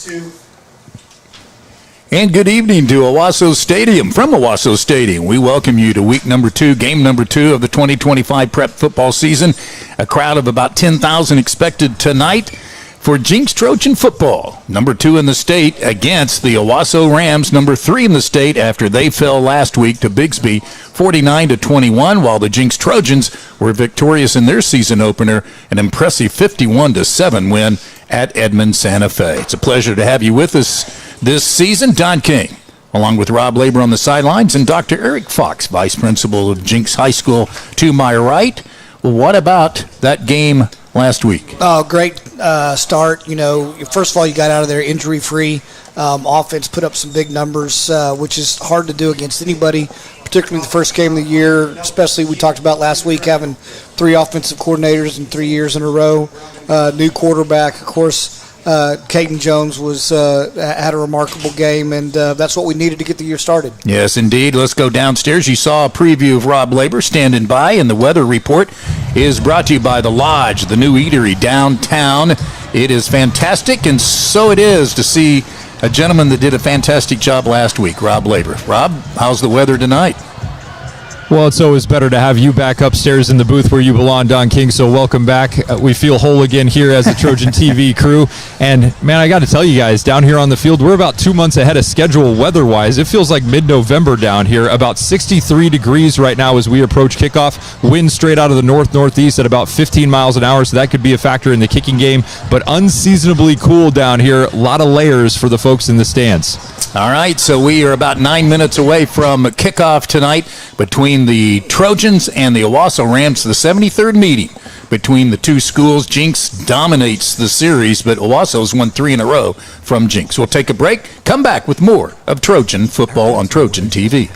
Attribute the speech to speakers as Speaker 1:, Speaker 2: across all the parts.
Speaker 1: 2.
Speaker 2: And good evening to Owasso Stadium. From Owasso Stadium, we welcome you to week number 2, game number 2 of the 2025 prep football season. A crowd of about 10,000 expected tonight for Jenks Trojan football. Number 2 in the state against the Owasso Rams, number 3 in the state after they fell last week to Bixby 49-21, while the Jenks Trojans were victorious in their season opener, an impressive 51-7 win at Edmond Santa Fe. It's a pleasure to have you with us this season. Don King, along with Rob Labor on the sidelines, and Dr. Eric Fox, Vice Principal of Jinx High School, to my right. Well, what about that game last week?
Speaker 1: Oh, great start. You know, first of all, you got out of there injury-free. Offense put up some big numbers, which is hard to do against anybody, particularly the first game of the year, especially we talked about last week having 3 offensive coordinators in 3 years in a row. New quarterback, of course. Caden Jones had a remarkable game, and that's what we needed to get the year started.
Speaker 2: Yes, indeed. Let's go downstairs. You saw a preview of Rob Labor standing by, and the weather report is brought to you by The Lodge, the new eatery downtown. It is fantastic, and so it is to see a gentleman that did a fantastic job last week, Rob Labor. Rob, how's the weather tonight?
Speaker 3: Well, it's always better to have you back upstairs in the booth where you belong, Don King, so welcome back. We feel whole again here as the Trojan TV crew. And, man, I got to tell you guys, down here on the field, we're about 2 months ahead of schedule weather-wise. It feels like mid-November down here, about 63 degrees right now as we approach kickoff. Wind straight out of the north-northeast at about 15 miles an hour, so that could be a factor in the kicking game. But unseasonably cool down here, a lot of layers for the folks in the stands.
Speaker 2: All right, so we are about 9 minutes away from kickoff tonight between the Trojans and the Owasso Rams, the 73rd meeting between the two schools. Jinx dominates the series, but Owasso's won 3 in a row from Jinx. We'll take a break, come back with more of Trojan football on Trojan TV.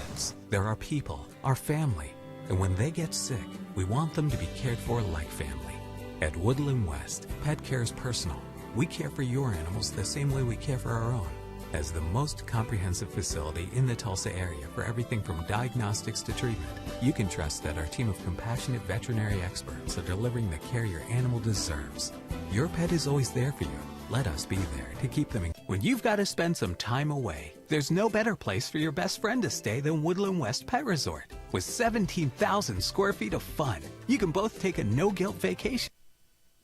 Speaker 4: There are people, our family, and when they get sick, we want them to be cared for like family. At Woodland West, pet care is personal. We care for your animals the same way we care for our own. As the most comprehensive facility in the Tulsa area for everything from diagnostics to treatment, you can trust that our team of compassionate veterinary experts are delivering the care your animal deserves. Your pet is always there for you. Let us be there to keep them in. When you've got to spend some time away, there's no better place for your best friend to stay than Woodland West Pet Resort. With 17,000 square feet of fun, you can both take a no-guilt vacation.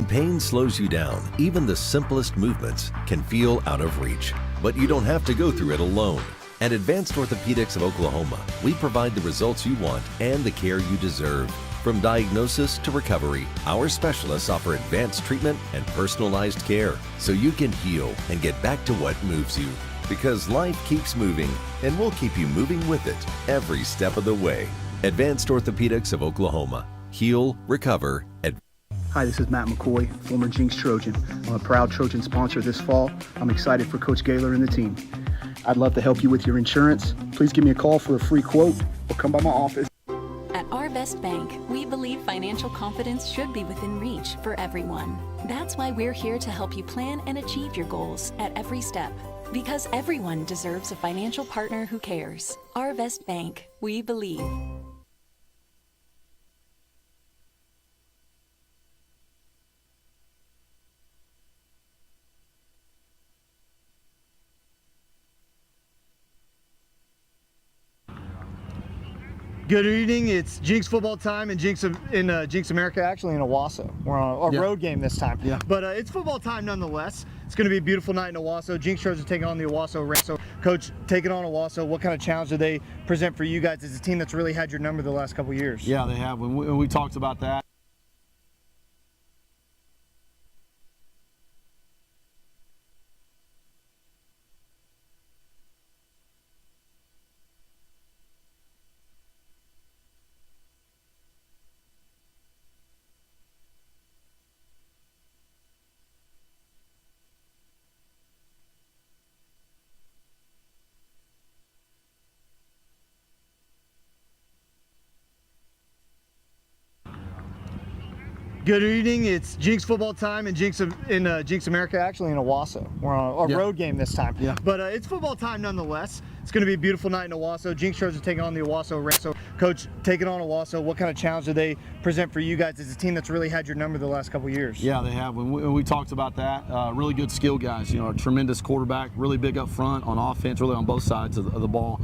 Speaker 5: Pain slows you down. Even the simplest movements can feel out of reach. But you don't have to go through it alone. At Advanced Orthopedics of Oklahoma, we provide the results you want and the care you deserve. From diagnosis to recovery, our specialists offer advanced treatment and personalized care so you can heal and get back to what moves you. Because life keeps moving, and we'll keep you moving with it every step of the way. Advanced Orthopedics of Oklahoma. Heal, recover, advance.
Speaker 6: Hi, this is Matt McCoy, former Jinx Trojan. I'm a proud Trojan sponsor this fall. I'm excited for Coach Gaylor and the team. I'd love to help you with your insurance. Please give me a call for a free quote or come by my office.
Speaker 7: At Our Best Bank, we believe financial confidence should be within reach for everyone. That's why we're here to help you plan and achieve your goals at every step. Because everyone deserves a financial partner who cares. Our Best Bank, we believe.
Speaker 8: Good evening. It's Jinx football time and Jinx America, actually in Owasso. We're on a road game this time. Yeah. But it's football time nonetheless. It's going to be a beautiful night in Owasso. Jinx Trojans taking on the Owasso Rams. So, Coach, taking on Owasso, what kind of challenge do they present for you guys as a team that's really had your number the last couple of years?
Speaker 9: Yeah, they have. When we talked about that.
Speaker 8: Good evening. It's Jinx football time and Jinx America, actually in Owasso. We're on a road game this time. Yeah. But it's football time nonetheless. It's going to be a beautiful night in Owasso. Jinx Trojans taking on the Owasso Rams. So, Coach, taking on Owasso, what kind of challenge do they present for you guys as a team that's really had your number the last couple of years?
Speaker 9: Yeah, they have. When we talked about that, really good skill guys. A tremendous quarterback, really big up front on offense, really on both sides of the ball.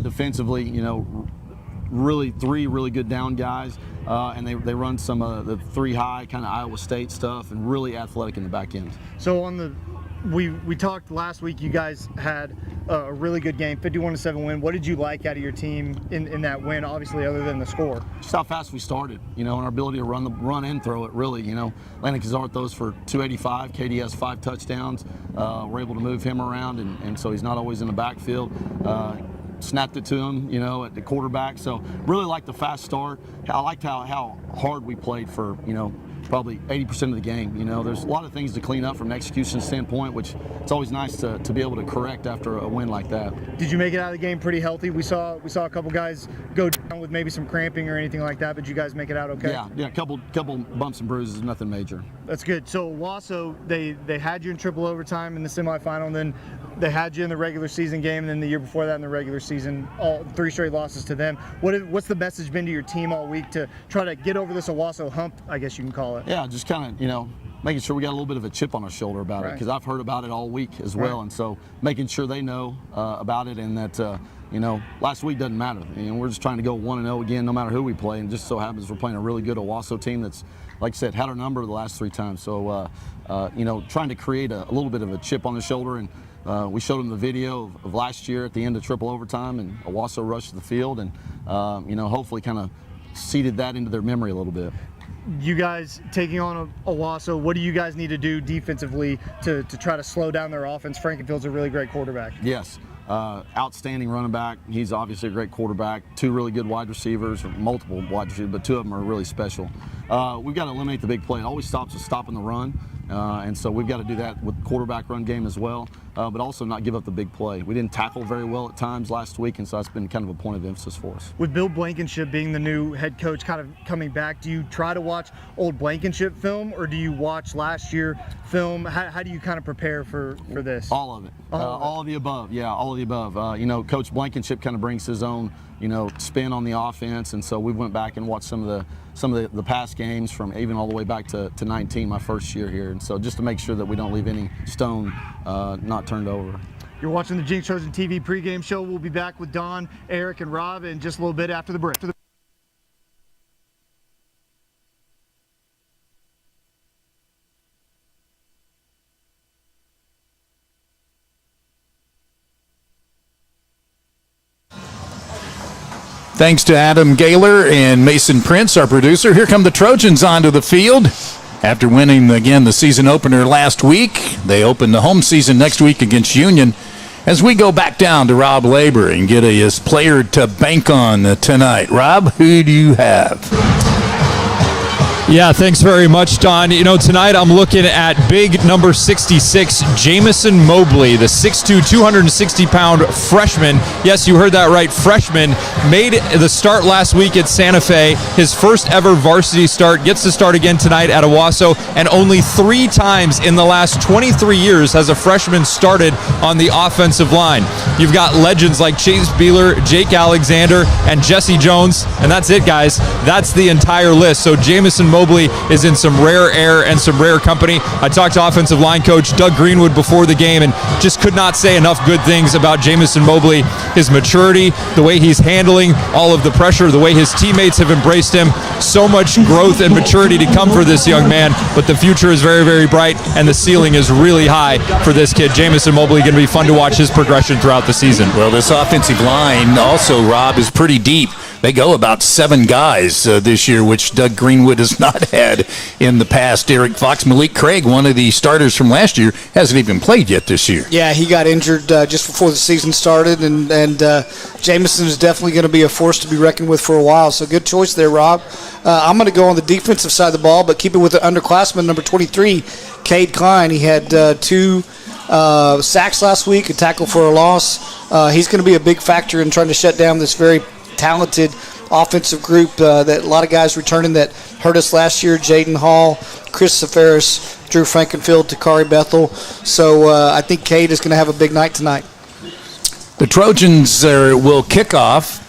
Speaker 9: Defensively, really three really good down guys, and they run some of the three high kind of Iowa State stuff, and really athletic in the back end.
Speaker 8: So we talked last week. You guys had a really good game, 51-7 win. What did you like out of your team in that win? Obviously, other than the score.
Speaker 9: Just how fast we started, and our ability to run and throw it. Really, Landon Kazar throws for 285. KD has 5 touchdowns. We're able to move him around, and so he's not always in the backfield. Snapped it to him, at the quarterback. So really liked the fast start. I liked how hard we played for, probably 80% of the game. There's a lot of things to clean up from an execution standpoint, which it's always nice to be able to correct after a win like that.
Speaker 8: Did you make it out of the game pretty healthy? We saw a couple guys go down with maybe some cramping or anything like that, but you guys make it out okay?
Speaker 9: Yeah, a couple bumps and bruises, nothing major.
Speaker 8: That's good. So Owasso, they had you in triple overtime in the semifinal, and then they had you in the regular season game, and then the year before that in the regular season, all 3 straight losses to them. What's the message been to your team all week to try to get over this Owasso hump, I guess you can call it?
Speaker 9: Yeah, just kind of, making sure we got a little bit of a chip on our shoulder about it, because I've heard about it all week as well, and so making sure they know about it, and that last week doesn't matter. We're just trying to go 1-0 again, no matter who we play, and just so happens we're playing a really good Owasso team that's, like I said, had our number the last 3 times. So trying to create a little bit of a chip on the shoulder, and we showed them the video of last year at the end of triple overtime, and Owasso rushed to the field, and hopefully kind of seeded that into their memory a little bit.
Speaker 8: You guys taking on Owasso, what do you guys need to do defensively to try to slow down their offense? Frankenfield's a really great quarterback.
Speaker 9: Yes. Outstanding running back. He's obviously a great quarterback. 2 really good wide receivers, or multiple wide receivers, but 2 of them are really special. We've got to eliminate the big play. It always stops us stopping the run, and so we've got to do that with the quarterback run game as well, but also not give up the big play. We didn't tackle very well at times last week, and so that's been kind of a point of emphasis for us.
Speaker 8: With Bill Blankenship being the new head coach kind of coming back, do you try to watch old Blankenship film, or do you watch last year film? How do you kind of prepare for this?
Speaker 9: All of it. All of the above. Yeah, all of the above. Coach Blankenship kind of brings his own, spin on the offense, and so we went back and watched some of the past games from even all the way back to 19, my first year here, and so just to make sure that we don't leave any stone not turned over.
Speaker 8: You're watching the Jinx Trojan TV pregame show. We'll be back with Don, Eric, and Rob in just a little bit after the break.
Speaker 2: Thanks to Adam Gaylor and Mason Prince, our producer. Here come the Trojans onto the field. After winning, again, the season opener last week, they open the home season next week against Union. As we go back down to Rob Labor and get a player to bank on tonight. Rob, who do you have?
Speaker 3: Yeah, thanks very much, Don. Tonight I'm looking at big number 66, Jamison Mobley, the 6'2", 260-pound freshman. Yes, you heard that right, freshman. Made the start last week at Santa Fe, his first ever varsity start, gets to start again tonight at Owasso, and only 3 times in the last 23 years has a freshman started on the offensive line. You've got legends like Chase Beeler, Jake Alexander, and Jesse Jones, and that's it, guys. That's the entire list. So Jamison Mobley is in some rare air and some rare company. I talked to offensive line coach Doug Greenwood before the game and just could not say enough good things about Jamison Mobley, his maturity, the way he's handling all of the pressure, the way his teammates have embraced him. So much growth and maturity to come for this young man, but the future is very, very bright, and the ceiling is really high for this kid. Jamison Mobley, going to be fun to watch his progression throughout the season.
Speaker 2: Well, this offensive line also, Rob, is pretty deep. They go about 7 guys this year, which Doug Greenwood has not had in the past. Eric Fox, Malik Craig, one of the starters from last year, hasn't even played yet this year.
Speaker 1: Yeah, he got injured just before the season started, and Jamison is definitely going to be a force to be reckoned with for a while. So good choice there, Rob. I'm going to go on the defensive side of the ball, but keep it with the underclassman, number 23, Cade Klein. He had 2 sacks last week, a tackle for a loss. He's going to be a big factor in trying to shut down this very talented offensive group that a lot of guys returning that hurt us last year. Jaden Hall, Chris Safaris, Drew Frankenfield, Takari Bethel. So I think Cade is going to have a big night tonight.
Speaker 2: The Trojans will kick off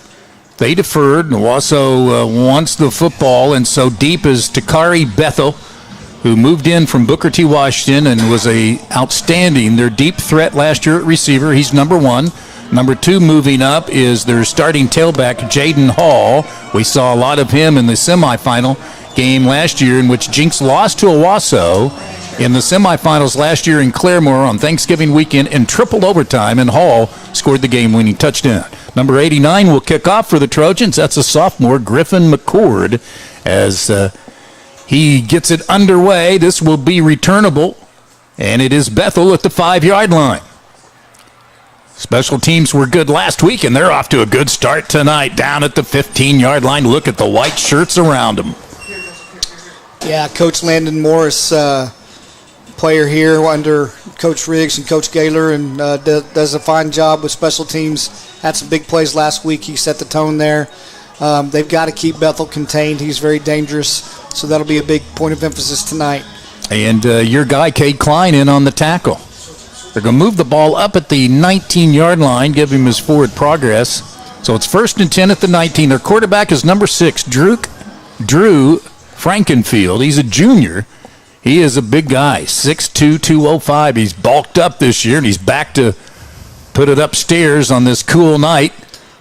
Speaker 2: They deferred. Owasso wants the football, and so deep is Takari Bethel, who moved in from Booker T. Washington and was outstanding. Their deep threat last year at receiver. He's number 1. Number 2 moving up is their starting tailback, Jaden Hall. We saw a lot of him in the semifinal game last year in which Jinx lost to Owasso in the semifinals last year in Claremore on Thanksgiving weekend in triple overtime, and Hall scored the game-winning touchdown. Number 89 will kick off for the Trojans. That's a sophomore, Griffin McCord, as he gets it underway. This will be returnable, and it is Bethel at the 5-yard line. Special teams were good last week, and they're off to a good start tonight down at the 15-yard line. Look at the white shirts around them.
Speaker 1: Yeah, Coach Landon Morris, player here under Coach Riggs and Coach Gaylor, and does a fine job with special teams. Had some big plays last week. He set the tone there. They've got to keep Bethel contained. He's very dangerous, so that'll be a big point of emphasis tonight. And
Speaker 2: your guy, Cade Klein, in on the tackle. They're going to move the ball up at the 19-yard line, give him his forward progress. So it's 1st and 10 at the 19. Their quarterback is number 6, Drew Frankenfield. He's a junior. He is a big guy, 6'2", 205. He's bulked up this year, and he's back to put it upstairs on this cool night.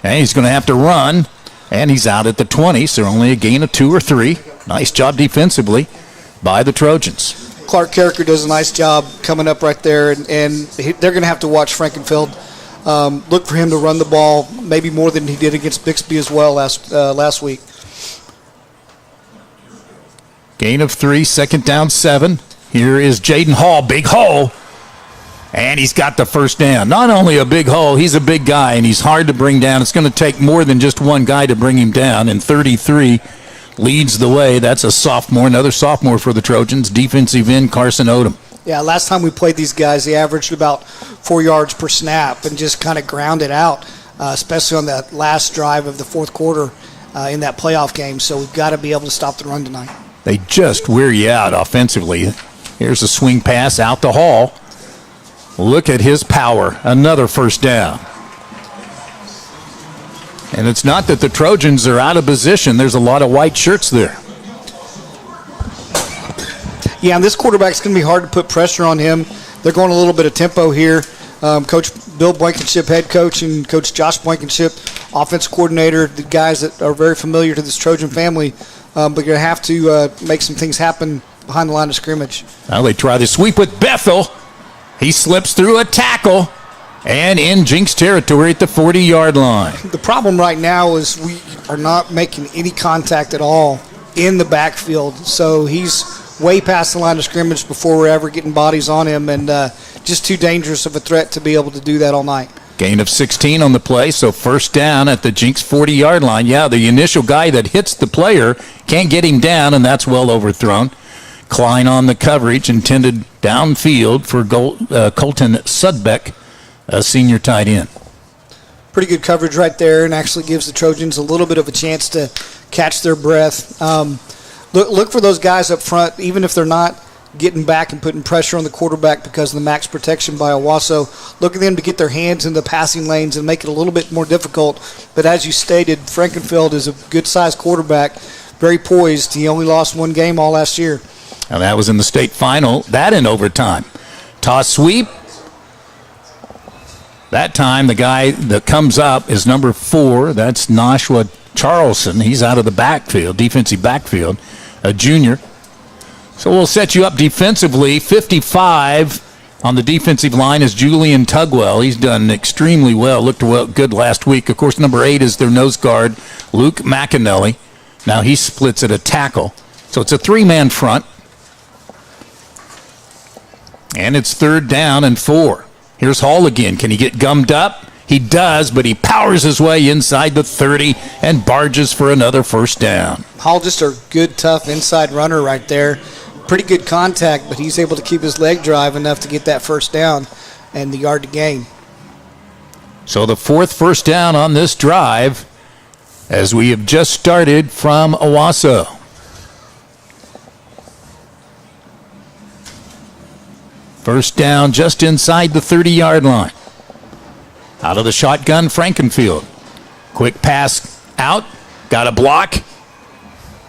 Speaker 2: And he's going to have to run, and he's out at the 20, so only a gain of 2 or 3. Nice job defensively by the Trojans. Clark Carricker does a nice job coming up right there, and they're going to have to watch Frankenfield. Look for him to run the ball maybe more than he did against Bixby as well last week. Gain of 3, 2nd down, 7. Here is Jaden Hall, big hole, and he's got the first down. Not only a big hole, he's a big guy, and he's hard to bring down. It's going to take more than just one guy to bring him down, and 33 leads the way. That's a sophomore, another sophomore for the Trojans, defensive end Carson Odom. Yeah, last time we played these guys, they averaged about 4 yards per snap and just kind of grounded out, especially on that last drive of the fourth quarter in that playoff game. So we've got to be able to stop the run tonight. They just wear you out offensively. Here's a swing pass out to Hall. Look at his power. Another first down. And it's not that the Trojans are out of position. There's a lot of white shirts there. Yeah, and this quarterback's going to be hard to put pressure on him. They're going a little bit of tempo here. Coach Bill Blankenship, head coach, and Coach Josh Blankenship, offense coordinator, the guys that are very familiar to this Trojan family, but you're going to have to make some things happen behind the line of scrimmage. Now they try to sweep with Bethel. He slips through a tackle and in Jinx territory at the 40-yard line. The problem right now is we are not making any contact at all in the backfield, so he's way past the line of scrimmage before we're ever getting bodies on him, and just too dangerous of a threat to be able to do that all night. Gain of 16 on the play, so first down at the Jinx 40-yard line. Yeah, the initial guy that hits the player can't get him down, and that's well overthrown. Klein on the coverage, intended downfield for Colton Sudbeck, a senior tight end. Pretty good coverage right there, and actually gives the Trojans a little bit of a chance to catch their breath. Look for those guys up front, even if they're not getting back and putting pressure on the quarterback because of the max protection by Owasso. Look at them to get their hands in the passing lanes and make it a little bit more difficult. But as you stated, Frankenfield is a good-sized quarterback, very poised. He only lost one game all last year. And that was in the state final, that in overtime. Toss sweep. That time the guy that comes up is number 4. That's Nashua Charleston. He's out of the backfield, defensive backfield, a junior. So we'll set you up defensively. 55 on the defensive line is Julian Tugwell. He's done extremely well. Looked good last week. Of course, number 8 is their nose guard, Luke McAnally. Now he splits at a tackle. So it's a 3-man front. And it's 3rd down and 4. Here's Hall again. Can he get gummed up? He does, but he powers his way inside the 30 and barges for another first down. Hall just a good, tough inside runner right there. Pretty good contact, but he's able to keep his leg drive enough to get that first down and the yard to gain. So the 4th first down on this drive as we have just started from Owasso. First down just inside the 30-yard line. Out of the shotgun, Frankenfield. Quick pass out, got a block,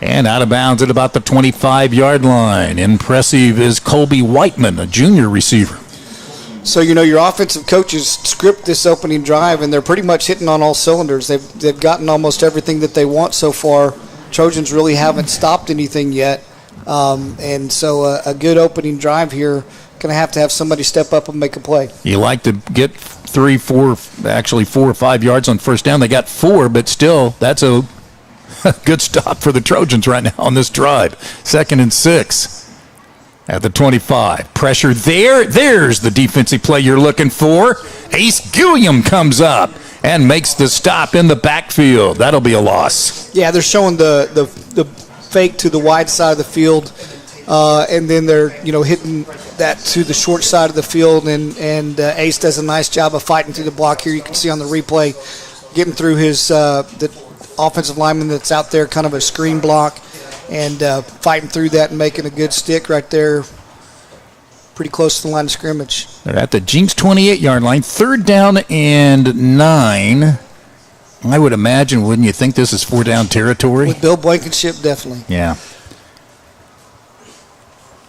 Speaker 2: and out of bounds at about the 25-yard line. Impressive is Colby Whiteman, a junior receiver.
Speaker 1: So, your offensive coaches script this opening drive, and they're pretty much hitting on all cylinders. They've gotten almost everything that they want so far. Trojans really haven't stopped anything yet. And so a good opening drive here. Going to have somebody step up and make a play.
Speaker 2: You like to get 3, 4, actually 4 or 5 yards on first down. They got 4, but still, that's a good stop for the Trojans right now on this drive. 2nd and 6. At the 25. Pressure there. There's the defensive play you're looking for. Ace Gilliam comes up and makes the stop in the backfield. That'll be a loss.
Speaker 1: Yeah, they're showing the fake to the wide side of the field, and then they're hitting that to the short side of the field, and Ace does a nice job of fighting through the block here. You can see on the replay, getting through his the offensive lineman that's out there, kind of a screen block. And fighting through that and making a good stick right there, pretty close to the line of scrimmage.
Speaker 2: They're at the Jinx 28-yard line, 3rd down and 9. I would imagine, wouldn't you think this is 4-down territory?
Speaker 1: With Bill Blankenship, definitely.
Speaker 2: Yeah.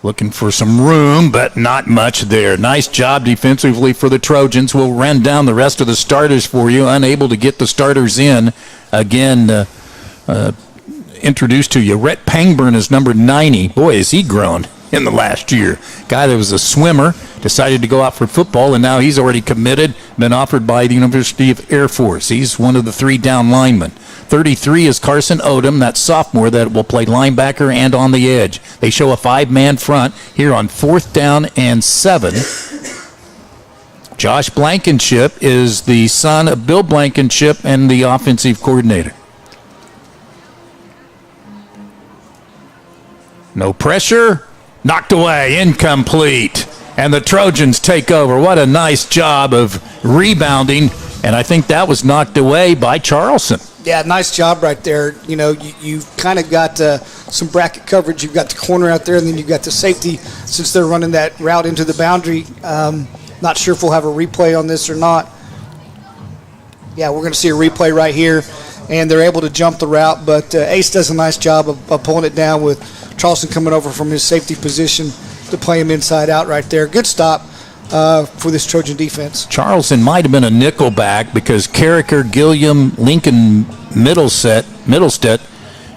Speaker 2: Looking for some room, but not much there. Nice job defensively for the Trojans. We'll run down the rest of the starters for you. Unable to get the starters in. Again, introduced to you. Rhett Pangburn is number 90. Boy, has he grown in the last year. Guy that was a swimmer, decided to go out for football, and now he's already committed, been offered by the University of Air Force. He's one of the 3 down linemen. 33 is Carson Odom, that sophomore that will play linebacker and on the edge. They show a 5-man front here on 4th down and 7. Josh Blankenship is the son of Bill Blankenship and the offensive coordinator. No pressure, knocked away, incomplete. And the Trojans take over. What a nice job of rebounding. And I think that was knocked away by Charleston.
Speaker 1: Yeah, nice job right there. You've kind of got some bracket coverage. You've got the corner out there, and then you've got the safety since they're running that route into the boundary. Not sure if we'll have a replay on this or not. Yeah, we're going to see a replay right here. And they're able to jump the route, but Ace does a nice job of pulling it down with Charleston coming over from his safety position to play him inside out right there. Good stop for this Trojan defense.
Speaker 2: Charleston might have been a nickel back because Carricker, Gilliam, Lincoln, Middlestead,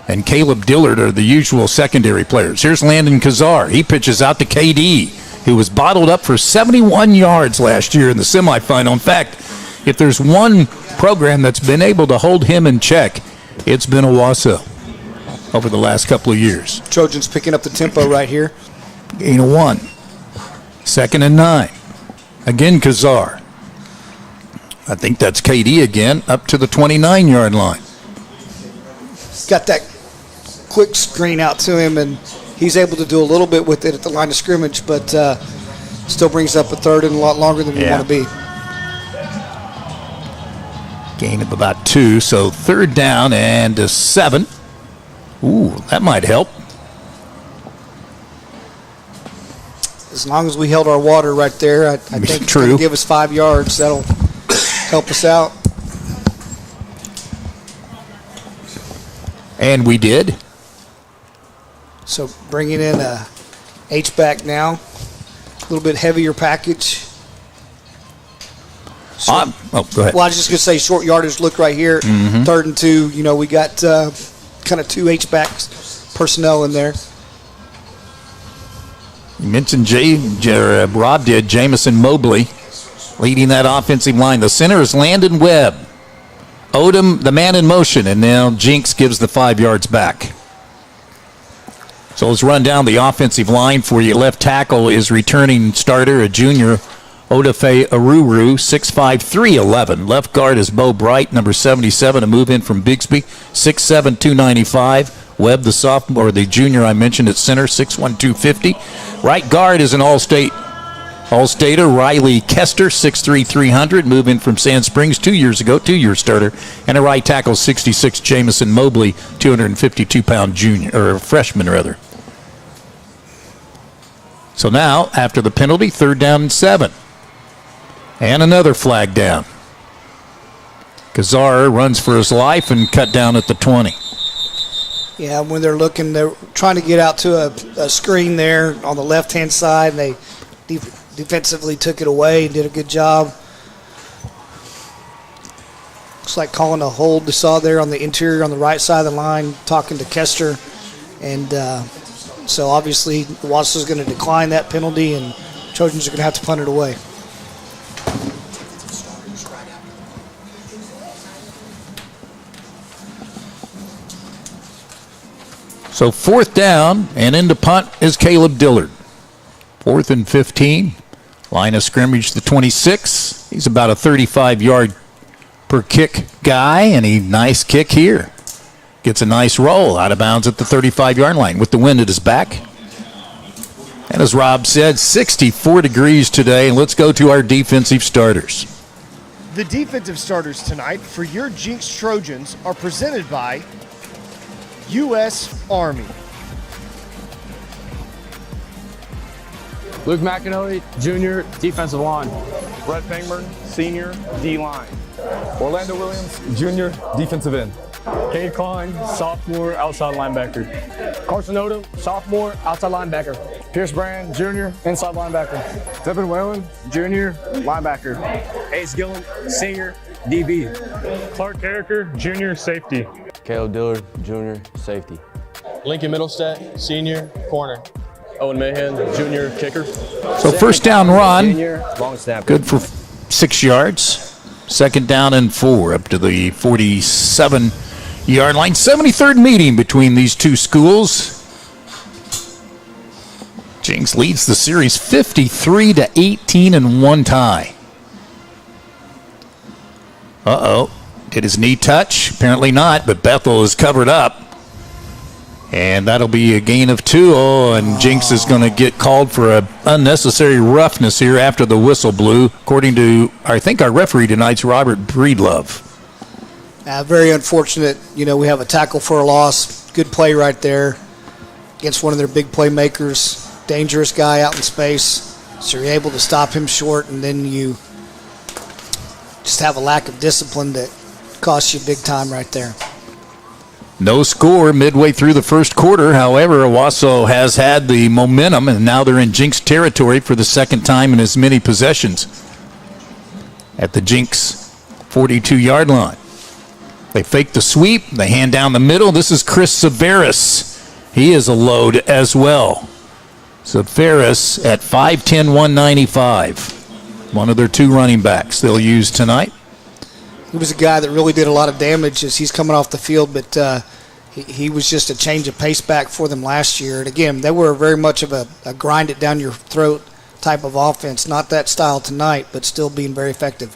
Speaker 2: and Caleb Dillard are the usual secondary players. Here's Landon Kazar. He pitches out to KD, who was bottled up for 71 yards last year in the semifinal. In fact, if there's one program that's been able to hold him in check, it's been Owasso over the last couple of years.
Speaker 1: Trojans picking up the tempo right here.
Speaker 2: Gain of 1. 2nd and 9. Again, Kazar. I think that's KD again, up to the 29-yard line.
Speaker 1: Got that quick screen out to him, and he's able to do a little bit with it at the line of scrimmage, but still brings up a 3rd and a lot longer than we want to be.
Speaker 2: Gain of about 2, so 3rd down and 7. Ooh, that might help.
Speaker 1: As long as we held our water right there, I think it's going to give us 5 yards. That'll help us out.
Speaker 2: And we did.
Speaker 1: So bringing in a H-back now. A little bit heavier package.
Speaker 2: Go ahead.
Speaker 1: Well, I was just going to say short yardage look right here. 3rd and 2. We got kind of 2 H-backs personnel in there.
Speaker 2: You mentioned Rob did, Jamison Mobley leading that offensive line. The center is Landon Webb. Odom, the man in motion, and now Jinx gives the 5 yards back. So let's run down the offensive line for you. Left tackle is returning starter, a junior, Odafe Aruru, 6'5", 311. Left guard is Bo Bright, number 77, a move in from Bixby, 6'7", 295. Webb, the sophomore, the junior I mentioned at center, 6'1", 250. Right guard is an All-Stater, Riley Kester, 6'3", 300, move in from Sand Springs 2 years ago, 2-year starter. And a right tackle, 66, Jamison Mobley, 252-pound junior, or freshman rather. So now, after the penalty, 3rd down and 7. And another flag down. Kazar runs for his life and cut down at the 20.
Speaker 1: Yeah, when they're trying to get out to a screen there on the left-hand side, and they defensively took it away and did a good job. Looks like calling a hold they saw there on the interior on the right side of the line, talking to Kester. And so obviously Owasso's going to decline that penalty, and Trojans are going to have to punt it away.
Speaker 2: So 4th down, and into punt is Caleb Dillard. 4th and 15. Line of scrimmage, the 26. He's about a 35-yard per kick guy, and a nice kick here. Gets a nice roll out of bounds at the 35-yard line with the wind at his back. And as Rob said, 64 degrees today, and let's go to our defensive starters.
Speaker 8: The defensive starters tonight for your Jinx Trojans are presented by U.S. Army.
Speaker 10: Luke McAnally, Jr., defensive line.
Speaker 11: Brett Pangburn, Senior, D-line. Orlando Williams, Jr., defensive end.
Speaker 10: Cade Klein, sophomore, outside linebacker. Carson Odom, sophomore, outside linebacker. Pierce Brand, Jr., inside linebacker.
Speaker 11: Devin Whalen,
Speaker 10: Jr., linebacker. Ace Gillum, senior, DB.
Speaker 11: Clark Carricker, Jr., safety.
Speaker 10: Caleb Dillard, Jr., safety.
Speaker 11: Lincoln Middlestat, Senior, corner. Owen Mahan, Jr., kicker.
Speaker 2: So 1st down run,
Speaker 10: Senior, long snapper.
Speaker 2: good for 6 yards. 2nd down and 4 up to the 47-yard line. 73rd meeting between these two schools. Jinx leads the series 53-18 in one tie. Uh-oh. Did his knee touch? Apparently not, but Bethel is covered up. And that'll be a gain of 2. Oh, and Jinx is going to get called for an unnecessary roughness here after the whistle blew, according to, I think, our referee tonight's Robert Breedlove.
Speaker 1: Very unfortunate. You know, we have a tackle for a loss. Good play right there against one of their big playmakers. Dangerous guy out in space. So you're able to stop him short, and then you just have a lack of discipline that costs you big time right there.
Speaker 2: No score midway through the first quarter. However, Owasso has had the momentum, and now they're in Jinx territory for the 2nd time in as many possessions at the Jinx 42-yard line. They fake the sweep. They hand down the middle. This is Chris Severus. He is a load as well. Severus at 5'10", 195. One of their 2 running backs they'll use tonight.
Speaker 1: He was a guy that really did a lot of damage as he's coming off the field, but he was just a change of pace back for them last year. And again, they were very much of a grind it down your throat type of offense. Not that style tonight, but still being very effective.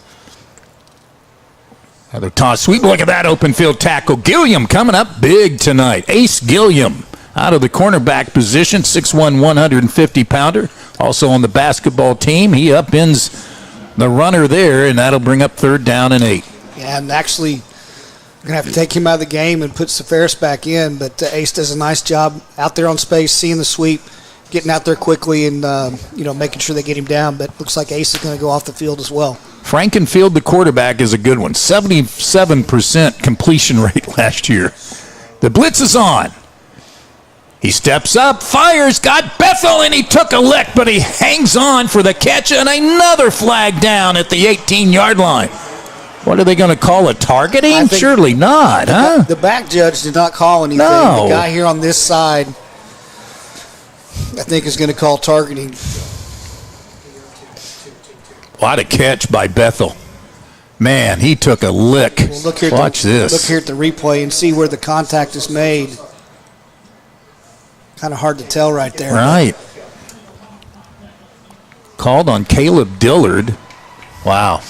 Speaker 2: Another toss sweep. Look at that open field tackle. Gilliam coming up big tonight. Ace Gilliam out of the cornerback position, 6'1", 150-pounder. Also on the basketball team. He upends the runner there, and that'll bring up 3rd down and 8.
Speaker 1: Yeah, and actually, we're going to have to take him out of the game and put Severus back in, but Ace does a nice job out there on space, seeing the sweep, getting out there quickly, and making sure they get him down, but looks like Ace is going to go off the field as well.
Speaker 2: Frankenfield, the quarterback, is a good one. 77% completion rate last year. The blitz is on. He steps up, fires, got Bethel, and he took a lick, but he hangs on for the catch, and another flag down at the 18-yard line. What are they going to call it, targeting? Surely not, huh?
Speaker 1: The back judge did not call anything.
Speaker 2: No.
Speaker 1: The guy here on this side, I think, is going to call targeting.
Speaker 2: What a catch by Bethel. Man, he took a lick.
Speaker 1: Well,
Speaker 2: Watch this.
Speaker 1: Look here at the replay and see where the contact is made. Kind of hard to tell right there.
Speaker 2: Right. Called on Caleb Dillard. Wow.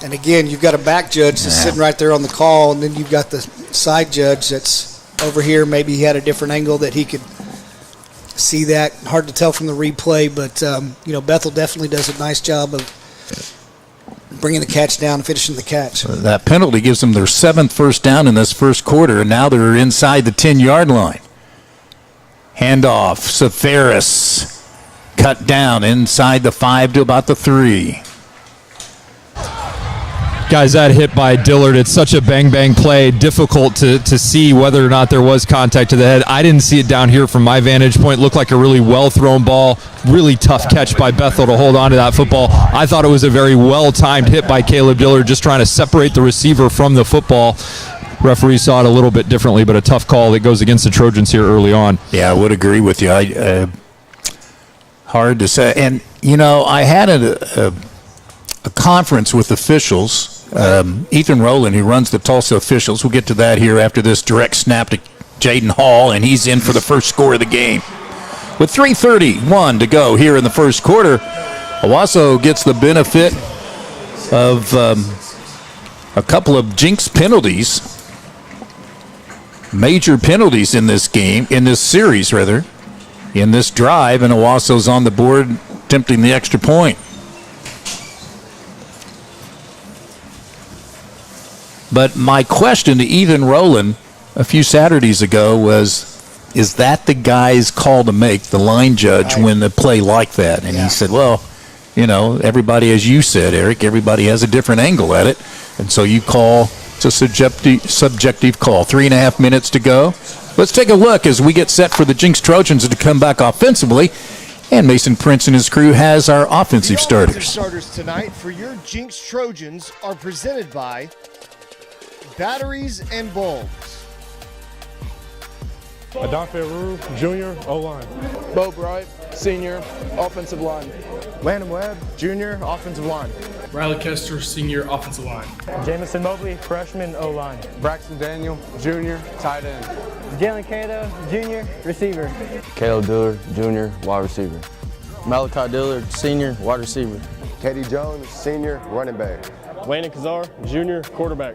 Speaker 1: And again, you've got a back judge that's sitting right there on the call, and then you've got the side judge that's over here. Maybe he had a different angle that he could see that. Hard to tell from the replay, but Bethel definitely does a nice job of bringing the catch down and finishing the catch.
Speaker 2: That penalty gives them their 7th first down in this first quarter, and now they're inside the 10-yard line. Handoff, Severus cut down inside the 5 to about the 3.
Speaker 3: Guys, that hit by Dillard, it's such a bang-bang play, difficult to see whether or not there was contact to the head. I didn't see it down here from my vantage point. It looked like a really well-thrown ball, really tough catch by Bethel to hold on to that football. I thought it was a very well-timed hit by Caleb Dillard, just trying to separate the receiver from the football. Referee saw it a little bit differently, but a tough call that goes against the Trojans here early on.
Speaker 2: Yeah, I would agree with you. Hard to say. And, I had a conference with officials. Ethan Rowland, who runs the Tulsa officials, we'll get to that here after this direct snap to Jaden Hall, and he's in for the first score of the game. With 3:31 to go here in the first quarter, Owasso gets the benefit of a couple of Jinx penalties, major penalties in this game, in this series rather, in this drive, and Owasso's on the board attempting the extra point. But my question to Ethan Rowland a few Saturdays ago was, is that the guy's call to make, the line judge, when the play like that? And he said, well, everybody, as you said, Eric, everybody has a different angle at it. And so you call, it's a subjective call. 3.5 minutes to go. Let's take a look as we get set for the Jenks Trojans to come back offensively. And Mason Prince and his crew has our offensive starters.
Speaker 12: The starters tonight for your Jinx Trojans are presented by Batteries and Bulbs.
Speaker 10: Adonfe Rue, Jr., O-line.
Speaker 11: Bo Bright, Senior, Offensive Line.
Speaker 8: Landon Webb, Junior, Offensive Line.
Speaker 10: Riley Kester, Senior, Offensive Line.
Speaker 8: Jamison Mobley, Freshman, O-line.
Speaker 11: Braxton Daniel, Jr., Tight End.
Speaker 8: Jalen Cato, Junior, Receiver.
Speaker 11: Caleb Dillard, Jr., Wide Receiver. Malachi Dillard, Senior, Wide Receiver.
Speaker 12: Teddy Jones, Senior, Running Back.
Speaker 10: Landon Kazar, Jr., Quarterback.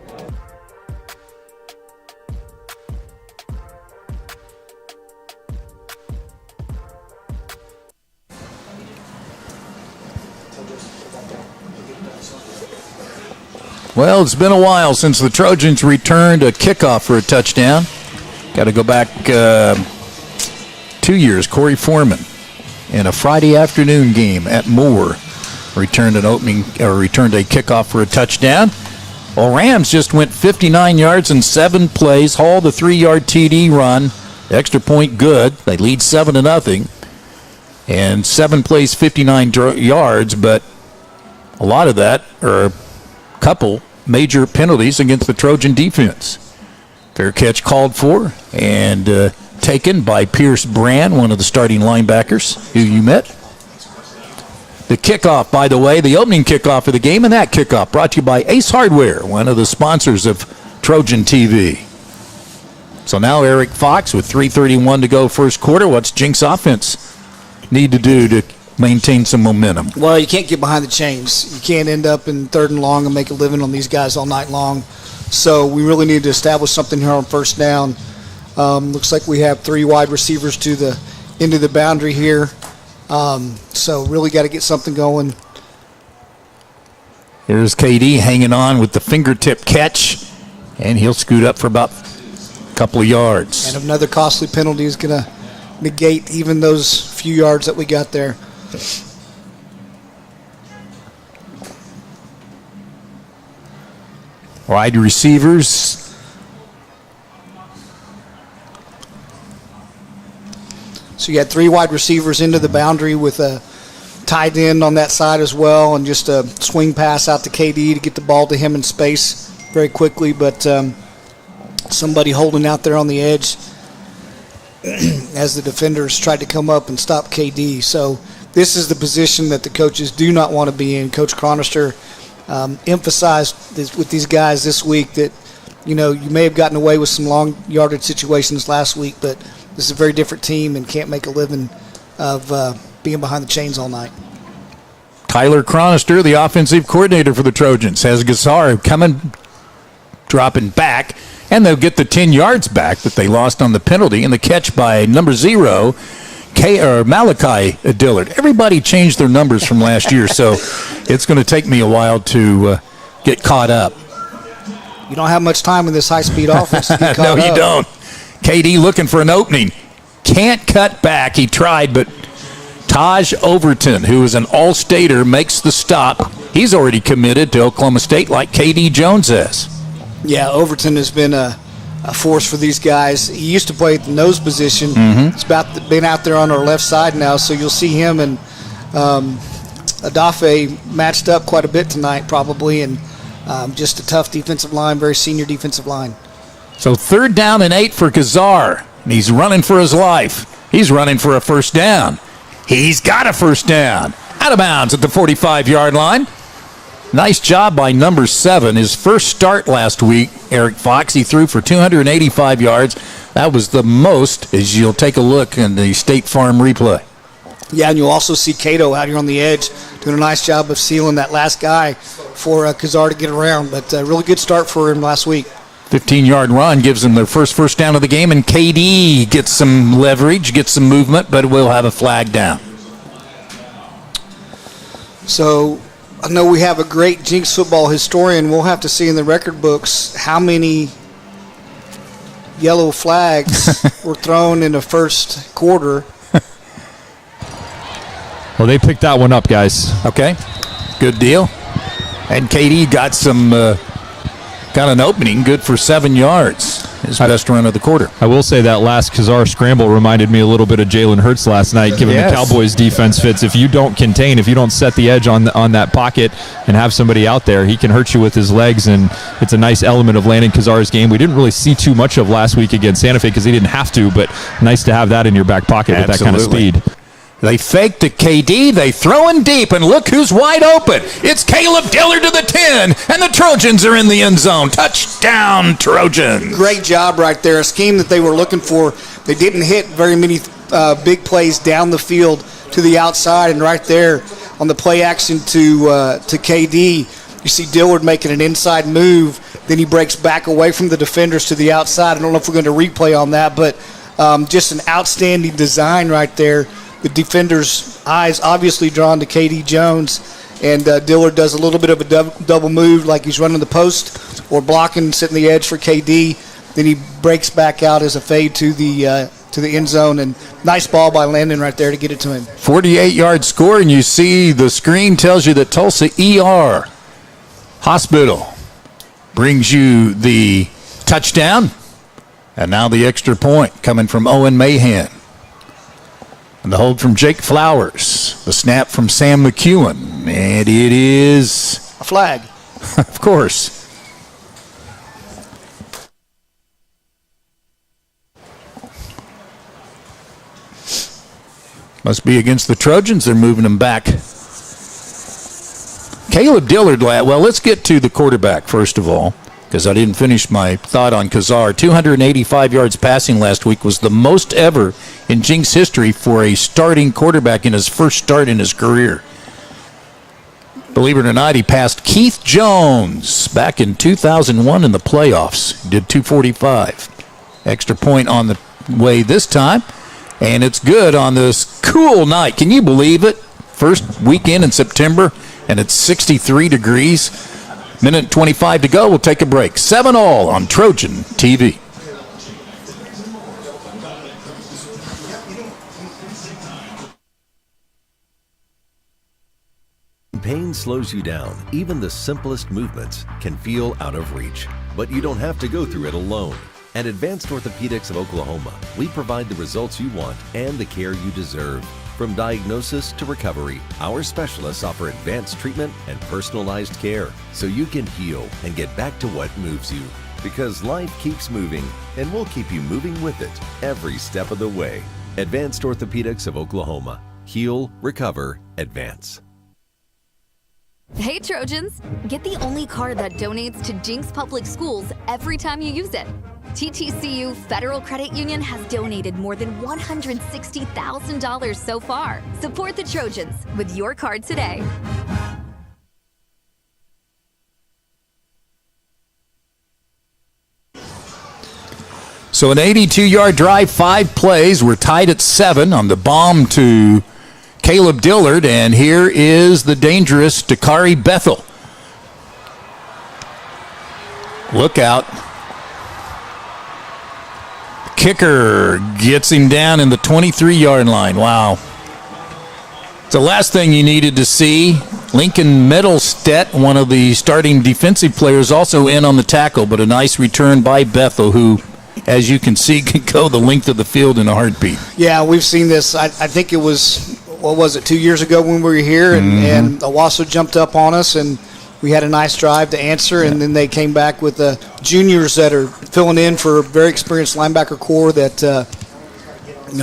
Speaker 2: Well, it's been a while since the Trojans returned a kickoff for a touchdown. Got to go back 2 years. Corey Foreman in a Friday afternoon game at Moore returned a kickoff for a touchdown. Well, Rams just went 59 yards in 7 plays, hauled a 3-yard TD run, extra point good. They lead 7-0, and 7 plays, 59 yards, but a lot of that, or a couple major penalties against the Trojan defense. Fair catch called for and taken by Pierce Brand, one of the starting linebackers who you met. The kickoff, by the way, the opening kickoff of the game, and that kickoff brought to you by Ace Hardware, one of the sponsors of Trojan TV. So now Eric Fox with 3:31 to go first quarter. What's Jinx offense need to do to maintain some momentum?
Speaker 1: Well, you can't get behind the chains. You can't end up in 3rd and long and make a living on these guys all night long. So we really need to establish something here on first down. Looks like we have 3 wide receivers into the boundary here. So really got to get something going.
Speaker 2: Here's KD hanging on with the fingertip catch, and he'll scoot up for about a couple of yards.
Speaker 1: And another costly penalty is going to negate even those few yards that we got there.
Speaker 2: Wide receivers.
Speaker 1: So you had 3 wide receivers into the boundary with a tight end on that side as well, and just a swing pass out to KD to get the ball to him in space very quickly, but somebody holding out there on the edge as the defenders tried to come up and stop KD. So this is the position that the coaches do not want to be in. Coach Chronister emphasized with these guys this week that, you may have gotten away with some long yardage situations last week, but this is a very different team and can't make a living of being behind the chains all night.
Speaker 2: Tyler Chronister, the offensive coordinator for the Trojans, has Gassar dropping back, and they'll get the 10 yards back that they lost on the penalty, and the catch by number 0, Malachi Dillard. Everybody changed their numbers from last year, so it's going to take me a while to get caught up.
Speaker 1: You don't have much time in this high-speed offense to get caught
Speaker 2: No, you
Speaker 1: up.
Speaker 2: don't. KD looking for an opening. Can't cut back. He tried, but Taj Overton, who is an all-stater, makes the stop. He's already committed to Oklahoma State like KD Jones has.
Speaker 1: Yeah, Overton has been a force for these guys. He used to play at the nose position. He's been out there on our left side now, so you'll see him and Adafe matched up quite a bit tonight probably, and just a tough defensive line, very senior defensive line.
Speaker 2: So 3rd down and 8 for Kazar, and he's running for his life. He's running for a first down. He's got a first down. Out of bounds at the 45-yard line. Nice job by number 7. His first start last week, Eric Fox, he threw for 285 yards. That was the most, as you'll take a look in the State Farm replay.
Speaker 1: Yeah, and you'll also see Cato out here on the edge doing a nice job of sealing that last guy for Kazar to get around. But a really good start for him last week.
Speaker 2: 15-yard run gives them their first down of the game, and KD gets some leverage, gets some movement, but will have a flag down.
Speaker 1: So I know we have a great Jinx football historian. We'll have to see in the record books how many yellow flags were thrown in the first quarter.
Speaker 3: Well, they picked that one up, guys.
Speaker 2: Okay, good deal. And KD got an opening, good for 7 yards. His best run of the quarter.
Speaker 3: I will say that last Kazar scramble reminded me a little bit of Jalen Hurts last night, given the Cowboys' defense fits. If you don't contain, if you don't set the edge on that pocket and have somebody out there, he can hurt you with his legs, and it's a nice element of landing Kazar's game. We didn't really see too much of last week against Santa Fe because he didn't have to, but nice to have that in your back pocket with that kind of speed.
Speaker 2: They fake to KD, they throw in deep, and look who's wide open. It's Caleb Dillard to the 10, and the Trojans are in the end zone. Touchdown, Trojans.
Speaker 1: Great job right there. A scheme that they were looking for. They didn't hit very many big plays down the field to the outside, and right there on the play action to KD, you see Dillard making an inside move. Then he breaks back away from the defenders to the outside. I don't know if we're going to replay on that, but just an outstanding design right there. The defender's eyes obviously drawn to KD Jones, and Dillard does a little bit of a double move like he's running the post or blocking, sitting the edge for KD. Then he breaks back out as a fade to the end zone, and nice ball by Landon right there to get it to him.
Speaker 2: 48-yard score, and you see the screen tells you that Tulsa ER Hospital brings you the touchdown, and now the extra point coming from Owen Mahan. And the hold from Jake Flowers. The snap from Sam McEwen. And it is
Speaker 1: a flag.
Speaker 2: Of course. Must be against the Trojans. They're moving them back. Caleb Dillard, well, let's get to the quarterback first of all, because I didn't finish my thought on Kazar. 285 yards passing last week was the most ever in Jinx history for a starting quarterback in his first start in his career. Believe it or not, he passed Keith Jones back in 2001 in the playoffs. He did 245. Extra point on the way this time, and it's good on this cool night. Can you believe it? First weekend in September, and it's 63 degrees. Minute 25 to go. We'll take a break. 7-all on Trojan TV.
Speaker 5: Pain slows you down. Even the simplest movements can feel out of reach. But you don't have to go through it alone. At Advanced Orthopedics of Oklahoma, we provide the results you want and the care you deserve. From diagnosis to recovery, our specialists offer advanced treatment and personalized care so you can heal and get back to what moves you. Because life keeps moving, and we'll keep you moving with it every step of the way. Advanced Orthopedics of Oklahoma. Heal, recover, advance.
Speaker 13: Hey Trojans! Get the only card that donates to Jinx Public Schools every time you use it. TTCU Federal Credit Union has donated more than $160,000 so far. Support the Trojans with your card today.
Speaker 2: So an 82-yard drive, 5 plays. We're tied at 7 on the bomb to Caleb Dillard, and here is the dangerous Dakari Bethel. Look out. Kicker gets him down in the 23-yard line. Wow. The last thing you needed to see, Lincoln Middlestedt, one of the starting defensive players, also in on the tackle, but a nice return by Bethel, who, as you can see, can go the length of the field in a heartbeat.
Speaker 1: Yeah, we've seen this. I think it was, 2 years ago when we were here, and Owasso jumped up on us, and we had a nice drive to answer, and then they came back with the juniors that are filling in for a very experienced linebacker core that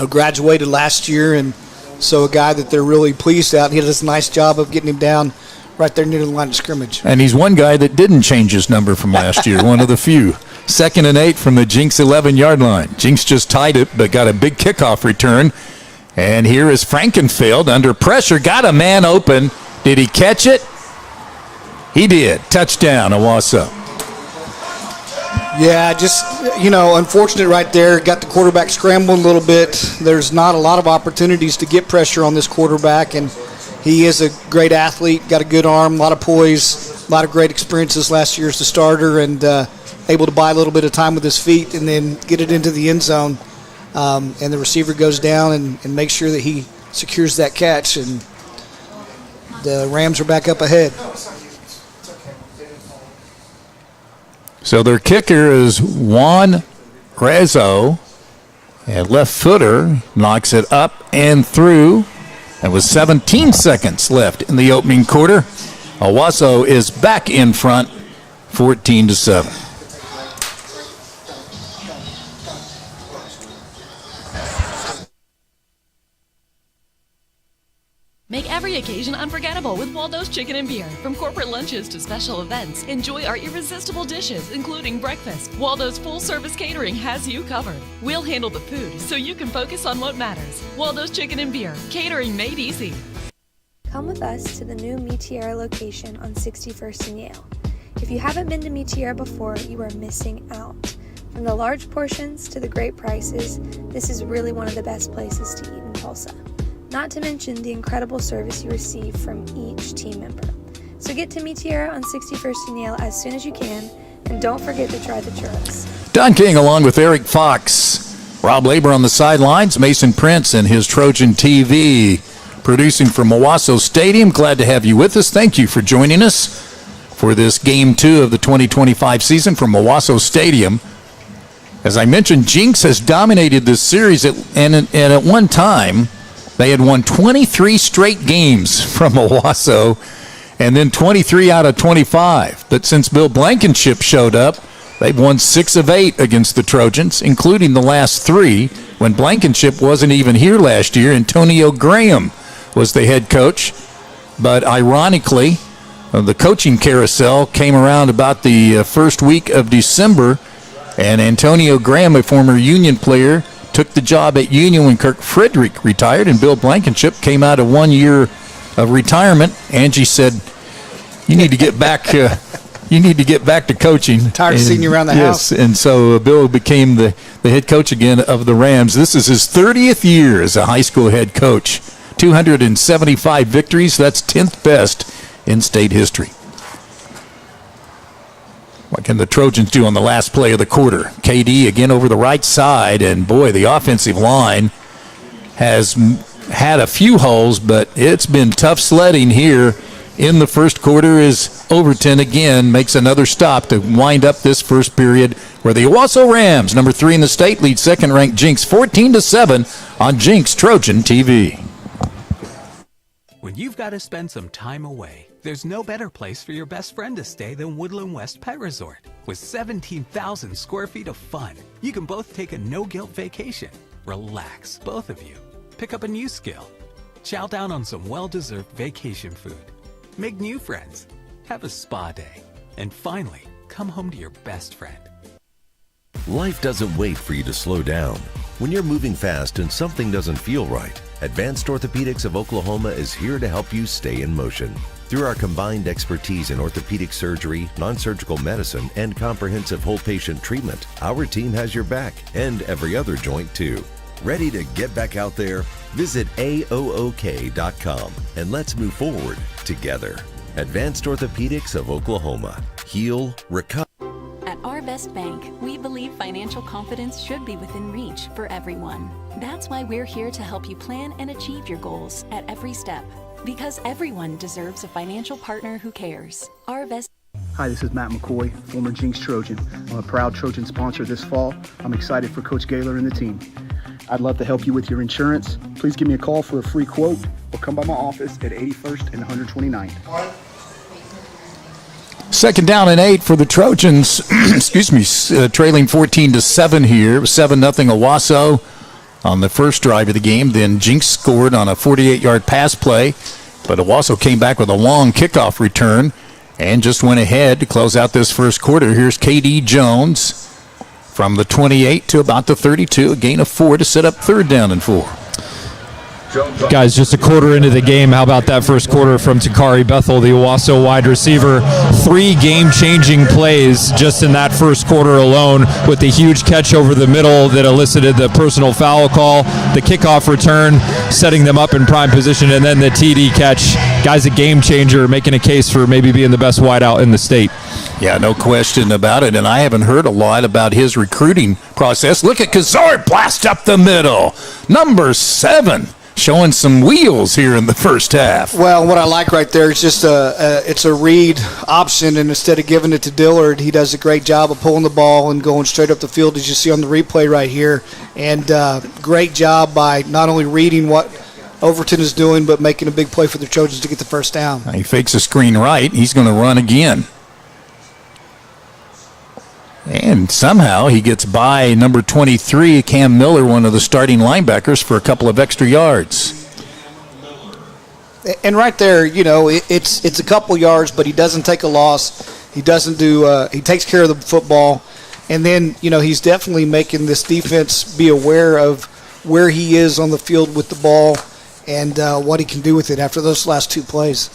Speaker 1: graduated last year, and so a guy that they're really pleased at. He does a nice job of getting him down right there near the line of scrimmage.
Speaker 2: And he's one guy that didn't change his number from last year, one of the few. 2nd and 8 from the Jinx 11-yard line. Jinx just tied it, but got a big kickoff return. And here is Frankenfeld under pressure. Got a man open. Did he catch it? He did. Touchdown, Owasso.
Speaker 1: Yeah, just, unfortunate right there. Got the quarterback scrambling a little bit. There's not a lot of opportunities to get pressure on this quarterback, and he is a great athlete, got a good arm, a lot of poise, a lot of great experiences last year as the starter, and able to buy a little bit of time with his feet and then get it into the end zone. And the receiver goes down and makes sure that he secures that catch, and the Rams are back up ahead.
Speaker 2: So their kicker is Juan Rezo, and left footer knocks it up and through. And with 17 seconds left in the opening quarter, Owasso is back in front, 14-7.
Speaker 14: Make every occasion unforgettable with Waldo's Chicken and Beer. From corporate lunches to special events, enjoy our irresistible dishes, including breakfast. Waldo's full-service catering has you covered. We'll handle the food so you can focus on what matters. Waldo's Chicken and Beer, catering made easy.
Speaker 15: Come with us to the new Meteora location on 61st and Yale. If you haven't been to Meteora before, you are missing out. From the large portions to the great prices, this is really one of the best places to eat in Tulsa. Not to mention the incredible service you receive from each team member. So get to Meteora on 61st and Yale as soon as you can, and don't forget to try the churros.
Speaker 2: Don King along with Eric Fox. Rob Labor on the sidelines, Mason Prince and his Trojan TV producing from Owasso Stadium. Glad to have you with us. Thank you for joining us for this Game 2 of the 2025 season from Owasso Stadium. As I mentioned, Jinx has dominated this series, and at one time, they had won 23 straight games from Owasso, and then 23 out of 25. But since Bill Blankenship showed up, they've won 6 of 8 against the Trojans, including the last 3 when Blankenship wasn't even here last year. Antonio Graham was the head coach. But ironically, the coaching carousel came around about the first week of December, and Antonio Graham, a former Union player, took the job at Union when Kirk Frederick retired, and Bill Blankenship came out of 1 year of retirement. Angie said, "You need to get back. You need to get back to coaching."
Speaker 1: Tired of seeing you around the house.
Speaker 2: Yes, and so Bill became the head coach again of the Rams. This is his 30th year as a high school head coach. 275 victories. That's 10th best in state history. What can the Trojans do on the last play of the quarter? KD again over the right side, and boy, the offensive line has had a few holes, but it's been tough sledding here in the first quarter as Overton again makes another stop to wind up this first period, where the Owasso Rams, number 3 in the state, lead second-ranked Jinx 14-7 on Jenks Trojan TV.
Speaker 4: When you've got to spend some time away, there's no better place for your best friend to stay than Woodland West Pet Resort. With 17,000 square feet of fun, you can both take a no-guilt vacation. Relax, both of you. Pick up a new skill. Chow down on some well-deserved vacation food. Make new friends. Have a spa day. And finally, come home to your best friend.
Speaker 5: Life doesn't wait for you to slow down. When you're moving fast and something doesn't feel right, Advanced Orthopedics of Oklahoma is here to help you stay in motion. Through our combined expertise in orthopedic surgery, non-surgical medicine, and comprehensive whole patient treatment, our team has your back and every other joint too. Ready to get back out there? Visit AOOK.com and let's move forward together. Advanced Orthopedics of Oklahoma. Heal, recover.
Speaker 7: At our best Best Bank, we believe financial confidence should be within reach for everyone. That's why we're here to help you plan and achieve your goals at every step. Because everyone deserves a financial partner who cares. Our best.
Speaker 6: Hi, this is Matt McCoy, former Jinx Trojan. I'm a proud Trojan sponsor this fall. I'm excited for Coach Gaylor and the team. I'd love to help you with your insurance. Please give me a call for a free quote or come by my office at 81st and 129th.
Speaker 2: Second down and 8 for the Trojans. Excuse me, trailing 14-7 here. 7-0 Owasso on the first drive of the game. Then Jinx scored on a 48-yard pass play, but Owasso came back with a long kickoff return and just went ahead to close out this first quarter. Here's KD Jones from the 28 to about the 32, a gain of 4 to set up 3rd down and 4.
Speaker 3: Guys, just a quarter into the game, how about that first quarter from Takari Bethel, the Owasso wide receiver? 3 game-changing plays just in that first quarter alone, with the huge catch over the middle that elicited the personal foul call, the kickoff return, setting them up in prime position, and then the TD catch. Guy's a game-changer, making a case for maybe being the best wideout in the state.
Speaker 2: Yeah, no question about it, and I haven't heard a lot about his recruiting process. Look at Kazar blast up the middle. Number 7. Showing some wheels here in the first half.
Speaker 1: Well, what I like right there is just it's a read option, and instead of giving it to Dillard, he does a great job of pulling the ball and going straight up the field, as you see on the replay right here. And great job by not only reading what Overton is doing, but making a big play for the Trojans to get the first down.
Speaker 2: He fakes a screen right. He's going to run again. And somehow he gets by number 23, Cam Miller, one of the starting linebackers, for a couple of extra yards.
Speaker 1: And right there, you know, it's a couple yards, but he doesn't take a loss. He doesn't do. He takes care of the football, and then you know he's definitely making this defense be aware of where he is on the field with the ball and what he can do with it after those last 2 plays.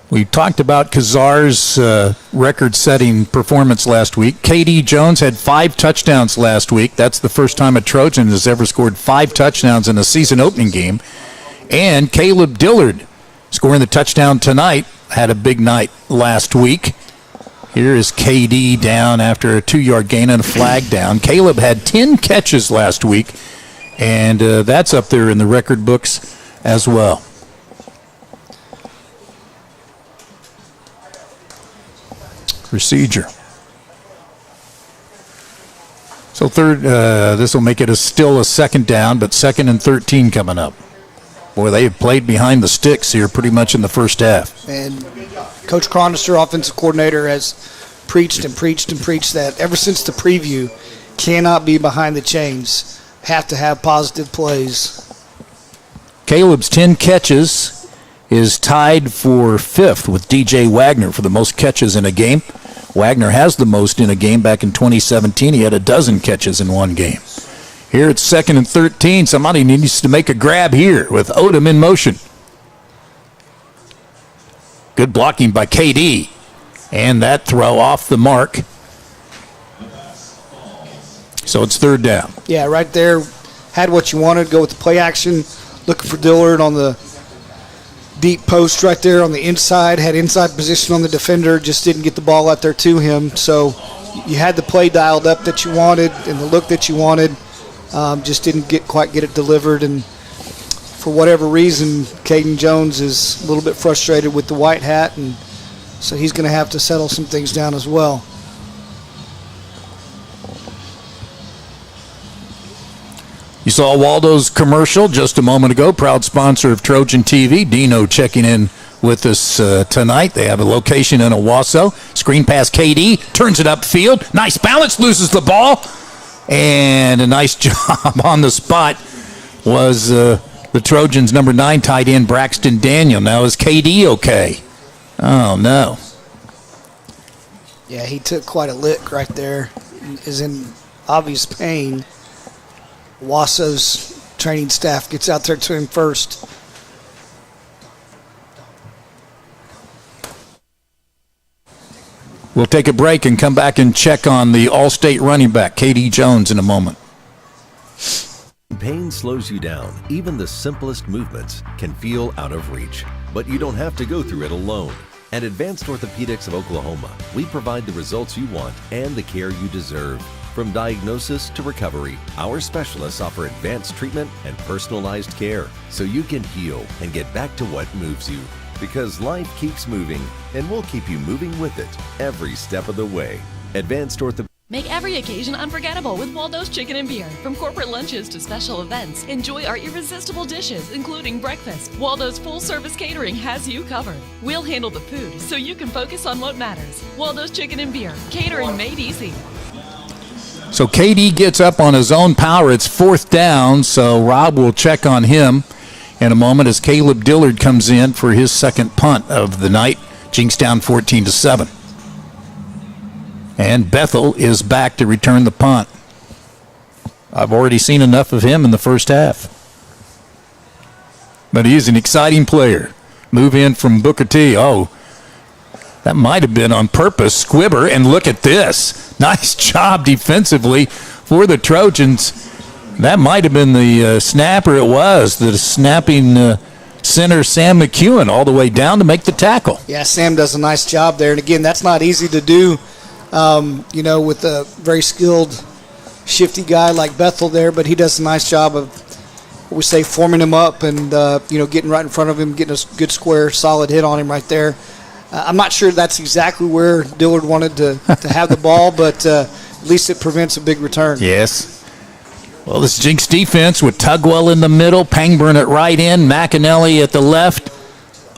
Speaker 2: We talked about Kazar's record-setting performance last week. KD Jones had 5 touchdowns last week. That's the first time a Trojan has ever scored 5 touchdowns in a season-opening game. And Caleb Dillard, scoring the touchdown tonight, had a big night last week. Here is KD down after a 2-yard gain and a flag down. Caleb had 10 catches last week, and that's up there in the record books as well. Procedure. So this will make it still a 2nd down, but 2nd and 13 coming up. Boy, they have played behind the sticks here pretty much in the first half.
Speaker 1: And Coach Cronister, offensive coordinator, has preached and preached and preached that ever since the preview, cannot be behind the chains, have to have positive plays.
Speaker 2: Caleb's 10 catches is tied for 5th with DJ Wagner for the most catches in a game. Wagner has the most in a game back in 2017. He had a dozen catches in one game. Here it's 2nd and 13. Somebody needs to make a grab here with Odom in motion. Good blocking by KD. And that throw off the mark. So it's 3rd down.
Speaker 1: Yeah, right there. Had what you wanted. Go with the play action. Looking for Dillard on the deep post right there on the inside. Had inside position on the defender. Just didn't get the ball out there to him. So you had the play dialed up that you wanted and the look that you wanted. Just didn't quite get it delivered. And for whatever reason, Caden Jones is a little bit frustrated with the white hat, and so he's going to have to settle some things down as well.
Speaker 2: You saw Waldo's commercial just a moment ago, proud sponsor of Trojan TV. Dino checking in with us tonight. They have a location in Owasso. Screen pass KD, turns it upfield. Nice balance, loses the ball. And a nice job on the spot was the Trojans' number 9 tight end, Braxton Daniel. Now is KD okay? Oh, no.
Speaker 1: Yeah, he took quite a lick right there. Is in obvious pain. Owasso's training staff gets out there to him first.
Speaker 2: We'll take a break and come back and check on the All-State running back, KD Jones, in a moment.
Speaker 5: Pain slows you down. Even the simplest movements can feel out of reach. But you don't have to go through it alone. At Advanced Orthopedics of Oklahoma, we provide the results you want and the care you deserve. From diagnosis to recovery, our specialists offer advanced treatment and personalized care so you can heal and get back to what moves you. Because life keeps moving, and we'll keep you moving with it every step of the way. Advanced Orthopedics.
Speaker 14: Make every occasion unforgettable with Waldo's Chicken and Beer. From corporate lunches to special events, enjoy our irresistible dishes, including breakfast. Waldo's full-service catering has you covered. We'll handle the food so you can focus on what matters. Waldo's Chicken and Beer, catering made easy.
Speaker 2: So KD gets up on his own power. It's 4th down, so Rob will check on him in a moment as Caleb Dillard comes in for his second punt of the night. Jinx down 14-7. And Bethel is back to return the punt. I've already seen enough of him in the first half. But he's an exciting player. Move in from Booker T. Oh, that might have been on purpose. Squibber, and look at this. Nice job defensively for the Trojans. That might have been the snapper. It was the snapping center, Sam McEwen, all the way down to make the tackle.
Speaker 1: Yeah, Sam does a nice job there. And, again, that's not easy to do, with a very skilled, shifty guy like Bethel there. But he does a nice job of, what we say, forming him up and, getting right in front of him, getting a good square, solid hit on him right there. I'm not sure that's exactly where Dillard wanted to have the ball, but at least it prevents a big return.
Speaker 2: Yes. Well, this Jinx defense with Tugwell in the middle, Pangburn at right end, McAnally at the left,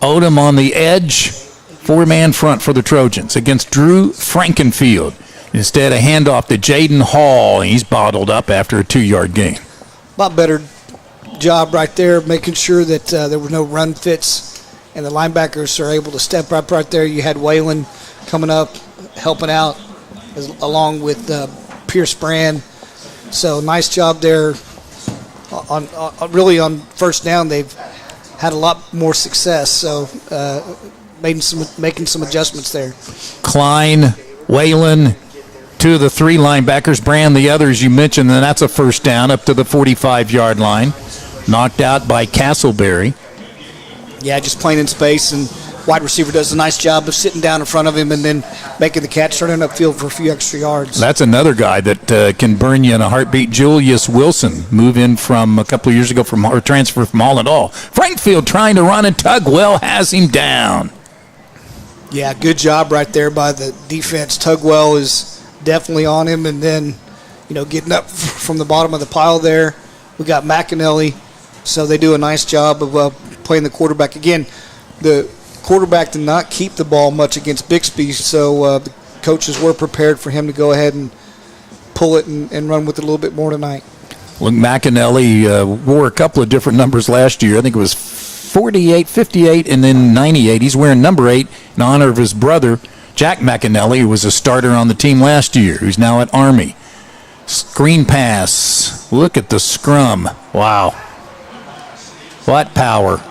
Speaker 2: Odom on the edge. 4-man front for the Trojans against Drew Frankenfield. Instead, a handoff to Jaden Hall. He's bottled up after a 2-yard gain.
Speaker 1: A lot better job right there, making sure that there were no run fits, and the linebackers are able to step up right there. You had Waylon coming up, helping out, along with Pierce Brand. So nice job there. Really on first down, they've had a lot more success. So making some adjustments there.
Speaker 2: Klein, Waylon, 2 of the 3 linebackers. Brand, the others you mentioned, and that's a first down up to the 45-yard line. Knocked out by Castleberry.
Speaker 1: Yeah, just playing in space, and wide receiver does a nice job of sitting down in front of him and then making the catch, turning upfield for a few extra yards.
Speaker 2: That's another guy that can burn you in a heartbeat. Julius Wilson, move in from a couple of years ago or transfer from Holland Hall. Frankfield trying to run, and Tugwell has him down.
Speaker 1: Yeah, good job right there by the defense. Tugwell is definitely on him, and then, getting up from the bottom of the pile there. We got McAnally, so they do a nice job of playing the quarterback. Again, the quarterback did not keep the ball much against Bixby, so the coaches were prepared for him to go ahead and pull it and run with it a little bit more tonight.
Speaker 2: Look, McAnally wore a couple of different numbers last year. I think it was 48, 58, and then 98. He's wearing number 8 in honor of his brother, Jack McAnally, who was a starter on the team last year, who's now at Army. Screen pass. Look at the scrum. Wow. What power.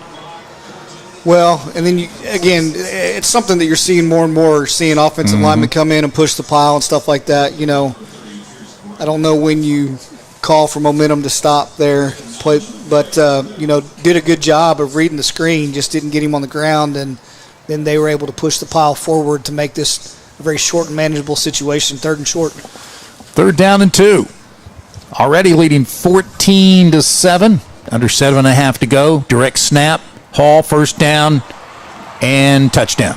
Speaker 1: Well, and then, it's something that you're seeing more and more, seeing offensive linemen come in and push the pile and stuff like that. I don't know when you call for momentum to stop there, but did a good job of reading the screen, just didn't get him on the ground, and then they were able to push the pile forward to make this a very short and manageable situation, 3rd and short.
Speaker 2: 3rd down and 2. Already leading 14-7. Under 7.5 to go. Direct snap. Hall, first down, and touchdown.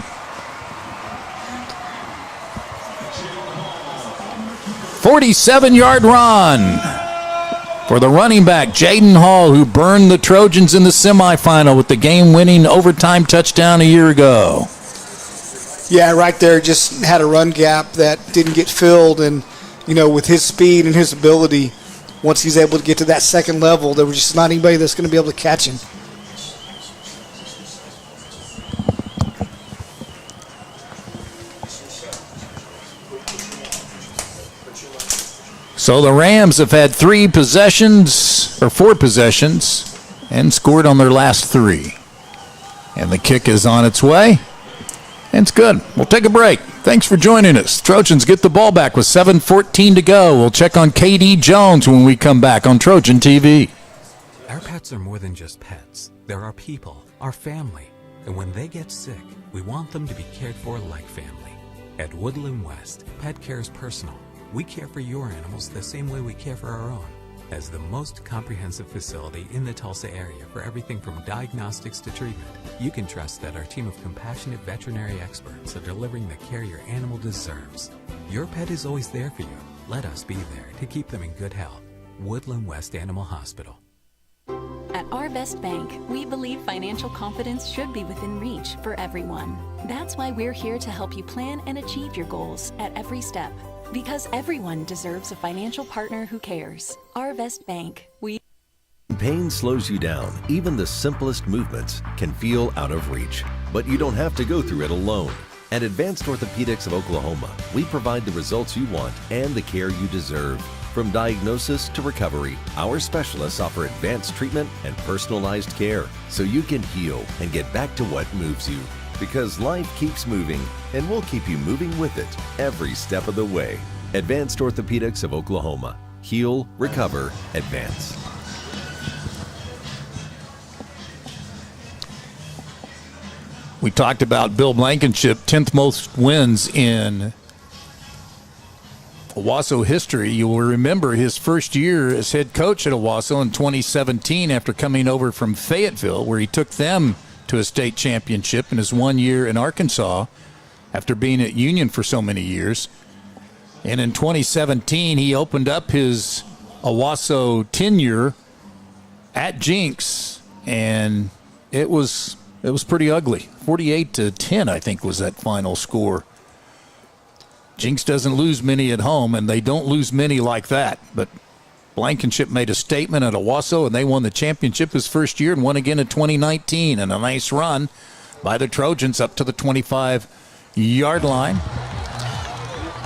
Speaker 2: 47-yard run for the running back, Jaden Hall, who burned the Trojans in the semifinal with the game-winning overtime touchdown a year ago.
Speaker 1: Yeah, right there, just had a run gap that didn't get filled, and, with his speed and his ability, once he's able to get to that second level, there was just not anybody that's going to be able to catch him.
Speaker 2: So the Rams have had 4 possessions, and scored on their last 3. And the kick is on its way. And it's good. We'll take a break. Thanks for joining us. Trojans get the ball back with 7:14 to go. We'll check on KD Jones when we come back on Trojan TV.
Speaker 4: Our pets are more than just pets. They're our people, our family. And when they get sick, we want them to be cared for like family. At Woodland West, pet care is personal. We care for your animals the same way we care for our own. As the most comprehensive facility in the Tulsa area for everything from diagnostics to treatment, you can trust that our team of compassionate veterinary experts are delivering the care your animal deserves. Your pet is always there for you. Let us be there to keep them in good health. Woodland West Animal Hospital.
Speaker 7: At Our Best Bank, we believe financial confidence should be within reach for everyone. That's why we're here to help you plan and achieve your goals at every step. Because everyone deserves a financial partner who cares. Our Best Bank.
Speaker 5: Pain slows you down. Even the simplest movements can feel out of reach. But you don't have to go through it alone. At Advanced Orthopedics of Oklahoma, we provide the results you want and the care you deserve. From diagnosis to recovery, our specialists offer advanced treatment and personalized care so you can heal and get back to what moves you. Because life keeps moving, and we'll keep you moving with it every step of the way. Advanced Orthopedics of Oklahoma. Heal, recover, advance.
Speaker 2: We talked about Bill Blankenship, 10th most wins in Owasso history. You will remember his first year as head coach at Owasso in 2017 after coming over from Fayetteville, where he took them to a state championship in his 1 year in Arkansas after being at Union for so many years. And in 2017, he opened up his Owasso tenure at Jinx, and it was pretty ugly. 48-10, I think, was that final score. Jinx doesn't lose many at home, and they don't lose many like that. But Blankenship made a statement at Owasso, and they won the championship his first year and won again in 2019. And a nice run by the Trojans up to the 25-yard line.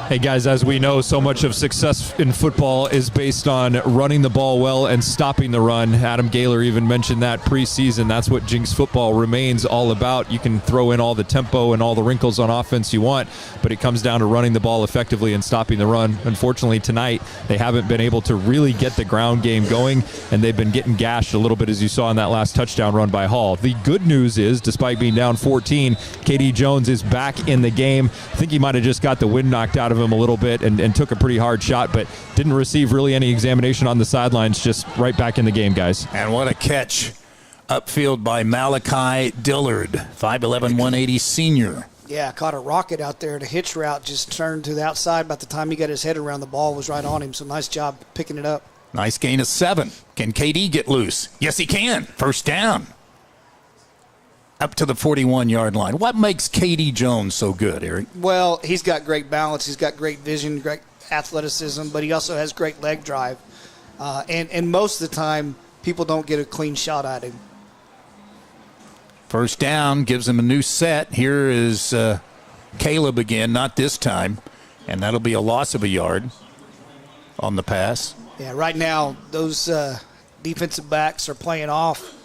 Speaker 3: Hey guys, as we know, so much of success in football is based on running the ball well and stopping the run. Adam Gaylor even mentioned that preseason. That's what Jinx football remains all about. You can throw in all the tempo and all the wrinkles on offense you want, but it comes down to running the ball effectively and stopping the run. Unfortunately, tonight, they haven't been able to really get the ground game going, and they've been getting gashed a little bit, as you saw in that last touchdown run by Hall. The good news is, despite being down 14, KD Jones is back in the game. I think he might have just got the wind knocked out of him a little bit and took a pretty hard shot, but didn't receive really any examination on the sidelines. Just right back in the game, guys.
Speaker 2: And what a catch upfield by Malachi Dillard, 5'11", 180 senior.
Speaker 1: Yeah, caught a rocket out there. The hitch route just turned to the outside. By the time he got his head around, the ball was right on him, so nice job picking it up.
Speaker 2: Nice gain of 7. Can KD get loose? Yes, he can. First down. Up to the 41-yard line. What makes KD Jones so good, Eric?
Speaker 1: Well, he's got great balance. He's got great vision, great athleticism, but he also has great leg drive. And most of the time, people don't get a clean shot at him.
Speaker 2: First down gives him a new set. Here is Caleb again, not this time. And that'll be a loss of a yard on the pass.
Speaker 1: Yeah, right now, those defensive backs are playing off.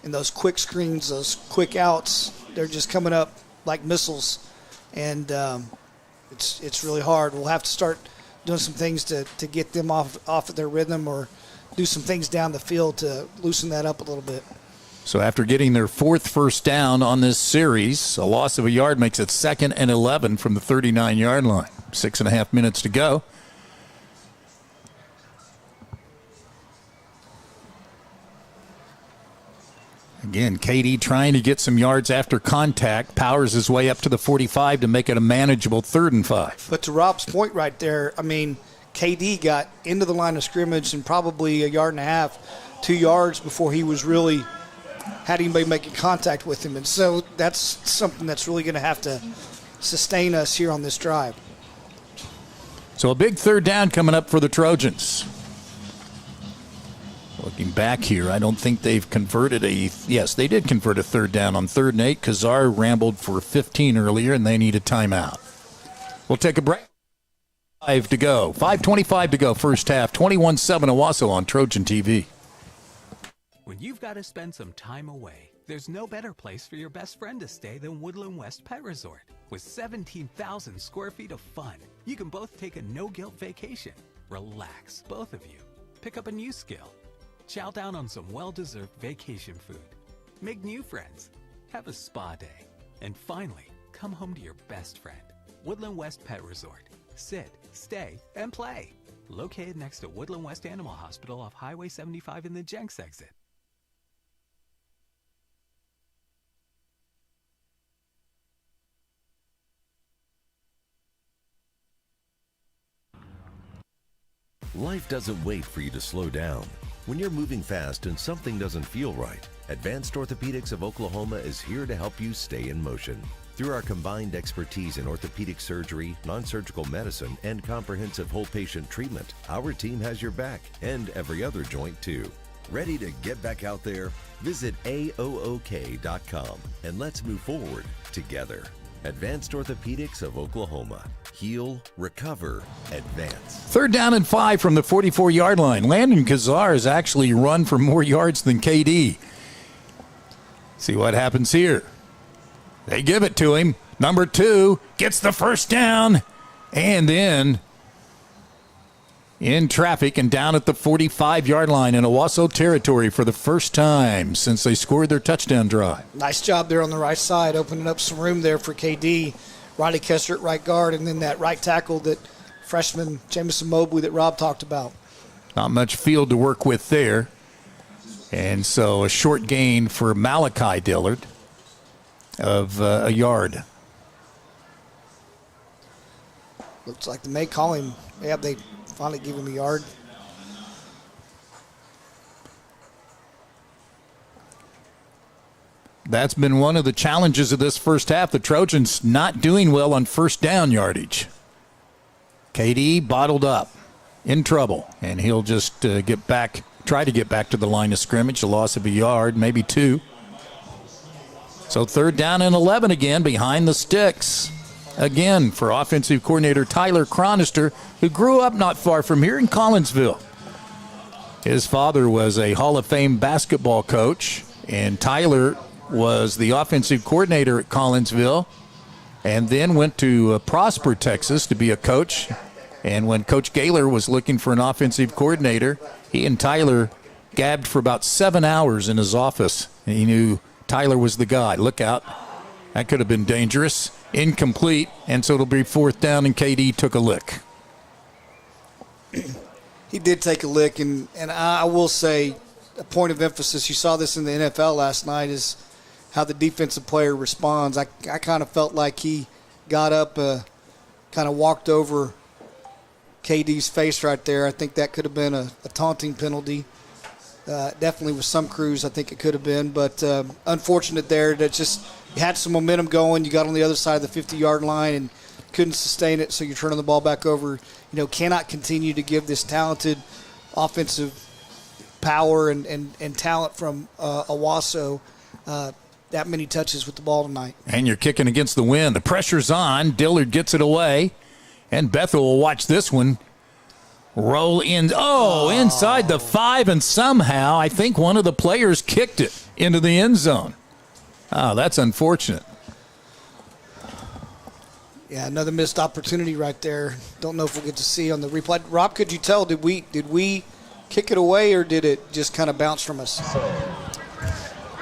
Speaker 1: And those quick screens, those quick outs, they're just coming up like missiles. And it's really hard. We'll have to start doing some things to get them off of their rhythm, or do some things down the field to loosen that up a little bit.
Speaker 2: So after getting their 4th first down on this series, a loss of a yard makes it 2nd and 11 from the 39-yard line. 6.5 minutes to go. Again, KD trying to get some yards after contact, powers his way up to the 45 to make it a manageable 3rd and 5.
Speaker 1: But to Rob's point right there, I mean, KD got into the line of scrimmage and probably a yard and a half, 2 yards before he was really had anybody making contact with him. And so that's something that's really going to have to sustain us here on this drive.
Speaker 2: So a big 3rd down coming up for the Trojans. Looking back here, I don't think they've converted yes, they did convert a 3rd down on 3rd and 8. Kazar rambled for 15 earlier, and they need a timeout. We'll take a break. 5:25 to go, first half. 21-7 Owasso on Trojan TV.
Speaker 4: When you've got to spend some time away, there's no better place for your best friend to stay than Woodland West Pet Resort. With 17,000 square feet of fun, you can both take a no-guilt vacation. Relax, both of you. Pick up a new skill. Chow down on some well-deserved vacation food. Make new friends. have a spa day, and finally, come home to your best friend. Woodland West Pet Resort. Sit, stay, and play. Located next to Woodland West Animal Hospital off Highway 75 in the Jenks exit.
Speaker 5: Life doesn't wait for you to slow down. When you're moving fast and something doesn't feel right, Advanced Orthopedics of Oklahoma is here to help you stay in motion. Through our combined expertise in orthopedic surgery, non-surgical medicine, and comprehensive whole patient treatment, our team has your back and every other joint too. Ready to get back out there? Visit AOOK.com and let's move forward together. Advanced Orthopedics of Oklahoma. Heal, recover, advance.
Speaker 2: 3rd down and 5 from the 44-yard line. Landon Kazar has actually run for more yards than KD. See what happens here. They give it to him. Number 2 gets the first down, and then in traffic and down at the 45-yard line in Owasso territory for the first time since they scored their touchdown drive.
Speaker 1: Nice job there on the right side, opening up some room there for KD. Riley Kester at right guard, and then that right tackle that freshman Jamison Mobley that Rob talked about.
Speaker 2: Not much field to work with there. And so a short gain for Malachi Dillard of a yard.
Speaker 1: Looks like they may call him. Yeah, they finally give him a yard.
Speaker 2: That's been one of the challenges of this first half. The Trojans not doing well on first down yardage. KD bottled up, in trouble, and he'll just try to get back to the line of scrimmage. A loss of a yard, maybe 2. So 3rd down and 11 again behind the sticks. Again for offensive coordinator Tyler Chronister, who grew up not far from here in Collinsville. His father was a Hall of Fame basketball coach, and Tyler was the offensive coordinator at Collinsville and then went to Prosper, Texas to be a coach. And when Coach Gaylor was looking for an offensive coordinator, he and Tyler gabbed for about 7 hours in his office. And he knew Tyler was the guy. Look out. That could have been dangerous. Incomplete, and so it'll be 4th down, and KD took a lick.
Speaker 1: He did take a lick, and I will say a point of emphasis, you saw this in the NFL last night, is how the defensive player responds. I kind of felt like he got up, kind of walked over KD's face right there. I think that could have been a taunting penalty. Definitely with some crews, I think it could have been, but unfortunate there. That just you had some momentum going. You got on the other side of the 50-yard line and couldn't sustain it, so you're turning the ball back over. Cannot continue to give this talented offensive power and talent from Owasso that many touches with the ball tonight.
Speaker 2: And you're kicking against the wind. The pressure's on. Dillard gets it away, and Bethel will watch this one roll in. Inside the 5, and somehow I think one of the players kicked it into the end zone. Oh, that's unfortunate.
Speaker 1: Yeah, another missed opportunity right there. Don't know if we'll get to see on the replay. Rob, could you tell, did we kick it away, or did it just kind of bounce from us?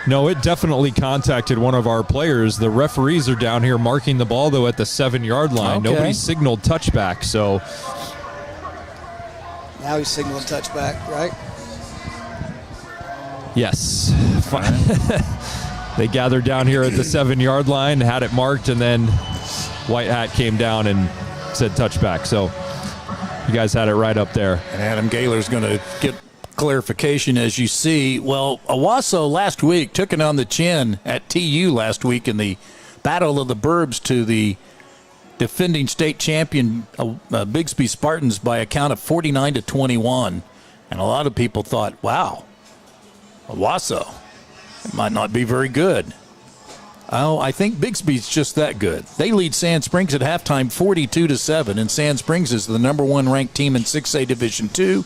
Speaker 3: No, it definitely contacted one of our players. The referees are down here marking the ball, though, at the 7-yard line.
Speaker 2: Okay.
Speaker 3: Nobody signaled touchback, so.
Speaker 1: Now he's signaling touchback, right?
Speaker 3: Yes. They gathered down here at the 7-yard line, had it marked, and then White Hat came down and said touchback. So you guys had it right up there.
Speaker 2: And Adam Gaylor's going to get clarification, as you see. Well, Owasso last week took it on the chin at TU last week in the Battle of the Burbs to the defending state champion Bixby Spartans by a count of 49-21. And a lot of people thought, wow, Owasso, it might not be very good. Oh, I think Bixby's just that good. They lead Sand Springs at halftime 42-7, and Sand Springs is the number 1 ranked team in 6A Division II.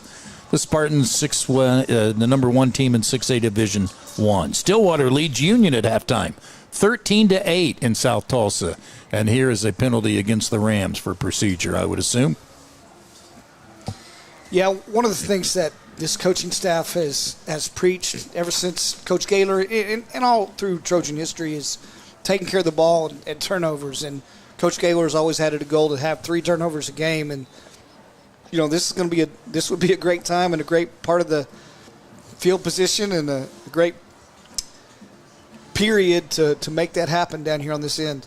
Speaker 2: The Spartans, the number 1 team in 6A Division I. Stillwater leads Union at halftime 13-8 in South Tulsa. And here is a penalty against the Rams for procedure, I would assume.
Speaker 1: Yeah, one of the things that this coaching staff has preached ever since Coach Gaylor and all through Trojan history is taking care of the ball and turnovers. And Coach Gaylor has always had it a goal to have 3 turnovers a game. And this would be a great time and a great part of the field position and a great period to make that happen down here on this end.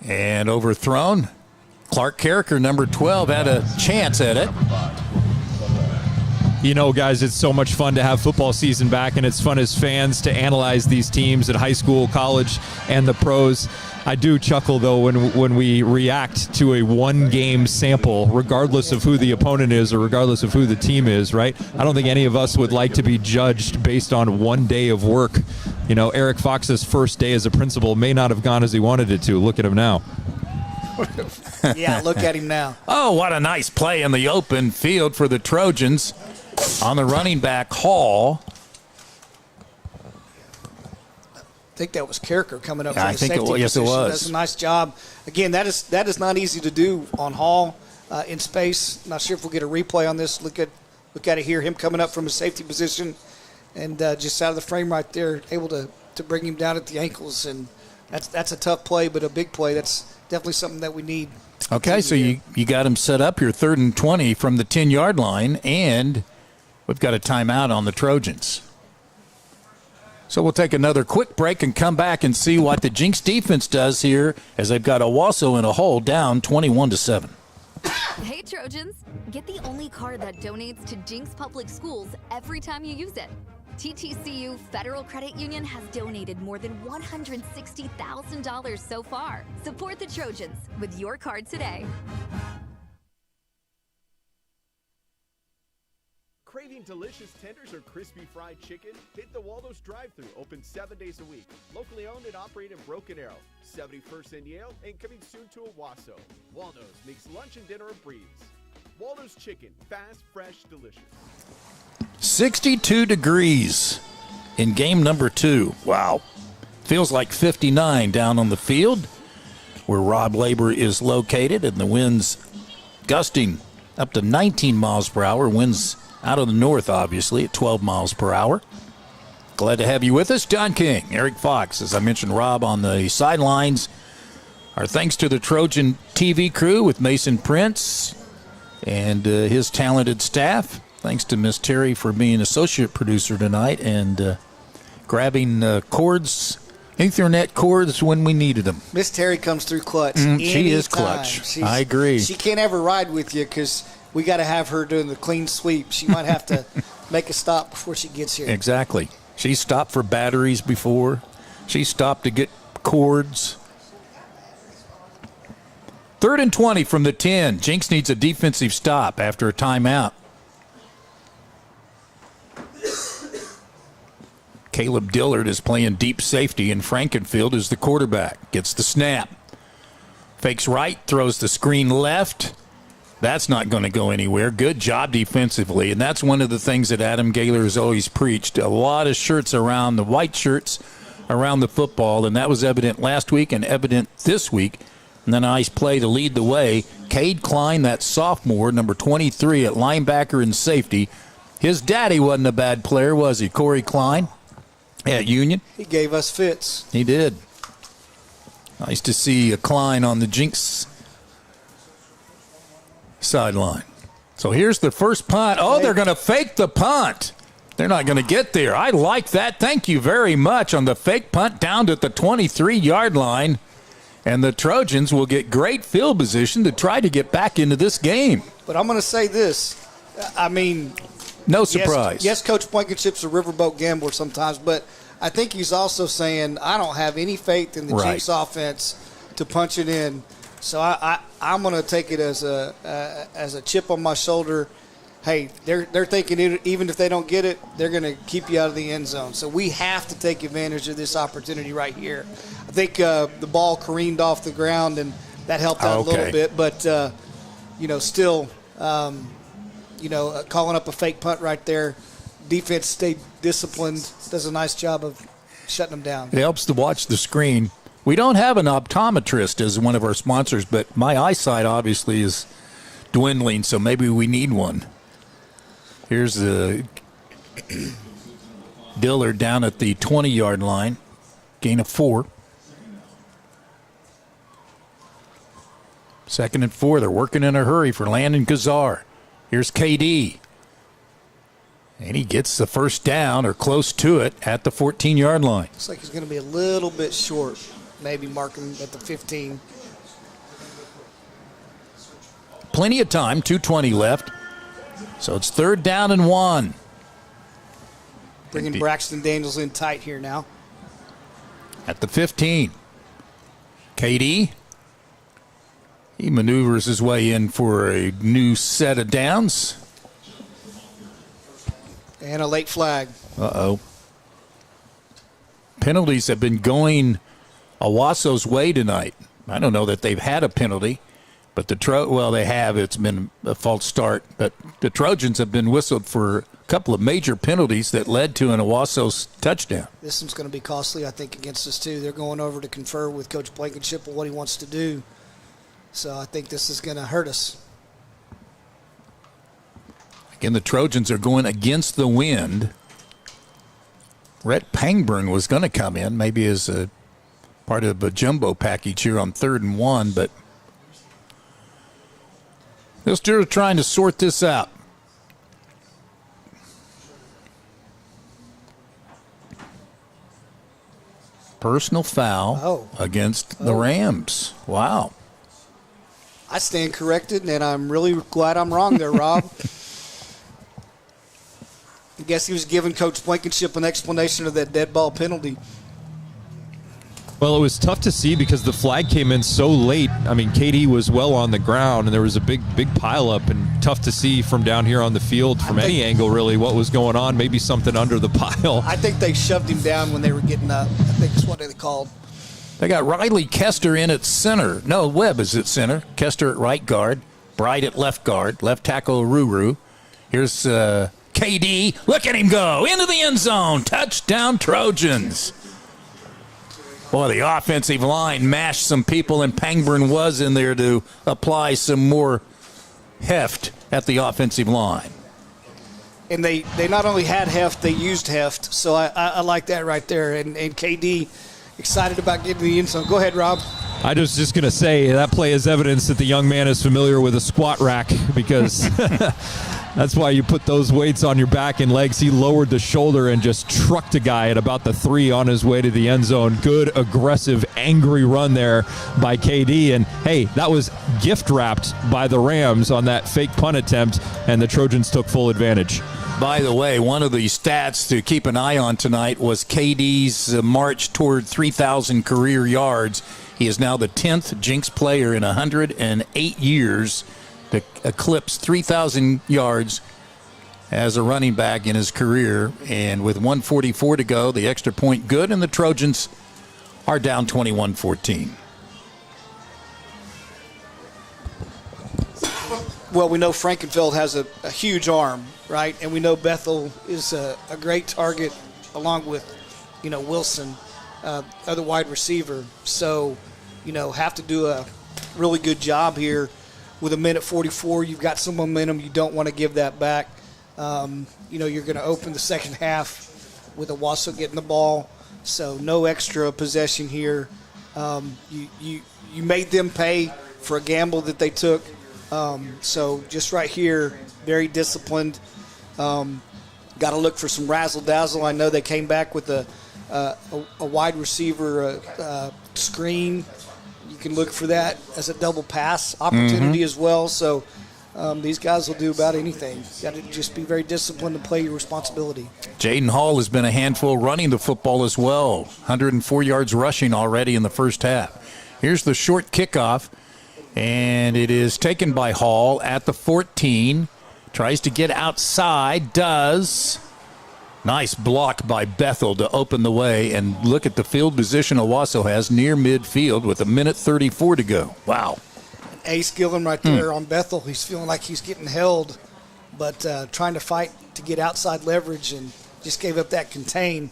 Speaker 2: And overthrown. Clark Carricker, number 12, had a chance at it.
Speaker 3: Guys, it's so much fun to have football season back, and it's fun as fans to analyze these teams at high school, college, and the pros. I do chuckle, though, when we react to a one-game sample, regardless of who the opponent is or regardless of who the team is, right? I don't think any of us would like to be judged based on one day of work. Eric Fox's first day as a principal may not have gone as he wanted it to. Look at him now.
Speaker 1: Yeah, look at him now.
Speaker 2: Oh, what a nice play in the open field for the Trojans on the running back Hall.
Speaker 1: I think that was Carricker coming up.
Speaker 2: Yeah,
Speaker 1: from
Speaker 2: I
Speaker 1: the
Speaker 2: think
Speaker 1: safety
Speaker 2: it was. Yes, it
Speaker 1: position.
Speaker 2: was.
Speaker 1: That's a nice job. Again, that is not easy to do on Hall in space. Not sure if we'll get a replay on this. Look at it here. Him coming up from a safety position and just out of the frame right there, able to bring him down at the ankles. And that's a tough play, but a big play. That's definitely something that we need.
Speaker 2: Okay, so you got him set up. You're 3rd and 20 from the 10-yard line, and we've got a timeout on the Trojans. So we'll take another quick break and come back and see what the Jinx defense does here as they've got Owasso in a hole down 21-7.
Speaker 13: Hey Trojans, get the only card that donates to Jinx Public Schools every time you use it. TTCU Federal Credit Union has donated more than $160,000 so far. Support the Trojans with your card today.
Speaker 16: Craving delicious tenders or crispy fried chicken? Hit the Waldo's drive-thru, open 7 days a week. Locally owned and operated in Broken Arrow, 71st and Yale, and coming soon to Owasso. Waldo's makes lunch and dinner a breeze. Waldo's chicken, fast, fresh, delicious.
Speaker 2: 62 degrees in game number 2. Wow. Feels like 59 down on the field where Rob Labor is located, and the winds gusting up to 19 miles per hour. Winds out of the north, obviously, at 12 miles per hour. Glad to have you with us. Don King, Eric Fox, as I mentioned, Rob on the sidelines. Our thanks to the Trojan TV crew with Mason Prince and his talented staff. Thanks to Miss Terry for being associate producer tonight and grabbing cords, Ethernet cords when we needed them.
Speaker 1: Miss Terry comes through clutch.
Speaker 2: She is clutch. I agree.
Speaker 1: She can't ever ride with you because we got to have her doing the clean sweep. She might have to make a stop before she gets here.
Speaker 2: Exactly. She stopped for batteries before. She stopped to get cords. 3rd and 20 from the 10. Jinx needs a defensive stop after a timeout. Caleb Dillard is playing deep safety, and Frankenfield is the quarterback. Gets the snap. Fakes right, throws the screen left. That's not going to go anywhere. Good job defensively, and that's one of the things that Adam Gaylor has always preached. A lot of shirts around, the white shirts around the football, and that was evident last week and evident this week. And then a nice play to lead the way. Cade Klein, that sophomore, number 23 at linebacker and safety. His daddy wasn't a bad player, was he? Corey Klein at Union.
Speaker 1: He gave us fits.
Speaker 2: He did. Nice to see a Klein on the Jinx sideline. So here's the first punt. Oh, they're going to fake the punt. They're not going to get there. I like that. Thank you very much on the fake punt down to the 23-yard line. And the Trojans will get great field position to try to get back into this game.
Speaker 1: But I'm going to say this. I mean,
Speaker 2: no surprise.
Speaker 1: Yes, Coach Blankenship's a riverboat gambler sometimes, but I think he's also saying, I don't have any faith in the Jinx offense to punch it in. So I'm going to take it as a chip on my shoulder. Hey, they're thinking even if they don't get it, they're going to keep you out of the end zone. So we have to take advantage of this opportunity right here. I think the ball careened off the ground, and that helped out a little bit. But, still, calling up a fake punt right there. Defense stayed disciplined, does a nice job of shutting them down.
Speaker 2: It helps to watch the screen. We don't have an optometrist as one of our sponsors, but my eyesight obviously is dwindling, so maybe we need one. Here's the Dillard down at the 20-yard line. Gain of 4. 2nd and 4. They're working in a hurry for Landon Kazar. Here's KD. And he gets the first down or close to it at the 14-yard line.
Speaker 1: Looks like he's going to be a little bit short. Maybe mark him at the 15.
Speaker 2: Plenty of time, 2:20 left. So it's 3rd down and 1.
Speaker 1: Bringing Braxton Daniels in tight here now.
Speaker 2: At the 15. KD. He maneuvers his way in for a new set of downs.
Speaker 1: And a late flag.
Speaker 2: Uh-oh. Penalties have been going Owasso's way tonight. I don't know that they've had a penalty, but they have. It's been a false start. But the Trojans have been whistled for a couple of major penalties that led to an Owasso's touchdown.
Speaker 1: This one's going to be costly, I think, against us, too. They're going over to confer with Coach Blankenship on what he wants to do. So I think this is going to hurt us.
Speaker 2: Again, the Trojans are going against the wind. Rhett Pangburn was going to come in, maybe as a part of a jumbo package here on 3rd and 1, but they're still trying to sort this out. Personal foul against the Rams. Wow.
Speaker 1: I stand corrected, and I'm really glad I'm wrong there, Rob. I guess he was giving Coach Blankenship an explanation of that dead ball penalty.
Speaker 3: Well, it was tough to see because the flag came in so late. I mean, KD was well on the ground, and there was a big pileup, and tough to see from down here on the field from any angle, really, what was going on. Maybe something under the pile.
Speaker 1: I think they shoved him down when they were getting up. I think that's what they called.
Speaker 2: They got Riley Kester in at center. No, Webb is at center. Kester at right guard. Bright at left guard. Left tackle Ruru. Here's KD. Look at him go. Into the end zone. Touchdown Trojans. Boy, the offensive line mashed some people, and Pangburn was in there to apply some more heft at the offensive line.
Speaker 1: And they not only had heft, they used heft. So I like that right there. And KD excited about getting the end zone. Go ahead, Rob.
Speaker 3: I was just going to say that play is evidence that the young man is familiar with a squat rack, because that's why you put those weights on your back and legs. He lowered the shoulder and just trucked a guy at about the 3 on his way to the end zone. Good, aggressive, angry run there by KD. And, hey, that was gift-wrapped by the Rams on that fake punt attempt, and the Trojans took full advantage.
Speaker 2: By the way, one of the stats to keep an eye on tonight was KD's march toward 3,000 career yards. He is now the 10th Jinx player in 108 years to eclipse 3,000 yards as a running back in his career. And with 1:44 to go, the extra point good, and the Trojans are down 21-14.
Speaker 1: Well, we know Frankenfeld has a huge arm, right? And we know Bethel is a great target along with, Wilson, other wide receiver. So, have to do a really good job here. With a minute 44, you've got some momentum. You don't want to give that back. You're going to open the second half with Owasso getting the ball. So no extra possession here. You made them pay for a gamble that they took. So just right here, very disciplined. Got to look for some razzle-dazzle. I know they came back with a wide receiver screen. You can look for that as a double pass opportunity as well. So these guys will do about anything. Got to just be very disciplined and play your responsibility.
Speaker 2: Jaden Hall has been a handful running the football as well. 104 yards rushing already in the first half. Here's the short kickoff, and it is taken by Hall at the 14. Tries to get outside, does. Nice block by Bethel to open the way, and look at the field position Owasso has near midfield with 1:34 to go. Wow.
Speaker 1: Ace Gillen right there on Bethel. He's feeling like he's getting held, but trying to fight to get outside leverage, and just gave up that contain.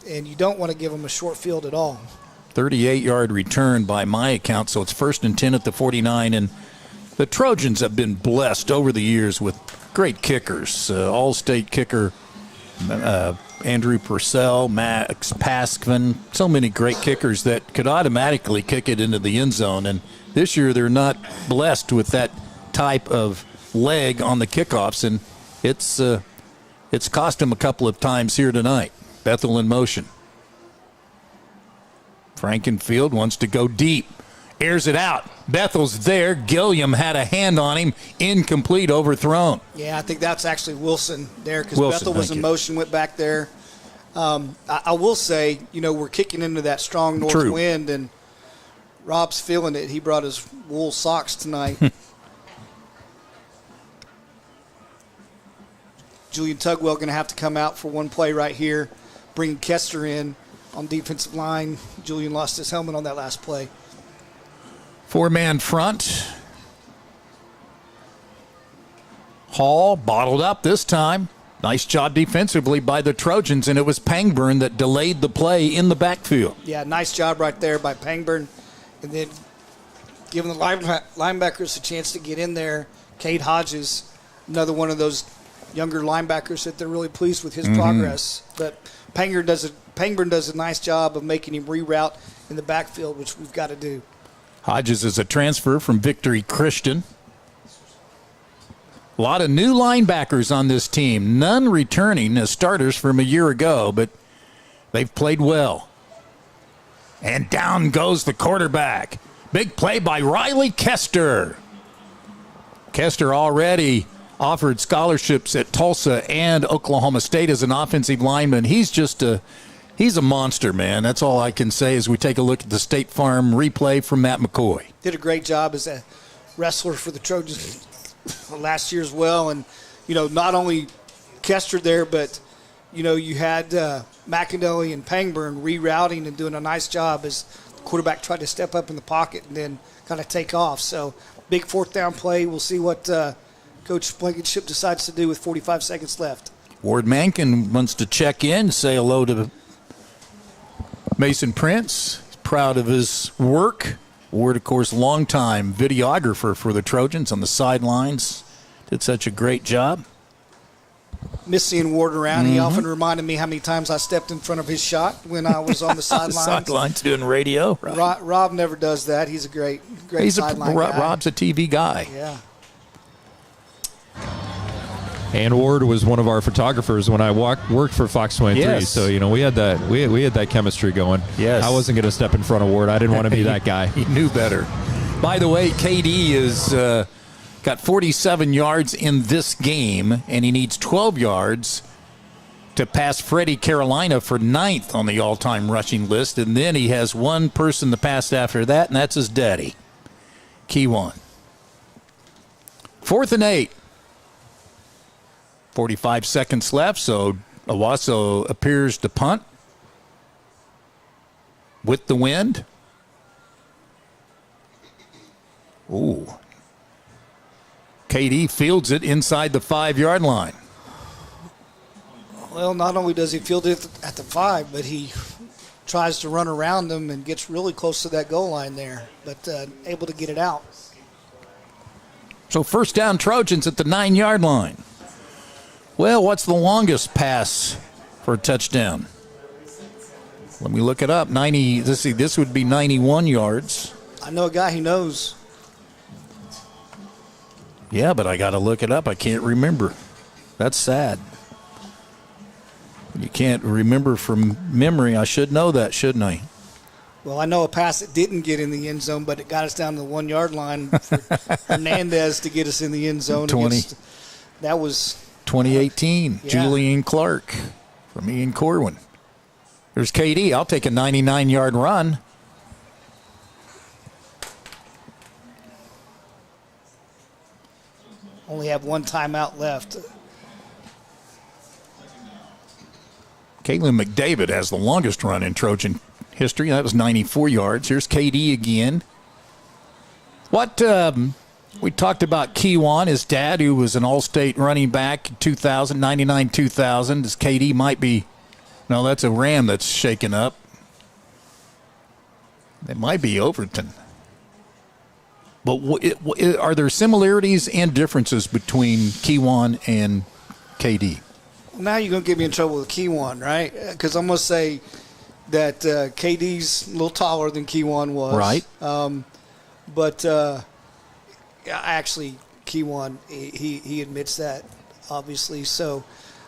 Speaker 1: And you don't want to give him a short field at all.
Speaker 2: 38-yard return by my account, so it's 1st and 10 at the 49, and the Trojans have been blessed over the years with great kickers. All-state kicker Andrew Purcell, Max Paskvin, so many great kickers that could automatically kick it into the end zone. And this year they're not blessed with that type of leg on the kickoffs, and it's cost them a couple of times here tonight. Bethel in motion. Frankenfield wants to go deep. Airs it out. Bethel's there. Gilliam had a hand on him. Incomplete, overthrown.
Speaker 1: Yeah, I think that's actually Wilson there because Bethel was in motion, went back there. I will say, we're kicking into that strong north wind, and Rob's feeling it. He brought his wool socks tonight. Julian Tugwell going to have to come out for one play right here, bring Kester in on defensive line. Julian lost his helmet on that last play.
Speaker 2: 4-man front. Hall bottled up this time. Nice job defensively by the Trojans, and it was Pangburn that delayed the play in the backfield.
Speaker 1: Yeah, nice job right there by Pangburn. And then giving the linebackers a chance to get in there. Cade Hodges, another one of those younger linebackers that they're really pleased with his progress. But Pangburn does a nice job of making him reroute in the backfield, which we've got to do.
Speaker 2: Hodges is a transfer from Victory Christian. A lot of new linebackers on this team, none returning as starters from a year ago, but they've played well. And down goes the quarterback. Big play by Riley Kester. Kester already offered scholarships at Tulsa and Oklahoma State as an offensive lineman. He's a monster, man. That's all I can say as we take a look at the State Farm replay from Matt McCoy.
Speaker 1: Did a great job as a wrestler for the Trojans last year as well. And, not only Kester there, but, you had McAnally and Pangburn rerouting and doing a nice job as the quarterback tried to step up in the pocket and then kind of take off. So, big fourth down play. We'll see what Coach Blankenship decides to do with 45 seconds left.
Speaker 2: Ward Mankin wants to check in, say hello to Mason Prince. He's proud of his work. Ward, of course, longtime videographer for the Trojans on the sidelines. Did such a great job.
Speaker 1: Miss seeing Ward around. He often reminded me how many times I stepped in front of his shot when I was on the sidelines.
Speaker 2: Sidelines doing radio. Right.
Speaker 1: Rob never does that. He's a great sideline guy.
Speaker 2: Rob's a TV guy.
Speaker 1: Yeah.
Speaker 3: And Ward was one of our photographers when I worked for Fox 23.
Speaker 2: Yes.
Speaker 3: So, we had that chemistry going.
Speaker 2: Yes.
Speaker 3: I wasn't going to step in front of Ward. I didn't want to be that guy.
Speaker 2: He knew better. By the way, KD is got 47 yards in this game, and he needs 12 yards to pass Freddie Carolina for 9th on the all-time rushing list. And then he has one person to pass after that, and that's his daddy, Keywan. 4th and 8. 45 seconds left, so Owasso appears to punt with the wind. Ooh. KD fields it inside the 5-yard line.
Speaker 1: Well, not only does he field it at the 5, but he tries to run around them and gets really close to that goal line there, but able to get it out.
Speaker 2: So first down Trojans at the 9-yard line. Well, what's the longest pass for a touchdown? Let me look it up. This would be 91 yards.
Speaker 1: I know a guy who knows.
Speaker 2: Yeah, but I got to look it up. I can't remember. That's sad. You can't remember from memory. I should know that, shouldn't I?
Speaker 1: Well, I know a pass that didn't get in the end zone, but it got us down to the 1-yard line for Hernandez to get us in the end zone.
Speaker 2: 20.
Speaker 1: That was
Speaker 2: 2018,
Speaker 1: yeah.
Speaker 2: Julian Clark from Ian Corwin. There's KD. I'll take a 99-yard run.
Speaker 1: Only have one timeout left.
Speaker 2: Caitlin McDavid has the longest run in Trojan history. That was 94 yards. Here's KD again. What we talked about Keywan, his dad, who was an all-state running back in 2000, 99-2000. This KD might be, no, that's a Ram that's shaken up. It might be Overton. But are there similarities and differences between Kewan and KD?
Speaker 1: Now you're going to get me in trouble with Kewan, right? Because I'm going to say that KD's a little taller than Kewan was.
Speaker 2: Right.
Speaker 1: But actually, Kewan, he admits that, obviously. So,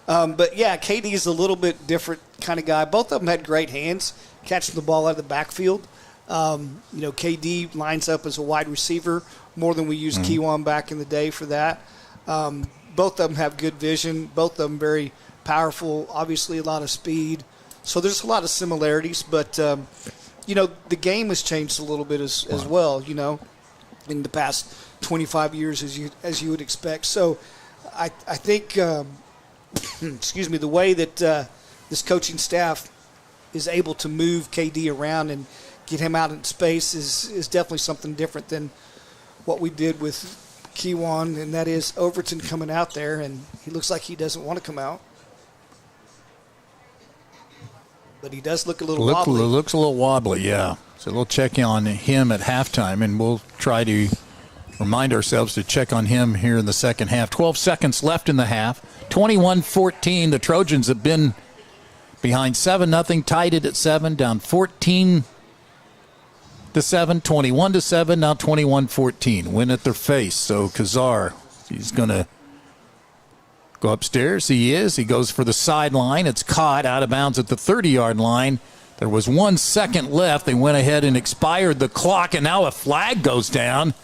Speaker 1: but yeah, KD is a little bit different kind of guy. Both of them had great hands, catching the ball out of the backfield. KD lines up as a wide receiver more than we used Kewan back in the day for that. Both of them have good vision. Both of them very powerful, obviously a lot of speed. So there's a lot of similarities, but, the game has changed a little bit as well, in the past 25 years as you would expect. So I think, the way that this coaching staff is able to move KD around and get him out in space is definitely something different than what we did with Kewan, and that is Overton coming out there, and he looks like he doesn't want to come out. But he does look a little wobbly.
Speaker 2: Looks a little wobbly, yeah. So we'll check on him at halftime, and we'll try to remind ourselves to check on him here in the second half. 12 seconds left in the half. 21-14. The Trojans have been behind 7-0, tied it at 7, down 14-7, 21-7, now 21-14. Win at their face. So Kazar, he's going to go upstairs. He is. He goes for the sideline. It's caught out of bounds at the 30-yard line. There was 1 second left. They went ahead and expired the clock, and now a flag goes down.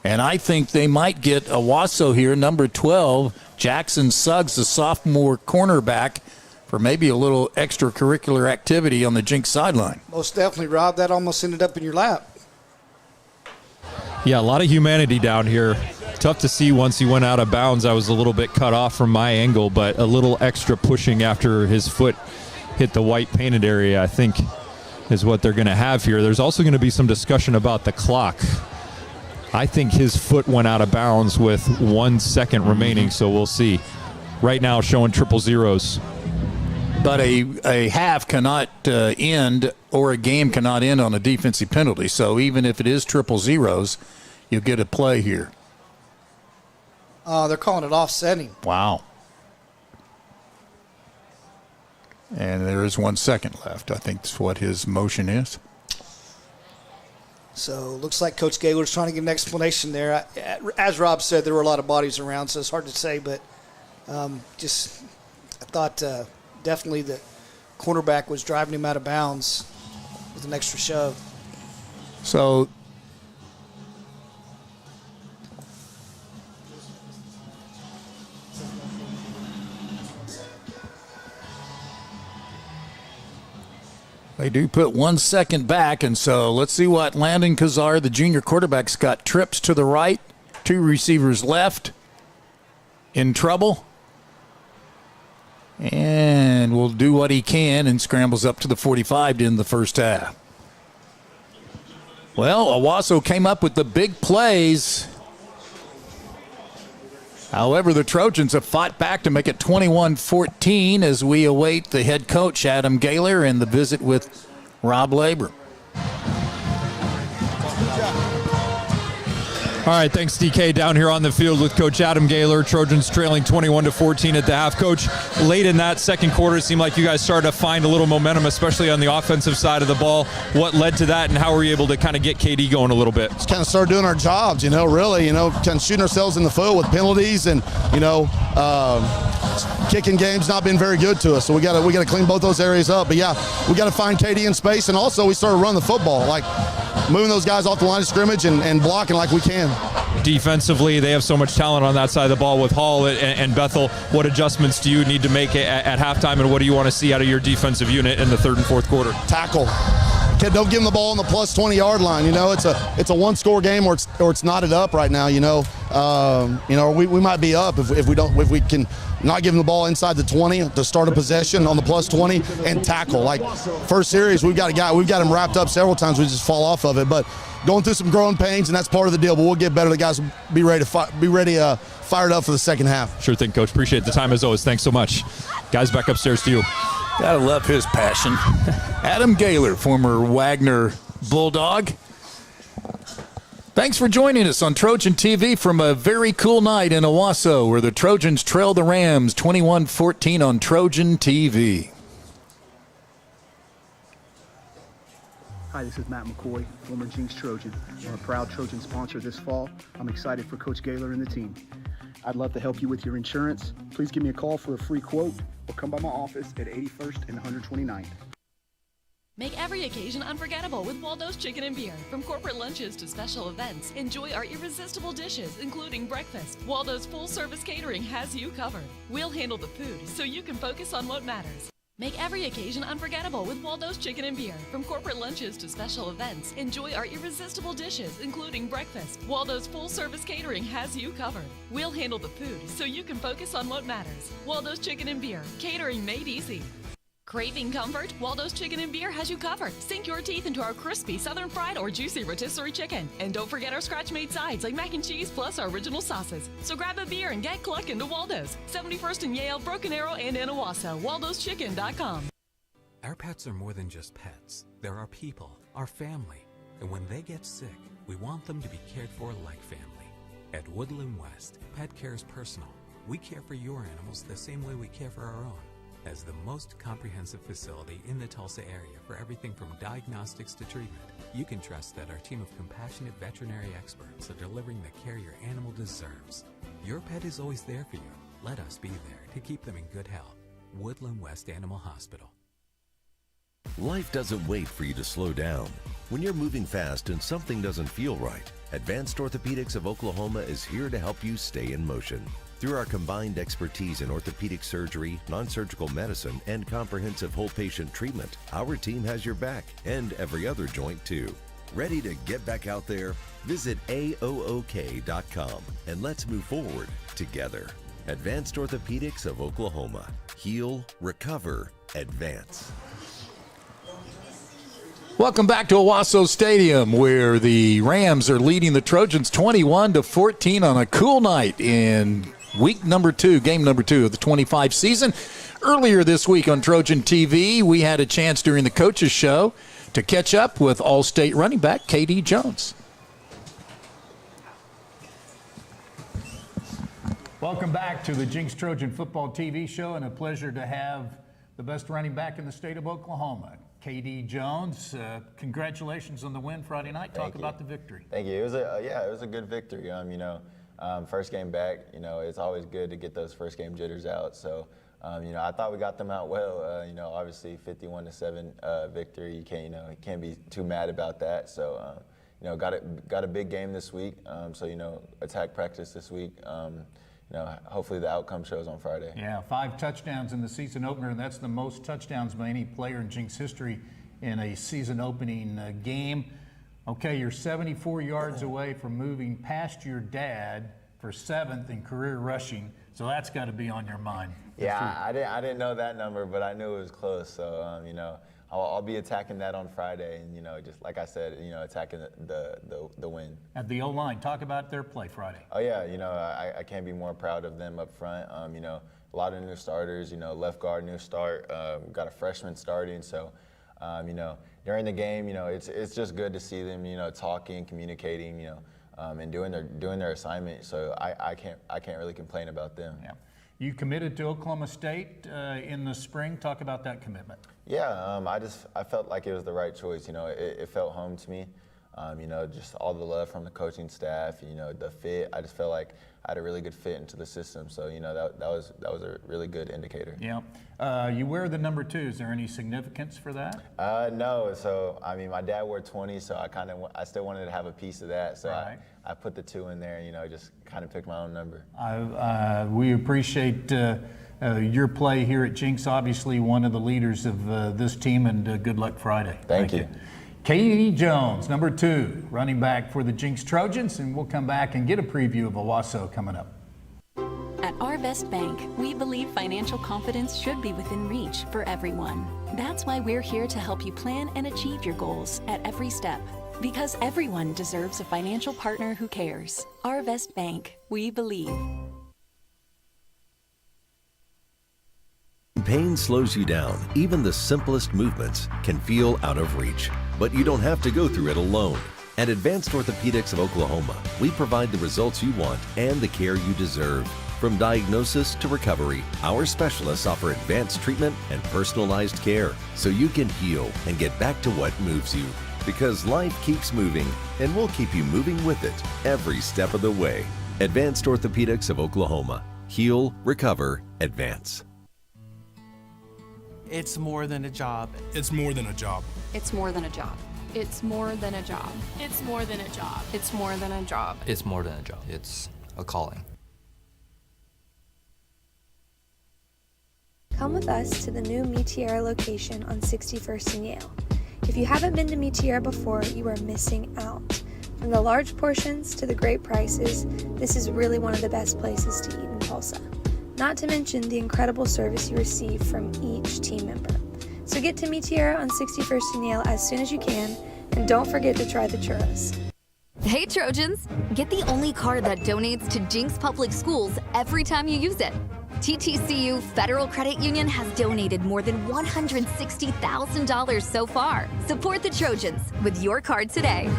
Speaker 2: And I think they might get Owasso here, number 12, Jackson Suggs, the sophomore cornerback, for maybe a little extracurricular activity on the Jinx sideline.
Speaker 1: Most definitely, Rob. That almost ended up in your lap.
Speaker 3: Yeah, a lot of humanity down here. Tough to see once he went out of bounds. I was a little bit cut off from my angle, but a little extra pushing after his foot hit the white painted area, I think, is what they're going to have here. There's also going to be some discussion about the clock. I think his foot went out of bounds with 1 second remaining, so we'll see. Right now showing triple zeros.
Speaker 2: But a half cannot end, or a game cannot end on a defensive penalty. So even if it is triple zeros, you get a play here.
Speaker 1: They're calling it offsetting.
Speaker 2: Wow. And there is 1 second left. I think that's what his motion is. So
Speaker 1: looks like Coach Gaylor's trying to get an explanation there. As Rob said, there were a lot of bodies around, so it's hard to say. But I thought definitely the cornerback was driving him out of bounds with an extra shove.
Speaker 2: So they do put 1 second back, and so let's see what Landon Kazar, the junior quarterback's got. Trips to the right, 2 receivers left, in trouble, and will do what he can and scrambles up to the 45 to end the first half. Well, Owasso came up with the big plays. However, the Trojans have fought back to make it 21-14 as we await the head coach, Adam Gaylor, and the visit with Rob Labor.
Speaker 3: All right, thanks, DK. Down here on the field with Coach Adam Gaylor. Trojans trailing 21-14 at the half. Coach, late in that second quarter, it seemed like you guys started to find a little momentum, especially on the offensive side of the ball. What led to that, and how were you able to kind of get KD going a little bit?
Speaker 9: Just kind of started doing our jobs, really, kind of shooting ourselves in the foot with penalties, and, kicking games not been very good to us. So we got to clean both those areas up. But, yeah, we got to find KD in space, and also we started running the football, like moving those guys off the line of scrimmage and blocking like we can.
Speaker 3: Defensively, they have so much talent on that side of the ball with Hall and Bethel. What adjustments do you need to make at halftime, and what do you want to see out of your defensive unit in the third and fourth quarter?
Speaker 9: Tackle. Don't give them the ball on the plus 20-yard line. It's a one-score game, or it's knotted up right now. We might be up if we can not give them the ball inside the 20 to start a possession on the plus 20 and tackle. Like first series, we've got him wrapped up several times. We just fall off of it, but going through some growing pains, and that's part of the deal. But we'll get better. The guys will be ready fired up for the second half.
Speaker 3: Sure thing, Coach. Appreciate the time as always. Thanks so much, guys. Back upstairs to you.
Speaker 2: Gotta love his passion. Adam Gaylor, former Wagner Bulldog. Thanks for joining us on Trojan TV from a very cool night in Owasso, where the Trojans trail the Rams 21-14 on Trojan TV.
Speaker 6: Hi, this is Matt McCoy, former Jinx Trojan. I'm a proud Trojan sponsor this fall. I'm excited for Coach Gaylor and the team. I'd love to help you with your insurance. Please give me a call for a free quote or come by my office at 81st and 129th.
Speaker 14: Make every occasion unforgettable with Waldo's Chicken and Beer. From corporate lunches to special events, enjoy our irresistible dishes, including breakfast. Waldo's full-service catering has you covered. We'll handle the food so you can focus on what matters. Make every occasion unforgettable with Waldo's Chicken and Beer. From corporate lunches to special events, enjoy our irresistible dishes, including breakfast. Waldo's full-service catering has you covered. We'll handle the food so you can focus on what matters. Waldo's Chicken and Beer, catering made easy. Craving comfort? Waldo's Chicken and Beer has you covered. Sink your teeth into our crispy southern fried or juicy rotisserie chicken. And don't forget our scratch-made sides like mac and cheese plus our original sauces. So grab a beer and get clucking to Waldo's. 71st and Yale, Broken Arrow, and in Owasso. Waldo'sChicken.com.
Speaker 4: Our pets are more than just pets. They're our people, our family. And when they get sick, we want them to be cared for like family. At Woodland West, pet care is personal. We care for your animals the same way we care for our own. As the most comprehensive facility in the Tulsa area for everything from diagnostics to treatment, you can trust that our team of compassionate veterinary experts are delivering the care your animal deserves. Your pet is always there for you. Let us be there to keep them in good health. Woodland West Animal Hospital.
Speaker 5: Life doesn't wait for you to slow down. When you're moving fast and something doesn't feel right, Advanced Orthopedics of Oklahoma is here to help you stay in motion. Through our combined expertise in orthopedic surgery, non-surgical medicine, and comprehensive whole patient treatment, our team has your back and every other joint too. Ready to get back out there? Visit AOOK.com and let's move forward together. Advanced Orthopedics of Oklahoma. Heal, recover, advance.
Speaker 2: Welcome back to Owasso Stadium, where the Rams are leading the Trojans 21-14 on a cool night in week number 2, game number 2 of the 25 season. Earlier this week on Trojan TV, we had a chance during the coaches show to catch up with All-State running back K.D. Jones. Welcome back to the Jinx Trojan Football TV show, and a pleasure to have the best running back in the state of Oklahoma, K.D. Jones. Congratulations on the win Friday night. Talk about the victory.
Speaker 17: Thank you. It was a good victory. First game back, it's always good to get those first game jitters out. So, I thought we got them out well. Obviously 51-7 victory. You can't be too mad about that. So, got a big game this week. Attack practice this week. Hopefully the outcome shows on Friday.
Speaker 2: Yeah, 5 touchdowns in the season opener, and that's the most touchdowns by any player in Jinx history in a season opening game. Okay, you're 74 yards away from moving past your dad for 7th in career rushing, so that's got to be on your mind.
Speaker 17: Yeah, I didn't know that number, but I knew it was close. So I'll be attacking that on Friday, and just like I said, attacking the win.
Speaker 2: At the O-line, talk about their play Friday.
Speaker 17: Oh yeah, I can't be more proud of them up front. A lot of new starters. Left guard new start. Got a freshman starting, so during the game, it's just good to see them, talking, communicating, and doing their assignment. So I can't really complain about them.
Speaker 2: Yeah. You committed to Oklahoma State in the spring. Talk about that commitment.
Speaker 17: Yeah, I felt like it was the right choice. It felt home to me. Just all the love from the coaching staff. The fit. I just felt like I had a really good fit into the system. So that was a really good indicator.
Speaker 2: Yeah. You wear the number 2. Is there any significance for that?
Speaker 17: No. So my dad wore 20, so I still wanted to have a piece of that. So right. I put the 2 in there. Just kind of picked my own number.
Speaker 2: We appreciate your play here at Jinx. Obviously, one of the leaders of this team, and good luck Friday.
Speaker 17: Thank you.
Speaker 2: K.D. Jones, number 2, running back for the Jinx Trojans, and we'll come back and get a preview of Owasso coming up.
Speaker 7: At Our Best Bank, we believe financial confidence should be within reach for everyone. That's why we're here to help you plan and achieve your goals at every step. Because everyone deserves a financial partner who cares. Our Best Bank, we believe.
Speaker 5: Pain slows you down. Even the simplest movements can feel out of reach. But you don't have to go through it alone. At Advanced Orthopedics of Oklahoma, we provide the results you want and the care you deserve. From diagnosis to recovery, our specialists offer advanced treatment and personalized care so you can heal and get back to what moves you. Because life keeps moving, and we'll keep you moving with it every step of the way. Advanced Orthopedics of Oklahoma. Heal, recover, advance.
Speaker 18: It's more than a job.
Speaker 19: It's more than a job.
Speaker 20: It's more than a job.
Speaker 21: It's more than a job.
Speaker 20: It's more than a job.
Speaker 21: It's more than a job.
Speaker 22: It's more than a job. It's a calling.
Speaker 15: Come with us to the new Meteora location on 61st and Yale. If you haven't been to Meteora before, you are missing out. From the large portions to the great prices, this is really one of the best places to eat in Tulsa. Not to mention the incredible service you receive from each team member. So get to Meteora on 61st and Yale as soon as you can, and don't forget to try the churros.
Speaker 13: Hey Trojans, get the only card that donates to Jinx Public Schools every time you use it. TTCU Federal Credit Union has donated more than $160,000 so far. Support the Trojans with your card today.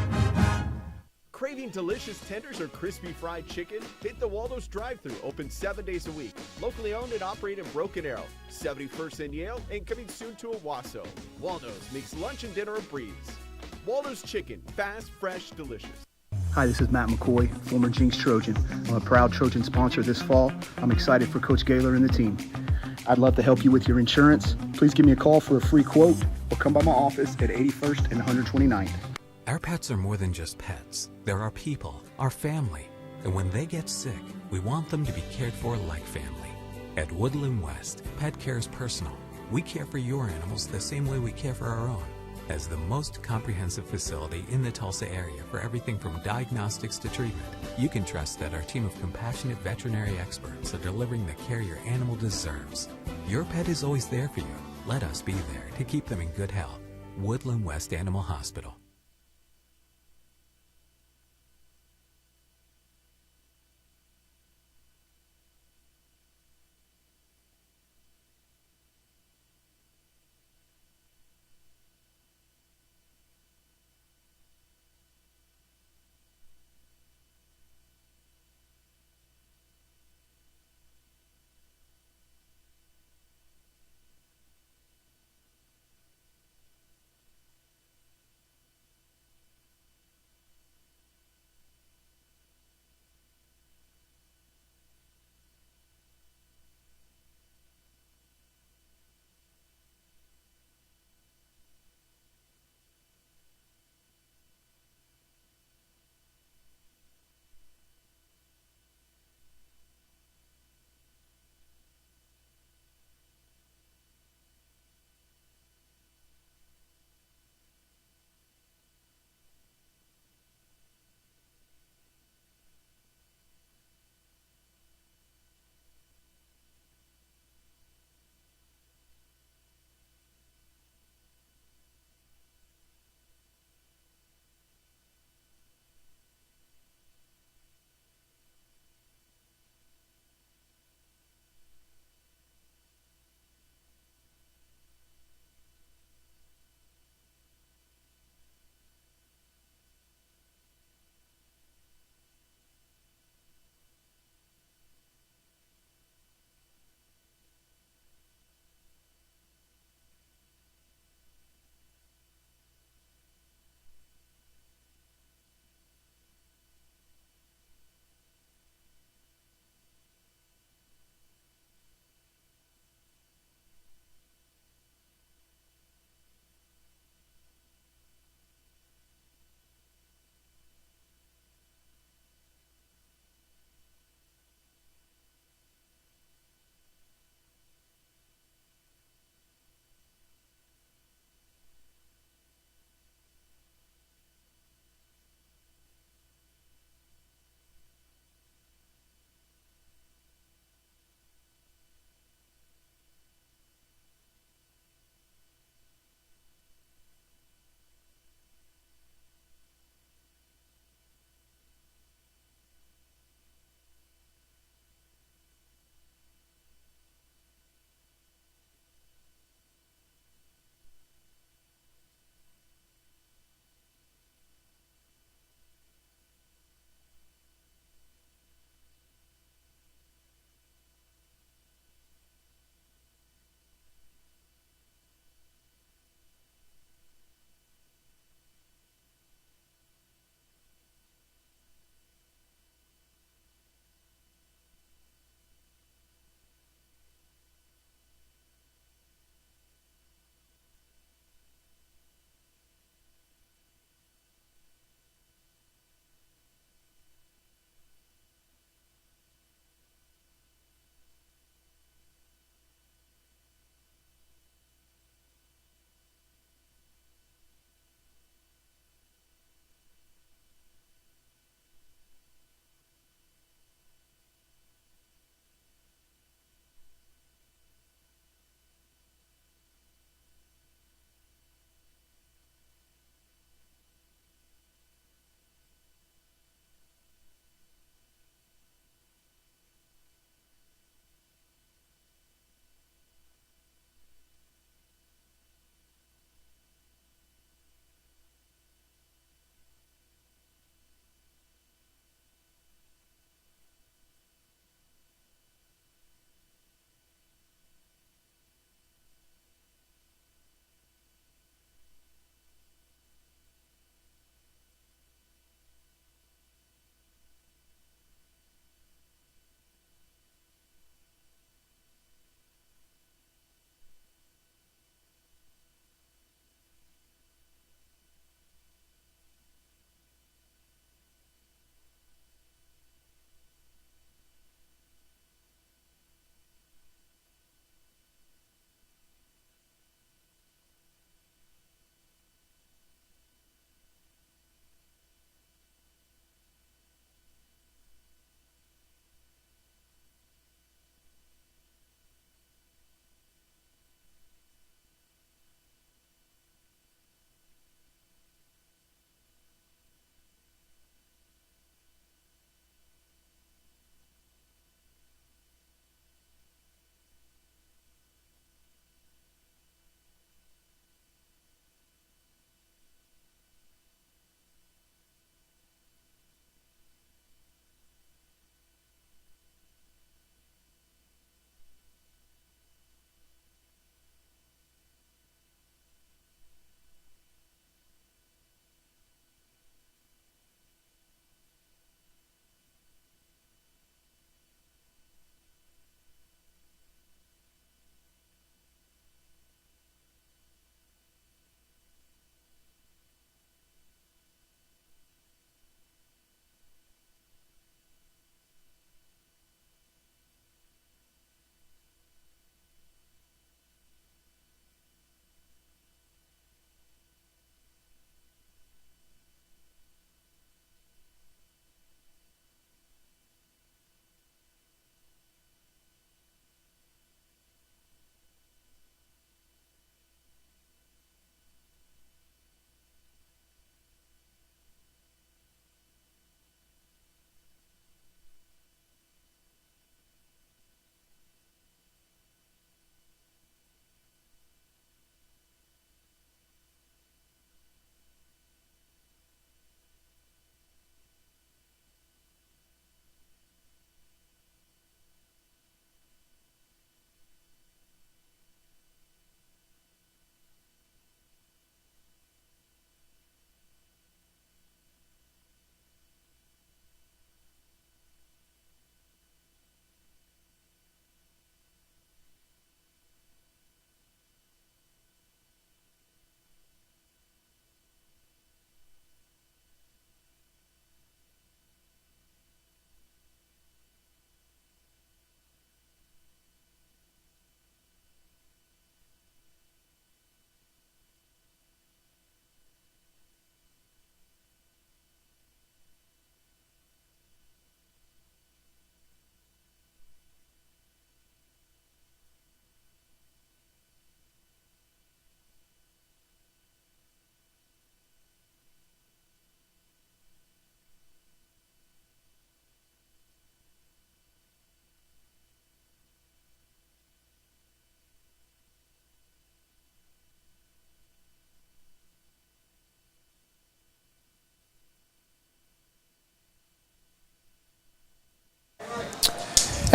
Speaker 16: Craving delicious tenders or crispy fried chicken? Hit the Waldo's drive-thru, open 7 days a week. Locally owned and operated in Broken Arrow, 71st and Yale, and coming soon to Owasso. Waldo's makes lunch and dinner a breeze. Waldo's Chicken, fast, fresh, delicious.
Speaker 6: Hi, this is Matt McCoy, former Jinx Trojan. I'm a proud Trojan sponsor this fall. I'm excited for Coach Gaylor and the team. I'd love to help you with your insurance. Please give me a call for a free quote or come by my office at 81st and 129th.
Speaker 4: Our pets are more than just pets. They're our people, our family. And when they get sick, we want them to be cared for like family. At Woodland West, pet care is personal. We care for your animals the same way we care for our own. As the most comprehensive facility in the Tulsa area for everything from diagnostics to treatment, you can trust that our team of compassionate veterinary experts are delivering the care your animal deserves. Your pet is always there for you. Let us be there to keep them in good health. Woodland West Animal Hospital.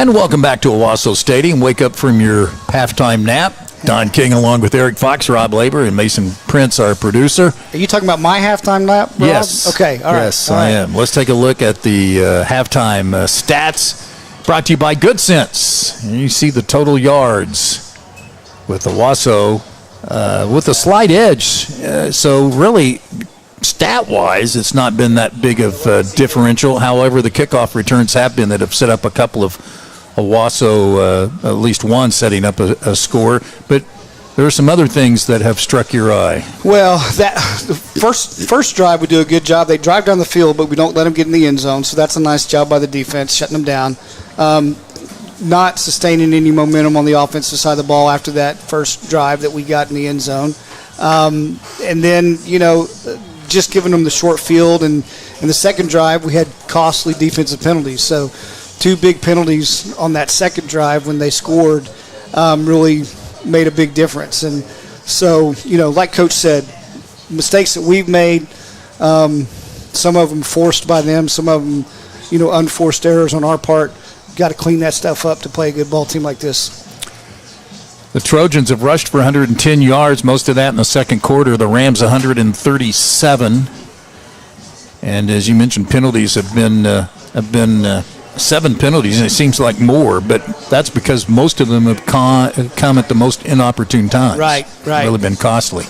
Speaker 2: And welcome back to Owasso Stadium. Wake up from your halftime nap. Don King along with Eric Fox, Rob Labor, and Mason Prince, our producer.
Speaker 1: Are you talking about my halftime lap, Rob?
Speaker 2: Yes.
Speaker 1: Okay, all right.
Speaker 2: Yes,
Speaker 1: all
Speaker 2: I
Speaker 1: right.
Speaker 2: am. Let's take a look at the halftime stats brought to you by Good Sense. And you see the total yards with Owasso with a slight edge. So really, stat-wise, it's not been that big of a differential. However, the kickoff returns have been that have set up a couple of Owasso, at least one setting up a score. But there are some other things that have struck your eye.
Speaker 1: Well, the first drive, we do a good job. They drive down the field, but we don't let them get in the end zone. So that's a nice job by the defense, shutting them down. Not sustaining any momentum on the offensive side of the ball after that first drive that we got in the end zone. And then, just giving them the short field. And in the second drive, we had costly defensive penalties. So 2 big penalties on that second drive when they scored really made a big difference. And so, like Coach said, mistakes that we've made, some of them forced by them, some of them, unforced errors on our part. Got to clean that stuff up to play a good ball team like this.
Speaker 2: The Trojans have rushed for 110 yards, most of that in the second quarter. The Rams 137. And as you mentioned, penalties have been 7 penalties, and it seems like more, but that's because most of them have come at the most inopportune times.
Speaker 1: Right.
Speaker 2: Really been costly.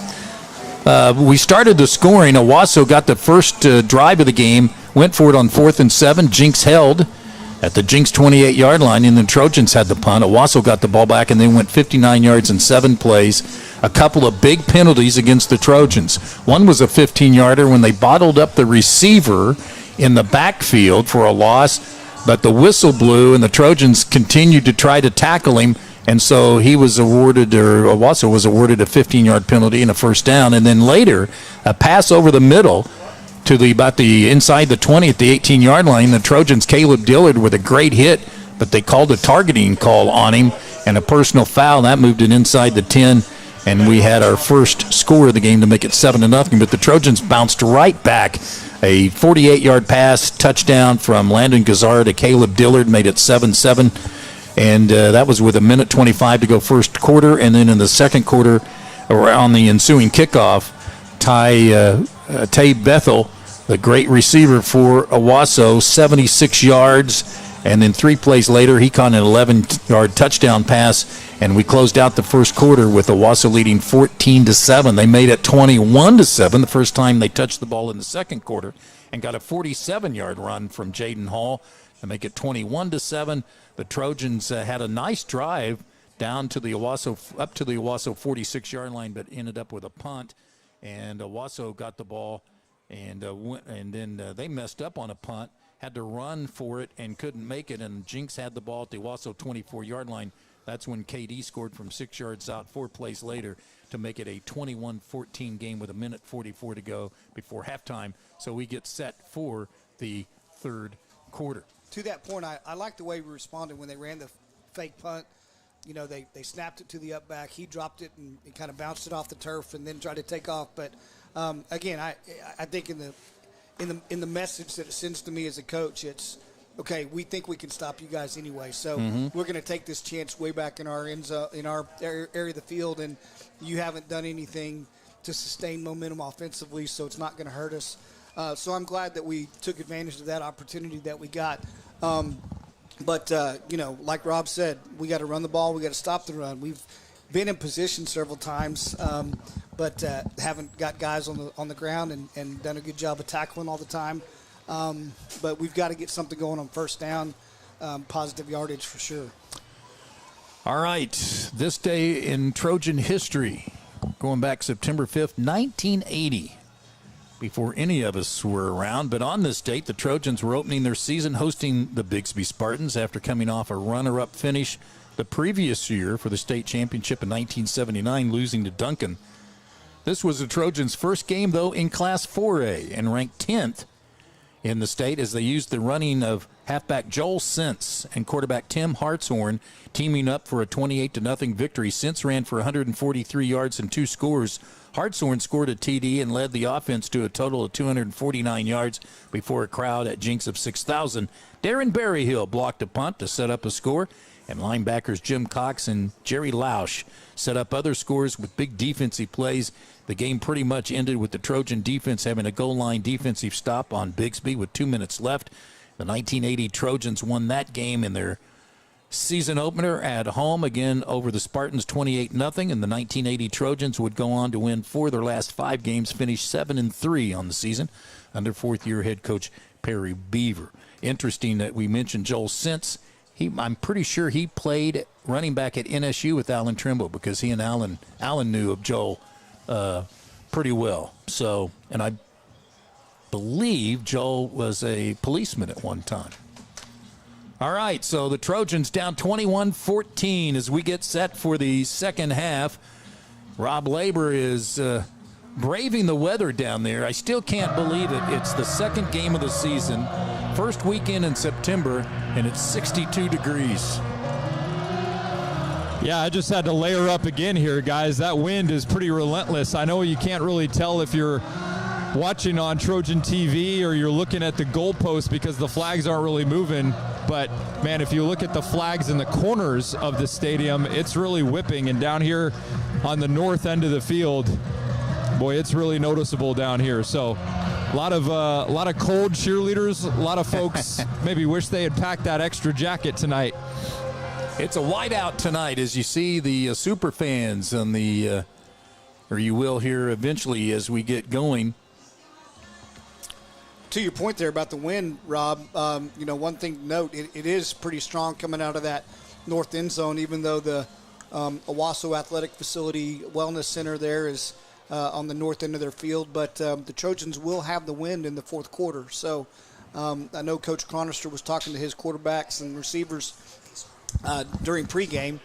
Speaker 2: We started the scoring. Owasso got the first drive of the game, went for it on 4th and 7. Jinx held at the Jinx 28-yard line, and the Trojans had the punt. Owasso got the ball back, and they went 59 yards in 7 plays. A couple of big penalties against the Trojans. One was a 15-yarder when they bottled up the receiver in the backfield for a loss, but the whistle blew, and the Trojans continued to try to tackle him, and so he was awarded, or Owasso was awarded, a 15-yard penalty and a first down. And then later, a pass over the middle to about the inside the 20 at the 18-yard line. The Trojans, Caleb Dillard, with a great hit, but they called a targeting call on him and a personal foul. That moved it inside the 10, and we had our first score of the game to make it 7-0. But the Trojans bounced right back. A 48-yard pass, touchdown from Landon Gazar to Caleb Dillard, made it 7-7. And that was with 1:25 to go first quarter. And then in the second quarter, or on the ensuing kickoff, Tay Bethel, the great receiver for Owasso, 76 yards. And then 3 plays later, he caught an 11-yard touchdown pass. And we closed out the first quarter with Owasso leading 14-7. They made it 21-7 the first time they touched the ball in the second quarter, and got a 47-yard run from Jaden Hall to make it 21-7. The Trojans had a nice drive down to the Owasso, up to the Owasso 46-yard line, but ended up with a punt. And Owasso got the ball, and then they messed up on a punt, had to run for it and couldn't make it. And Jinx had the ball at the Owasso 24-yard line. That's when KD scored from 6 yards out 4 plays later to make it a 21-14 game with 1:44 to go before halftime. So we get set for the third quarter.
Speaker 1: To that point, I like the way we responded when they ran the fake punt. They snapped it to the up back. He dropped it and kind of bounced it off the turf and then tried to take off. But again, I think in the message that it sends to me as a coach, it's okay. We think we can stop you guys anyway, so we're going to take this chance way back in our end zone, in our area of the field, and you haven't done anything to sustain momentum offensively, so it's not going to hurt us. So I'm glad that we took advantage of that opportunity that we got. But like Rob said, we got to run the ball. We got to stop the run. We've been in position several times, but haven't got guys on the ground and done a good job of tackling all the time. But we've got to get something going on first down, positive yardage for sure.
Speaker 2: All right, this day in Trojan history, going back September 5th, 1980. Before any of us were around, but on this date, the Trojans were opening their season hosting the Bixby Spartans after coming off a runner-up finish the previous year for the state championship in 1979, losing to Duncan. This was the Trojans' first game, though, in Class 4A and ranked 10th in the state as they used the running of halfback Joel Sintz and quarterback Tim Hartshorn teaming up for a 28-0 victory. Sintz ran for 143 yards and 2 scores. Hartshorn scored a TD and led the offense to a total of 249 yards before a crowd at Jinx of 6,000. Darren Berryhill blocked a punt to set up a score, and linebackers Jim Cox and Jerry Lausch set up other scores with big defensive plays. The game pretty much ended with the Trojan defense having a goal line defensive stop on Bixby with 2 minutes left. The 1980 Trojans won that game in their season opener at home, again over the Spartans 28-0, and the 1980 Trojans would go on to win 4 of their last 5 games, finish 7-3 on the season under fourth-year head coach Perry Beaver. Interesting that we mentioned Joel Sintz. I'm pretty sure he played running back at NSU with Alan Trimble because he and Alan knew of Joel pretty well. So, and I believe Joel was a policeman at one time. All right, so the Trojans down 21-14 as we get set for the second half. Rob Labor is braving the weather down there. I still can't believe it. It's the second game of the season, first weekend in September, and it's 62 degrees.
Speaker 3: Yeah, I just had to layer up again here, guys. That wind is pretty relentless. I know you can't really tell if you're watching on Trojan TV or you're looking at the goalpost because the flags aren't really moving. But, man, if you look at the flags in the corners of the stadium, it's really whipping. And down here on the north end of the field, boy, it's really noticeable down here. So a lot of cold cheerleaders, a lot of folks maybe wish they had packed that extra jacket tonight.
Speaker 2: It's a whiteout tonight as you see the super fans on the, or you will hear eventually as we get going.
Speaker 1: To your point there about the wind, Rob, one thing to note, it is pretty strong coming out of that north end zone, even though the Owasso Athletic Facility Wellness Center there is on the north end of their field. But the Trojans will have the wind in the fourth quarter. So I know Coach Chronister was talking to his quarterbacks and receivers during pregame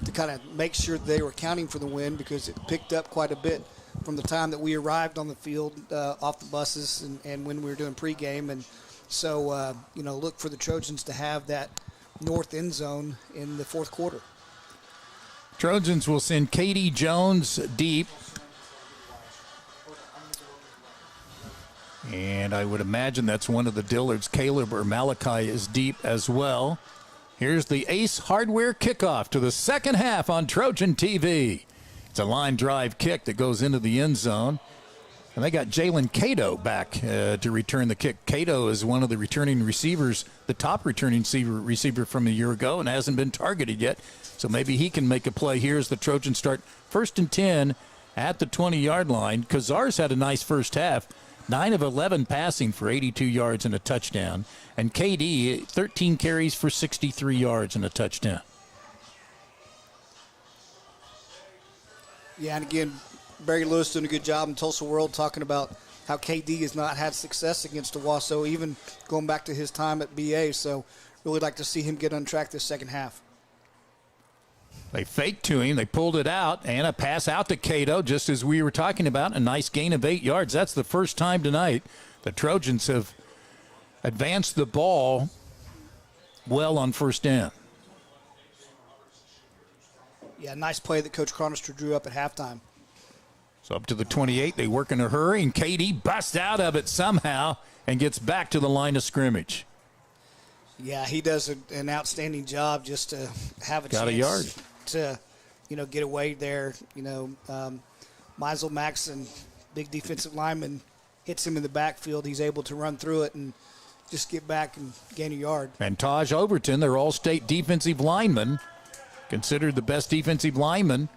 Speaker 1: to kind of make sure they were accounting for the wind because it picked up quite a bit from the time that we arrived on the field off the buses and when we were doing pregame. And so, look for the Trojans to have that north end zone in the fourth quarter.
Speaker 2: Trojans will send Katie Jones deep. And I would imagine that's one of the Dillards. Caleb or Malachi is deep as well. Here's the Ace Hardware kickoff to the second half on Trojan TV. It's a line drive kick that goes into the end zone. And they got Jalen Cato back to return the kick. Cato is one of the returning receivers, the top returning receiver from a year ago, and hasn't been targeted yet. So maybe he can make a play here as the Trojans start 1st and 10 at the 20-yard line. Kazar's had a nice first half. 9 of 11 passing for 82 yards and a touchdown. And KD, 13 carries for 63 yards and a touchdown.
Speaker 1: Yeah, and again, Barry Lewis doing a good job in Tulsa World talking about how KD has not had success against Owasso, even going back to his time at BA. So really like to see him get on track this second half.
Speaker 2: They faked to him. They pulled it out, and a pass out to Cato, just as we were talking about. A nice gain of 8 yards. That's the first time tonight the Trojans have advanced the ball well on first down.
Speaker 1: Yeah, nice play that Coach Chronister drew up at halftime.
Speaker 2: So up to the 28, they work in a hurry, and KD busts out of it somehow and gets back to the line of scrimmage.
Speaker 1: Yeah, he does an outstanding job just to have a
Speaker 2: Got
Speaker 1: chance
Speaker 2: a yard
Speaker 1: to, get away there. Meisel Maxson, big defensive lineman, hits him in the backfield. He's able to run through it and just get back and gain a yard.
Speaker 2: And Taj Overton, their all-state defensive lineman, considered the best defensive lineman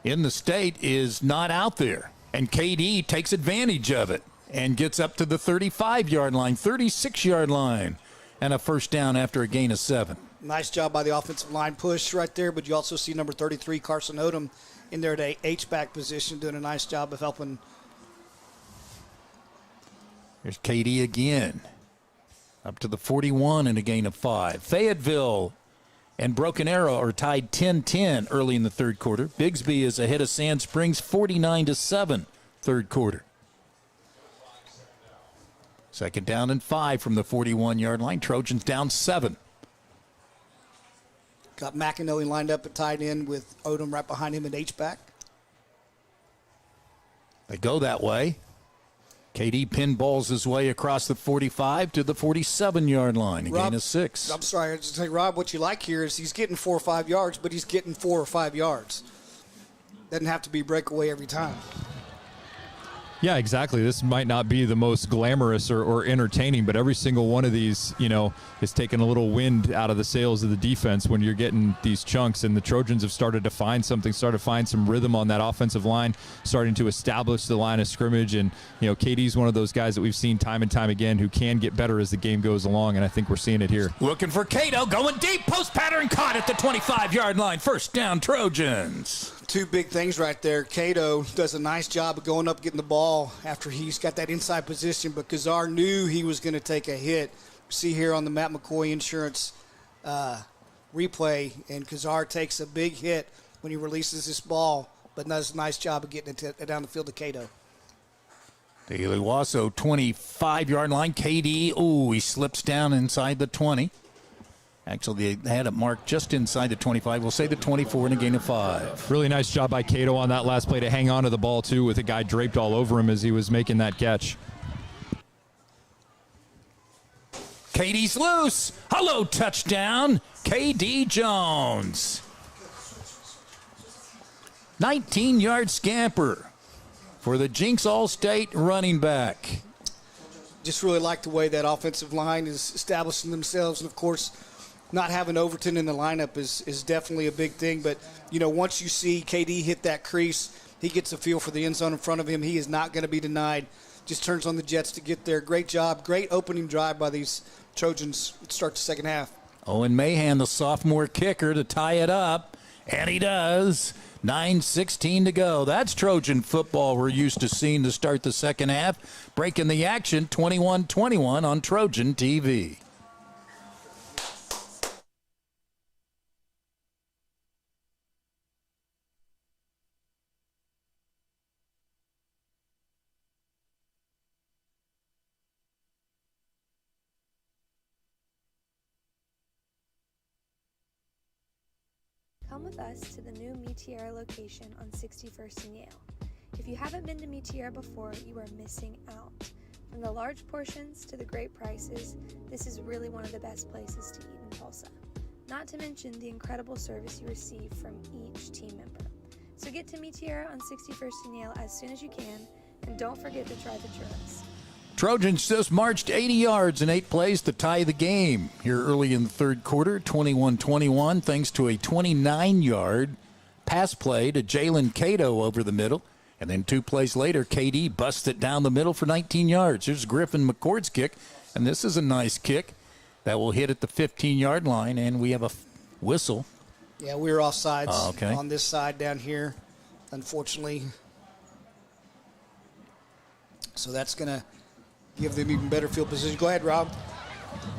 Speaker 2: in the state, is not out there. And KD takes advantage of it and gets up to the 35-yard line, 36-yard line, and a first down after a gain of 7.
Speaker 1: Nice job by the offensive line push right there, but you also see number 33, Carson Odom, in there at H-back position, doing a nice job of helping.
Speaker 2: Here's KD again, up to the 41 and a gain of 5. Fayetteville and Broken Arrow are tied 10-10 early in the third quarter. Bixby is ahead of Sand Springs 49-7 third quarter. Second down and 5 from the 41-yard line. Trojans down 7.
Speaker 1: Got McAnally lined up at tight end with Odom right behind him at H-back.
Speaker 2: They go that way. KD pinballs his way across the 45 to the 47-yard line. A gain of 6.
Speaker 1: I'm sorry, I just say, Rob, what you like here is he's getting 4 or 5 yards, but he's getting 4 or 5 yards. Doesn't have to be breakaway every time.
Speaker 3: Yeah, exactly. This might not be the most glamorous or entertaining, but every single one of these, is taking a little wind out of the sails of the defense when you're getting these chunks. And the Trojans have started to find something, started to find some rhythm on that offensive line, starting to establish the line of scrimmage. And, KD's one of those guys that we've seen time and time again who can get better as the game goes along, and I think we're seeing it here.
Speaker 2: Looking for Cato, going deep, post pattern, caught at the 25-yard line. First down, Trojans.
Speaker 1: Two big things right there. Cato does a nice job of going up, getting the ball after he's got that inside position, but Kazar knew he was going to take a hit. See here on the Matt McCoy Insurance replay, and Kazar takes a big hit when he releases this ball, but does a nice job of getting it down the field to Cato.
Speaker 2: The Owasso 25-yard line. KD, he slips down inside the 20. Actually, they had it marked just inside the 25. We'll say the 24 and a gain of 5.
Speaker 3: Really nice job by Cato on that last play to hang on to the ball, too, with a guy draped all over him as he was making that catch.
Speaker 2: KD's loose. Hello, touchdown. KD Jones. 19-yard scamper for the Jinx All-State running back.
Speaker 1: Just really like the way that offensive line is establishing themselves, and, of course, not having Overton in the lineup is definitely a big thing. But, once you see KD hit that crease, he gets a feel for the end zone in front of him. He is not going to be denied. Just turns on the jets to get there. Great job. Great opening drive by these Trojans to start the second half.
Speaker 2: Owen Mahan, the sophomore kicker, to tie it up. And he does. 9:16 to go. That's Trojan football we're used to seeing to start the second half. Breaking the action, 21-21 on Trojan TV.
Speaker 15: Come with us to the new Meteora location on 61st and Yale. If you haven't been to Meteora before, you are missing out. From the large portions to the great prices, this is really one of the best places to eat in Tulsa. Not to mention the incredible service you receive from each team member. So get to Meteora on 61st and Yale as soon as you can, and don't forget to try the churros.
Speaker 2: Trojans just marched 80 yards in 8 plays to tie the game here early in the third quarter, 21-21, thanks to a 29-yard pass play to Jalen Cato over the middle. And then 2 plays later, KD busts it down the middle for 19 yards. Here's Griffin McCord's kick, and this is a nice kick that will hit at the 15-yard line, and we have a whistle.
Speaker 1: Yeah, we were offsides
Speaker 2: on
Speaker 1: this side down here, unfortunately. So that's going to give them even better field position. Go ahead, Rob.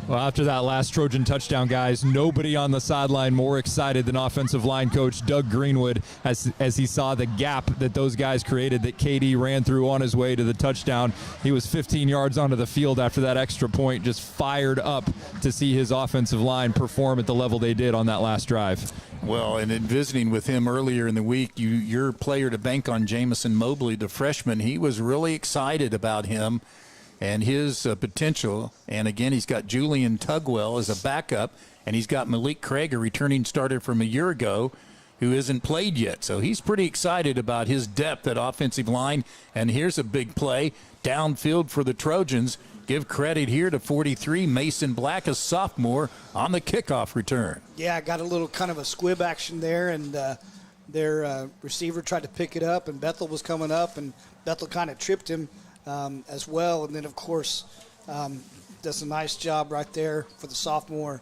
Speaker 3: Well, after that last Trojan touchdown, guys, nobody on the sideline more excited than offensive line coach Doug Greenwood as he saw the gap that those guys created that KD ran through on his way to the touchdown. He was 15 yards onto the field after that extra point, just fired up to see his offensive line perform at the level they did on that last drive.
Speaker 2: Well, and in visiting with him earlier in the week, your player to bank on, Jamison Mobley, the freshman, he was really excited about him and his potential. And again, he's got Julian Tugwell as a backup, and he's got Malik Craig, a returning starter from a year ago, who hasn't played yet. So he's pretty excited about his depth at offensive line. And here's a big play downfield for the Trojans. Give credit here to 43, Mason Black, a sophomore, on the kickoff return.
Speaker 1: Yeah, I got a little kind of a squib action there, and their receiver tried to pick it up, and Bethel was coming up, and Bethel kind of tripped him as well. And then, of course, does a nice job right there for the sophomore,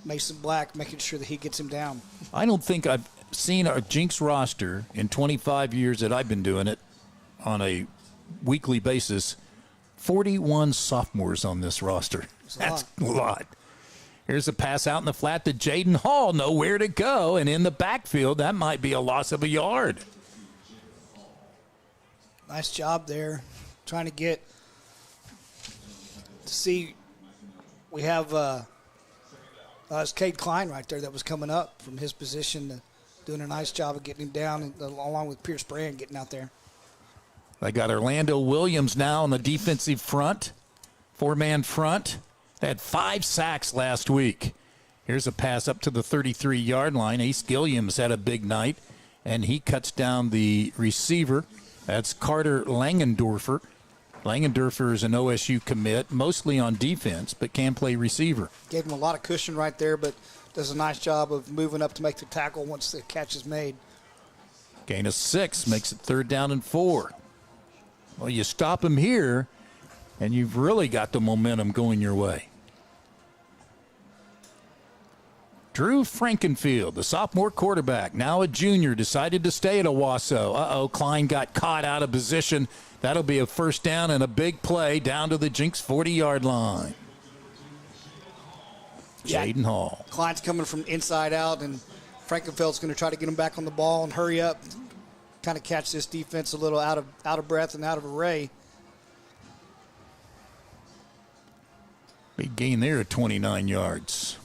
Speaker 1: Mason Black, making sure that he gets him down.
Speaker 2: I don't think I've seen a Jinx roster in 25 years that I've been doing it on a weekly basis. 41 sophomores on this roster. That's a lot. Here's a pass out in the flat to Jaden Hall. Nowhere to go. And in the backfield, that might be a loss of a yard.
Speaker 1: Nice job there, trying to get see we have it's Cade Klein right there that was coming up from his position, doing a nice job of getting him down, and, along with Pierce Brand getting out there.
Speaker 2: They got Orlando Williams now on the defensive front, 4-man front. They had 5 sacks last week. Here's a pass up to the 33-yard line. Ace Gilliams had a big night, and he cuts down the receiver. That's Carter Langendorfer. Langendorfer is an OSU commit, mostly on defense, but can play receiver.
Speaker 1: Gave him a lot of cushion right there, but does a nice job of moving up to make the tackle once the catch is made.
Speaker 2: Gain of 6 makes it 3rd down and 4. Well, you stop him here, and you've really got the momentum going your way. Drew Frankenfield, the sophomore quarterback, now a junior, decided to stay at Owasso. Klein got caught out of position. That'll be a 1st down and a big play down to the Jinx 40-yard line. Jaden Hall.
Speaker 1: Klein's coming from inside out, and Frankenfield's going to try to get him back on the ball and hurry up, kind of catch this defense a little out of breath and out of array.
Speaker 2: Big gain there at 29 yards.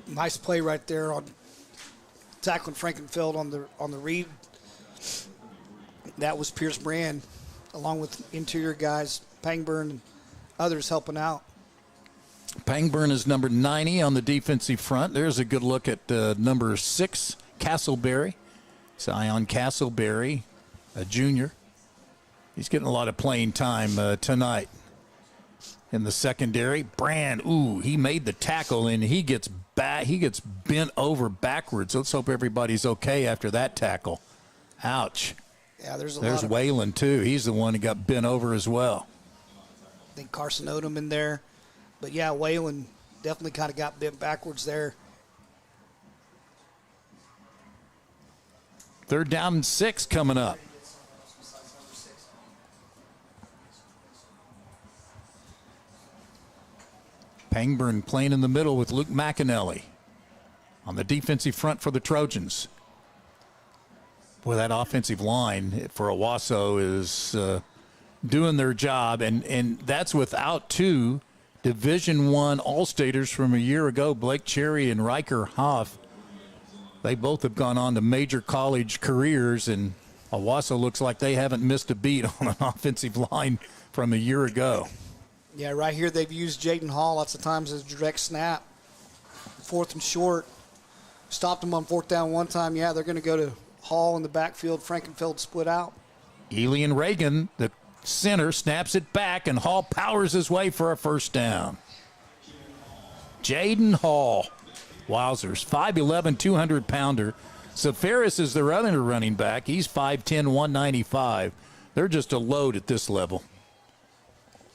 Speaker 1: Nice play right there on tackling Frankenfield on the read. That was Pierce Brand, along with interior guys, Pangburn and others helping out.
Speaker 2: Pangburn is number 90 on the defensive front. There's a good look at number 6, Castleberry. Zion Castleberry, a junior. He's getting a lot of playing time tonight. In the secondary, Brand, he made the tackle, and he gets bent over backwards. Let's hope everybody's okay after that tackle. Ouch.
Speaker 1: Yeah, there's
Speaker 2: Waylon, too. He's the one who got bent over as well.
Speaker 1: I think Carson Odom in there. But, yeah, Waylon definitely kind of got bent backwards there.
Speaker 2: 3rd down and 6 coming up. Pangburn playing in the middle with Luke McAnally on the defensive front for the Trojans. Boy, that offensive line for Owasso is doing their job, and that's without 2 Division I All-Staters from a year ago, Blake Cherry and Riker Hoff. They both have gone on to major college careers, and Owasso looks like they haven't missed a beat on an offensive line from a year ago.
Speaker 1: Yeah, right here they've used Jaden Hall lots of times as a direct snap. 4th and short. Stopped him on 4th down one time. Yeah, they're going to go to Hall in the backfield. Frankenfield split out.
Speaker 2: Elian Reagan, the center, snaps it back, and Hall powers his way for a 1st down. Jaden Hall. Wowzers. 5'11", 200-pounder. Safaris is their other running back. He's 5'10", 195. They're just a load at this level.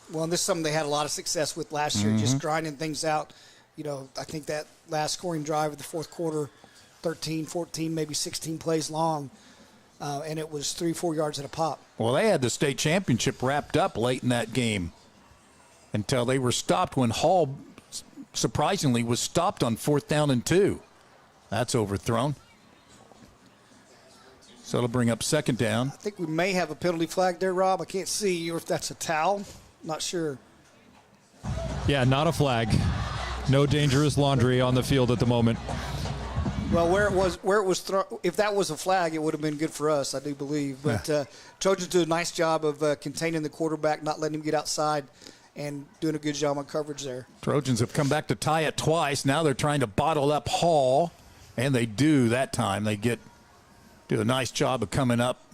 Speaker 1: Well, and this is something they had a lot of success with last year, just grinding things out. You know, I think that last scoring drive of the 4th quarter, 13, 14, maybe 16 plays long, and it was 3-4 yards at a pop.
Speaker 2: Well, they had the state championship wrapped up late in that game until they were stopped when Hall, surprisingly, was stopped on 4th down and 2. That's overthrown. So it'll bring up 2nd down.
Speaker 1: I think we may have a penalty flag there, Rob. I can't see, or if that's a towel. Not sure.
Speaker 3: Yeah, not a flag. No dangerous laundry on the field at the moment.
Speaker 1: Well, where it was thrown, if that was a flag, it would have been good for us, I do believe. But Trojans do a nice job of containing the quarterback, not letting him get outside, and doing a good job on coverage there.
Speaker 2: Trojans have come back to tie it twice. Now they're trying to bottle up Hall, and they do that time. They do a nice job of coming up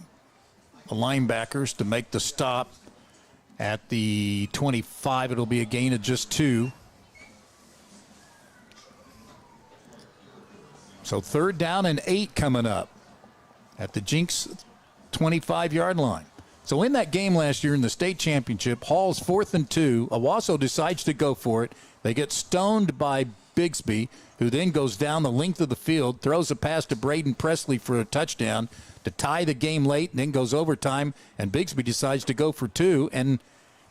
Speaker 2: the linebackers to make the stop. At the 25, it'll be a gain of just 2. So 3rd down and 8 coming up at the Jinx 25-yard line. So in that game last year in the state championship, Hall's 4th and 2. Owasso decides to go for it. They get stoned by Bixby, who then goes down the length of the field, throws a pass to Braden Presley for a touchdown to tie the game late, and then goes overtime, and Bixby decides to go for 2 and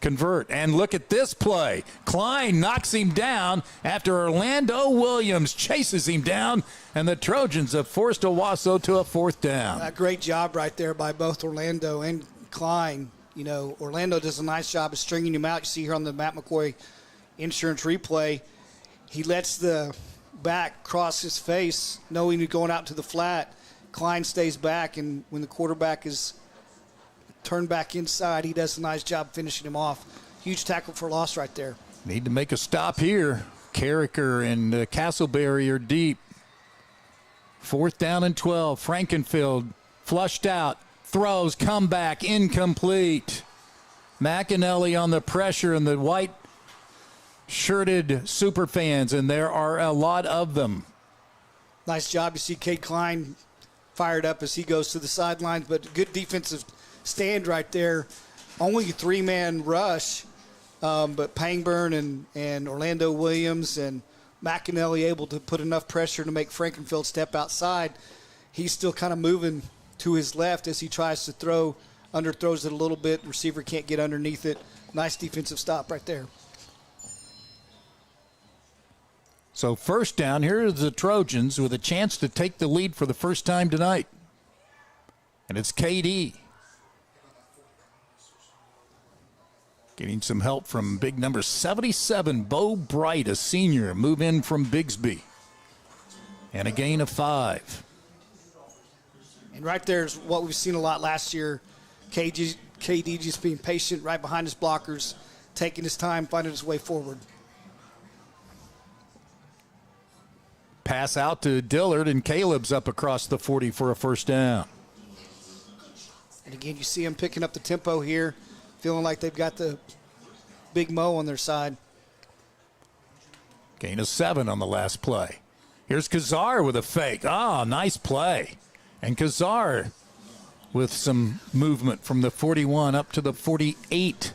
Speaker 2: convert. And look at this play. Klein knocks him down after Orlando Williams chases him down, and the Trojans have forced Owasso to a 4th down.
Speaker 1: A great job right there by both Orlando and Klein. You know, Orlando does a nice job of stringing him out. You see here on the Matt McCoy insurance replay, he lets the back cross his face, knowing he's going out to the flat. Klein stays back, and when the quarterback is turned back inside, he does a nice job finishing him off. Huge tackle for loss right there.
Speaker 2: Need to make a stop here. Carricker and Castleberry are deep. 4th down and 12. Frankenfield flushed out. Throws, comeback, incomplete. McAnally on the pressure, and the white-shirted superfans, and there are a lot of them.
Speaker 1: Nice job. You see Cade Klein fired up as he goes to the sidelines, but good defensive stand right there. Only a 3-man rush, but Pangburn and Orlando Williams and McAnally able to put enough pressure to make Frankenfield step outside. He's still kind of moving to his left as he tries to throw, underthrows it a little bit. Receiver can't get underneath it. Nice defensive stop right there.
Speaker 2: So 1st down, here are the Trojans with a chance to take the lead for the first time tonight. And it's KD. Getting some help from big number 77, Bo Bright, a senior, move in from Bixby. And a gain of 5.
Speaker 1: And right there is what we've seen a lot last year. KD just being patient right behind his blockers, taking his time, finding his way forward.
Speaker 2: Pass out to Dillard, and Caleb's up across the 40 for a 1st down.
Speaker 1: And again, you see him picking up the tempo here, feeling like they've got the Big Mo on their side.
Speaker 2: Gain of 7 on the last play. Here's Kazar with a fake. Nice play. And Kazar with some movement from the 41 up to the 48.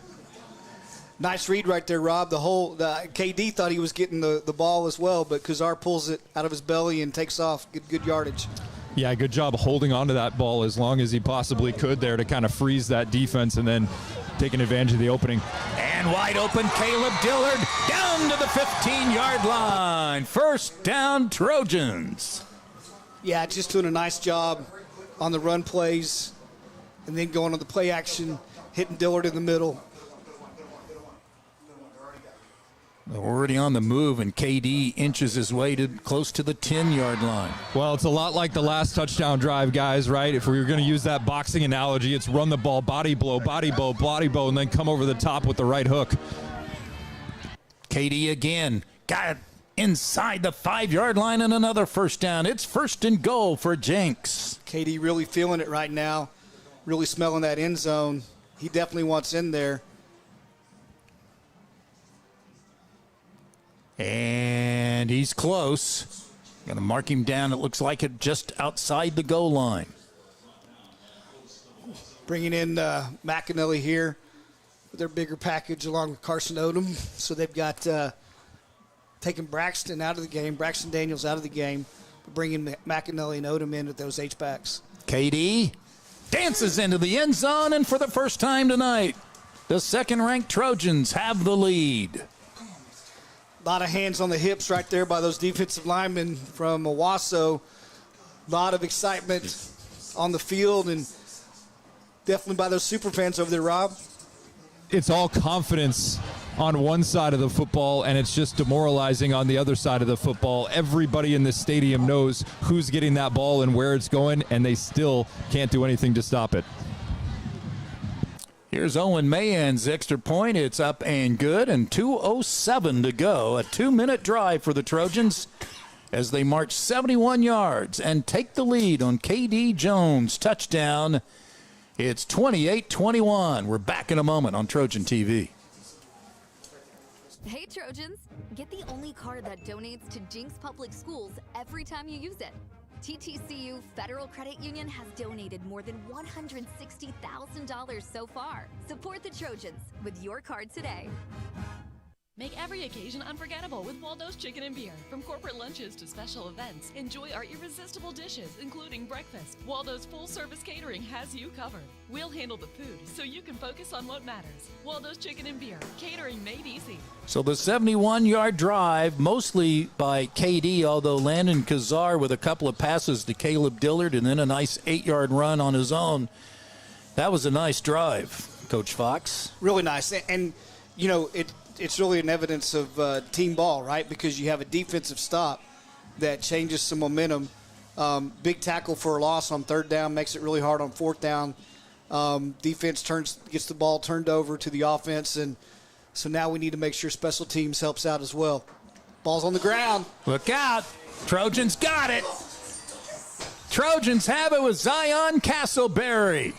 Speaker 1: Nice read right there, Rob. The KD thought he was getting the ball as well, but Kazar pulls it out of his belly and takes off. Good yardage.
Speaker 3: Yeah, good job holding on to that ball as long as he possibly could there to kind of freeze that defense and then taking advantage of the opening.
Speaker 2: And wide open, Caleb Dillard down to the 15-yard line. 1st down, Trojans.
Speaker 1: Yeah, just doing a nice job on the run plays and then going on the play action, hitting Dillard in the middle.
Speaker 2: Already on the move, and KD inches his way to close to the 10-yard line.
Speaker 3: Well, it's a lot like the last touchdown drive, guys, right? If we were going to use that boxing analogy, it's run the ball, body blow, and then come over the top with the right hook.
Speaker 2: KD again. Got it inside the 5-yard line, and another 1st down. It's 1st and goal for Jinx.
Speaker 1: KD really feeling it right now, really smelling that end zone. He definitely wants in there.
Speaker 2: And he's close. Going to mark him down, it looks like it, just outside the goal line.
Speaker 1: Bringing in McAnally here with their bigger package along with Carson Odom. So they've got taking Braxton out of the game, Braxton Daniels out of the game, bringing McAnally and Odom in with those H-backs.
Speaker 2: KD dances into the end zone, and for the first time tonight, the 2nd-ranked Trojans have the lead.
Speaker 1: A lot of hands on the hips right there by those defensive linemen from Owasso. A lot of excitement on the field, and definitely by those super fans over there, Rob.
Speaker 3: It's all confidence on one side of the football, and it's just demoralizing on the other side of the football. Everybody in this stadium knows who's getting that ball and where it's going, and they still can't do anything to stop it.
Speaker 2: Here's Owen Mahan's extra point. It's up and good, and 2:07 to go. A 2-minute drive for the Trojans as they march 71 yards and take the lead on KD Jones. Touchdown. It's 28-21. We're back in a moment on Trojan TV.
Speaker 13: Hey Trojans, get the only card that donates to Jinx Public Schools every time you use it. TTCU Federal Credit Union has donated more than $160,000 so far. Support the Trojans with your card today.
Speaker 14: Make every occasion unforgettable with Waldo's Chicken and Beer. From corporate lunches to special events, enjoy our irresistible dishes, including breakfast. Waldo's full-service catering has you covered. We'll handle the food so you can focus on what matters. Waldo's Chicken and Beer, catering made easy.
Speaker 2: So the 71-yard drive, mostly by KD, although Landon Kazar with a couple of passes to Caleb Dillard and then a nice 8-yard run on his own. That was a nice drive. Coach Fox.
Speaker 1: Really nice. And you know, it's really an evidence of team ball, right? Because you have a defensive stop that changes some momentum. Big tackle for a loss on third down makes it really hard on fourth down. Defense gets the ball turned over to the offense, and so now we need to make sure special teams helps out as well. Ball's on the ground.
Speaker 2: Look out. Trojans got it. Trojans have it with Zion Castleberry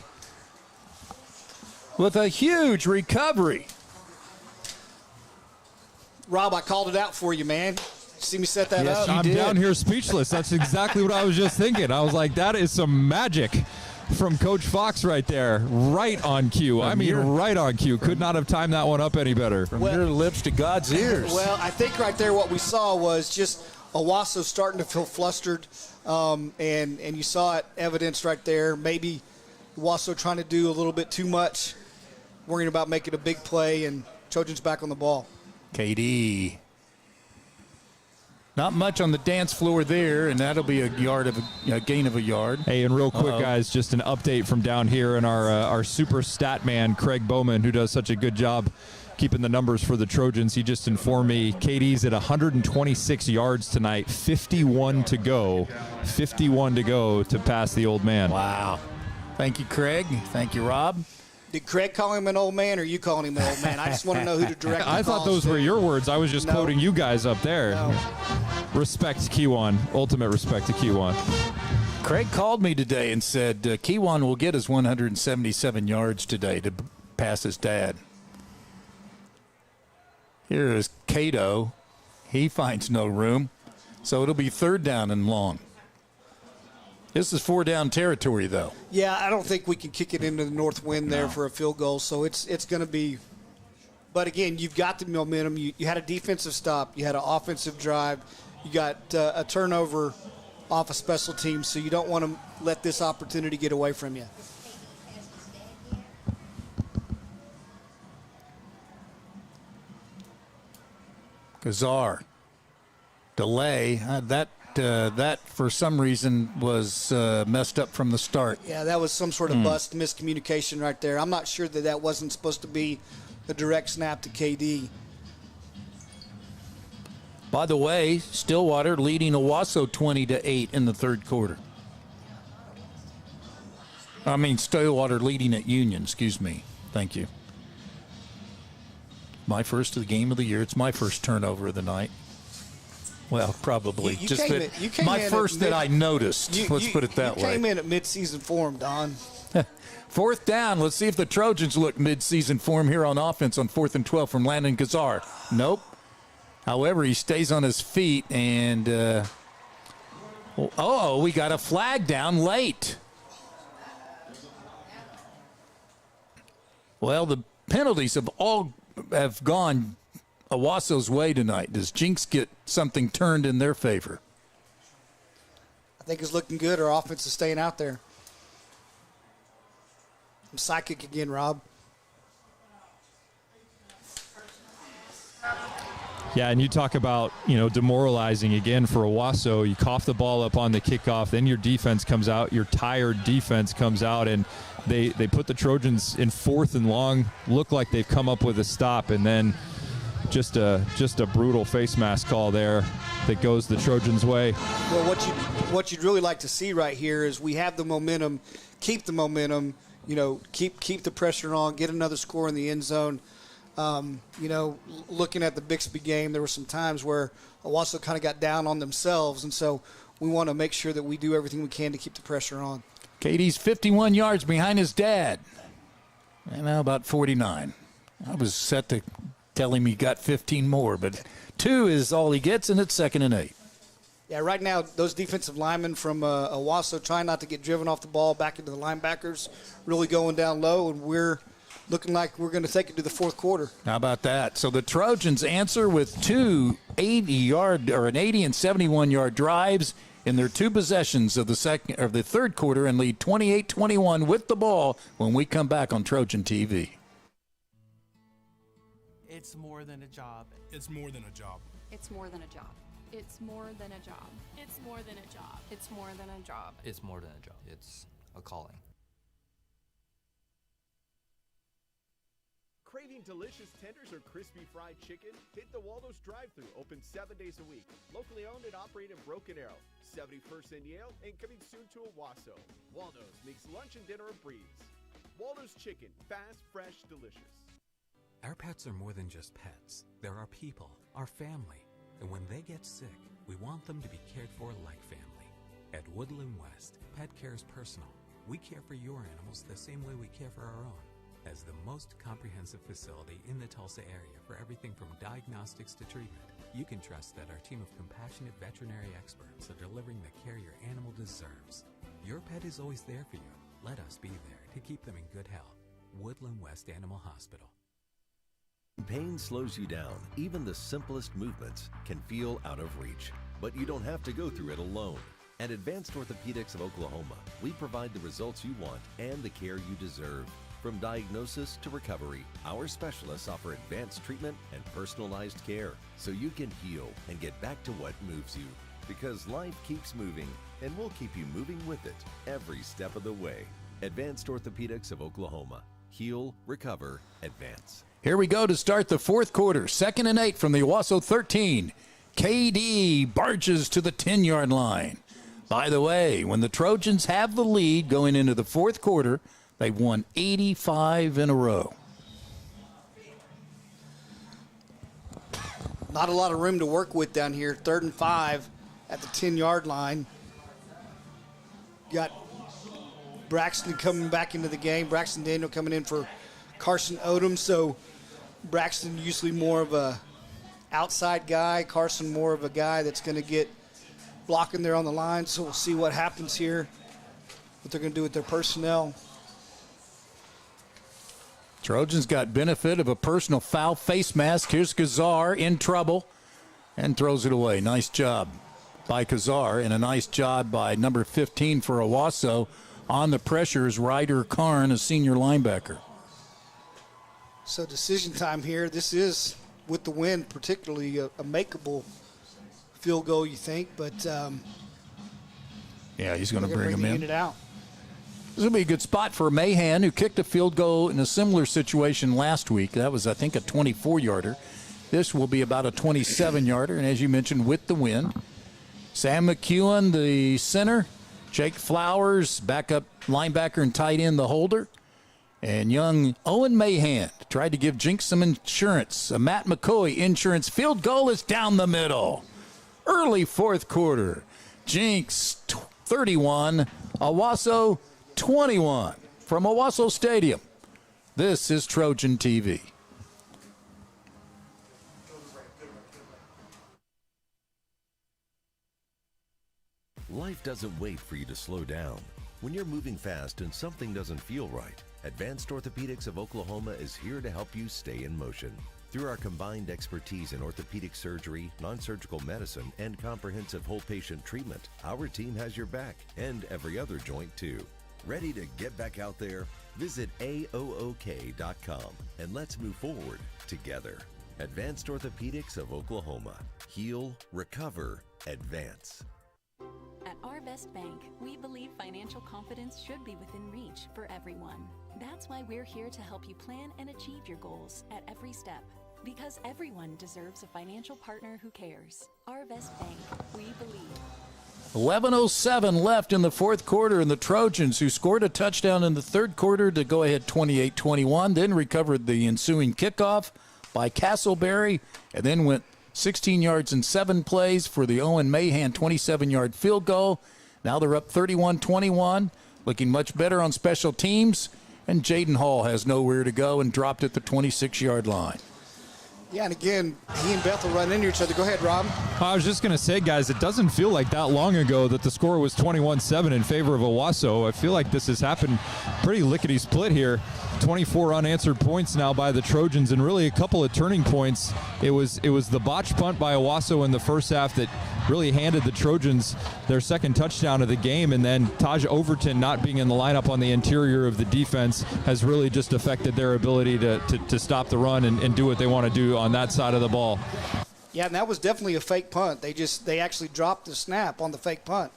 Speaker 2: with a huge recovery.
Speaker 1: Rob, I called it out for you, man. See me set that up?
Speaker 3: I'm down here speechless. That's exactly what I was just thinking. I was like, that is some magic from Coach Fox right there. Right on cue. Right on cue. Could not have timed that one up any better.
Speaker 2: From your lips to God's ears.
Speaker 1: Well, I think right there what we saw was just Owasso starting to feel flustered, and you saw it evidenced right there. Maybe Owasso trying to do a little bit too much, worrying about making a big play, and Trojans back on the ball.
Speaker 2: KD. Not much on the dance floor there, and that'll be a gain of a yard.
Speaker 3: Hey, and real quick, guys, just an update from down here, and our super stat man, Craig Bowman, who does such a good job keeping the numbers for the Trojans. He just informed me KD's at 126 yards tonight, 51 to go. 51 to go to pass the old man.
Speaker 2: Wow. Thank you, Craig. Thank you, Rob.
Speaker 1: Did Craig call him an old man, or you calling him an old man? I just want to know who to direct the
Speaker 3: I thought those were your words. I was just quoting you guys up there. Respect to Kiwan. Ultimate respect to Kiwan.
Speaker 2: Craig called me today and said Kiwan will get his 177 yards today to pass his dad. Here is Cato. He finds no room, so it'll be third down and long. This is 4-down territory, though.
Speaker 1: Yeah, I don't think we can kick it into the north wind there for a field goal, so it's going to be – but, again, you've got the momentum. You had a defensive stop. You had an offensive drive. You got a turnover off a special team, so you don't want to let this opportunity get away from you.
Speaker 2: Kazar. Delay. That for some reason was messed up from the start.
Speaker 1: Yeah, that was some sort of bust miscommunication right there. I'm not sure that wasn't supposed to be a direct snap to KD.
Speaker 2: By the way, Stillwater leading Owasso 20-8 in the third quarter. I mean, Stillwater leading at Union. Excuse me. Thank you. My first of the game of the year. It's my first turnover of the night. Well, probably. My first that I noticed. Let's put it that way.
Speaker 1: You came in at midseason form, Don.
Speaker 2: Fourth down. Let's see if the Trojans look midseason form here on offense on 4th and 12 from Landon Kazar. Nope. However, he stays on his feet, and we got a flag down late. Well, the penalties have gone Owasso's way tonight. Does Jinx get something turned in their favor?
Speaker 1: I think it's looking good. Our offense is staying out there. I'm psychic again, Rob.
Speaker 3: Yeah, and you talk about, demoralizing again for Owasso. You cough the ball up on the kickoff, then your defense comes out, your tired defense comes out, and they put the Trojans in 4th and long, look like they've come up with a stop, and then just a brutal face mask call there that goes the Trojans' way.
Speaker 1: Well, what you'd really like to see right here is we have the momentum, keep the momentum, keep the pressure on, get another score in the end zone. Looking at the Bixby game, there were some times where Owasso kind of got down on themselves, and so we want to make sure that we do everything we can to keep the pressure on.
Speaker 2: KD's 51 yards behind his dad. And now about 49. I was set to tell him he got 15 more, but 2 is all he gets, and it's 2nd and 8.
Speaker 1: Yeah, right now, those defensive linemen from Owasso trying not to get driven off the ball back into the linebackers, really going down low, and we're looking like we're going to take it to the fourth quarter.
Speaker 2: How about that? So the Trojans answer with 2 an 80 and 71-yard drives in their 2 possessions of the third quarter and lead 28-21 with the ball when we come back on Trojan TV.
Speaker 18: It's more than a job.
Speaker 19: It's more than a job.
Speaker 22: It's more than a job.
Speaker 18: It's more than a job.
Speaker 22: It's more than a job.
Speaker 18: It's more than a job.
Speaker 4: It's more than a job. It's a calling.
Speaker 16: Craving delicious tenders or crispy fried chicken? Hit the Waldo's drive-thru, open 7 days a week. Locally owned and operated in Broken Arrow, 71st and Yale, and coming soon to Owasso. Waldo's makes lunch and dinner a breeze. Waldo's Chicken, fast, fresh, delicious.
Speaker 4: Our pets are more than just pets. They're our people, our family. And when they get sick, we want them to be cared for like family. At Woodland West, pet care is personal. We care for your animals the same way we care for our own. As the most comprehensive facility in the Tulsa area for everything from diagnostics to treatment, you can trust that our team of compassionate veterinary experts are delivering the care your animal deserves. Your pet is always there for you. Let us be there to keep them in good health. Woodland West Animal Hospital.
Speaker 5: Pain slows you down. Even the simplest movements can feel out of reach. But you don't have to go through it alone. At Advanced Orthopedics of Oklahoma, we provide the results you want and the care you deserve. From diagnosis to recovery, our specialists offer advanced treatment and personalized care so you can heal and get back to what moves you. Because life keeps moving, and we'll keep you moving with it every step of the way. Advanced Orthopedics of Oklahoma. Heal, recover, advance.
Speaker 2: Here we go to start the fourth quarter. 2nd and 8 from the Owasso 13. KD barges to the 10-yard line. By the way, when the Trojans have the lead going into the fourth quarter, they've won 85 in a row.
Speaker 1: Not a lot of room to work with down here. 3rd and 5 at the 10-yard line. Got Braxton coming back into the game. Braxton Daniel coming in for Carson Odom. So Braxton usually more of a outside guy. Carson more of a guy that's going to get blocking there on the line. So we'll see what happens here, what they're going to do with their personnel.
Speaker 2: Trojans got benefit of a personal foul face mask. Here's Kazar in trouble and throws it away. Nice job by Kazar, and a nice job by number 15 for Owasso. On the pressure is Ryder Karn, a senior linebacker.
Speaker 1: So decision time here. This is, with the win, particularly a makeable field goal, you think, but
Speaker 2: yeah, he's going to bring him
Speaker 1: the
Speaker 2: in.
Speaker 1: unit out.
Speaker 2: This will be a good spot for Mahan, who kicked a field goal in a similar situation last week. That was, I think, a 24-yarder. This will be about a 27-yarder, and as you mentioned, with the win. Sam McEwen, the center. Jake Flowers, backup linebacker and tight end, the holder. And young Owen Mahan tried to give Jinx some insurance. A Matt McCoy insurance field goal is down the middle. Early fourth quarter. Jinx 31, Owasso 21 from Owasso Stadium. This is Trojan TV.
Speaker 5: Life doesn't wait for you to slow down. When you're moving fast and something doesn't feel right, Advanced Orthopedics of Oklahoma is here to help you stay in motion. Through our combined expertise in orthopedic surgery, non-surgical medicine, and comprehensive whole patient treatment, our team has your back and every other joint too. Ready to get back out there? Visit AOOK.com and let's move forward together. Advanced Orthopedics of Oklahoma. Heal, recover, advance.
Speaker 7: At Our Best Bank, we believe financial confidence should be within reach for everyone. That's why we're here to help you plan and achieve your goals at every step. Because everyone deserves a financial partner who cares. Our Best Bank, we believe.
Speaker 2: 11:07 left in the fourth quarter, and the Trojans, who scored a touchdown in the third quarter to go ahead 28-21, then recovered the ensuing kickoff by Castleberry, and then went 16 yards in 7 plays for the Owen Mahan 27-yard field goal. Now they're up 31-21, looking much better on special teams, and Jaden Hall has nowhere to go and dropped at the 26-yard line.
Speaker 1: Yeah, and again, he and Bethel run into each other. Go ahead, Rob.
Speaker 3: I was just going to say, guys, it doesn't feel like that long ago that the score was 21-7 in favor of Owasso. I feel like this has happened pretty lickety-split here. 24 unanswered points now by the Trojans, and really a couple of turning points. It was the botched punt by Owasso in the first half that really handed the Trojans their second touchdown of the game, and then Taj Overton not being in the lineup on the interior of the defense has really just affected their ability to stop the run and do what they want to do on that side of the ball.
Speaker 1: Yeah, and that was definitely a fake punt. They actually dropped the snap on the fake punt.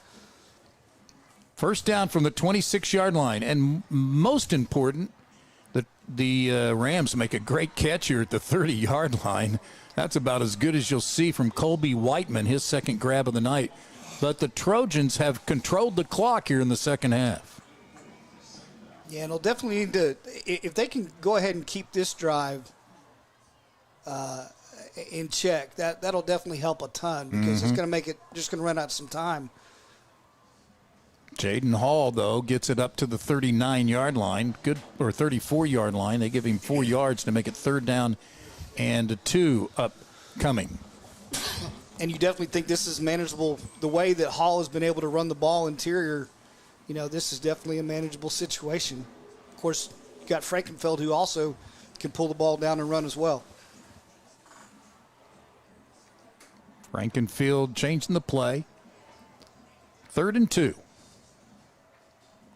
Speaker 2: First down from the 26-yard line, and most important, the the Rams make a great catch here at the 30-yard line. That's about as good as you'll see from Colby Whiteman, his second grab of the night. But the Trojans have controlled the clock here in the second half.
Speaker 1: Yeah, and they'll definitely need to, if they can go ahead and keep this drive in check, that'll definitely help a ton because it's going to make it, just going to run out some time.
Speaker 2: Jaden Hall, though, gets it up to the 39-yard line, good, or 34-yard line. They give him 4 yards to make it 3rd down and 2 upcoming.
Speaker 1: And you definitely think this is manageable. The way that Hall has been able to run the ball interior, this is definitely a manageable situation. Of course, you got Frankenfeld, who also can pull the ball down and run as well.
Speaker 2: Frankenfield changing the play. 3rd and 2.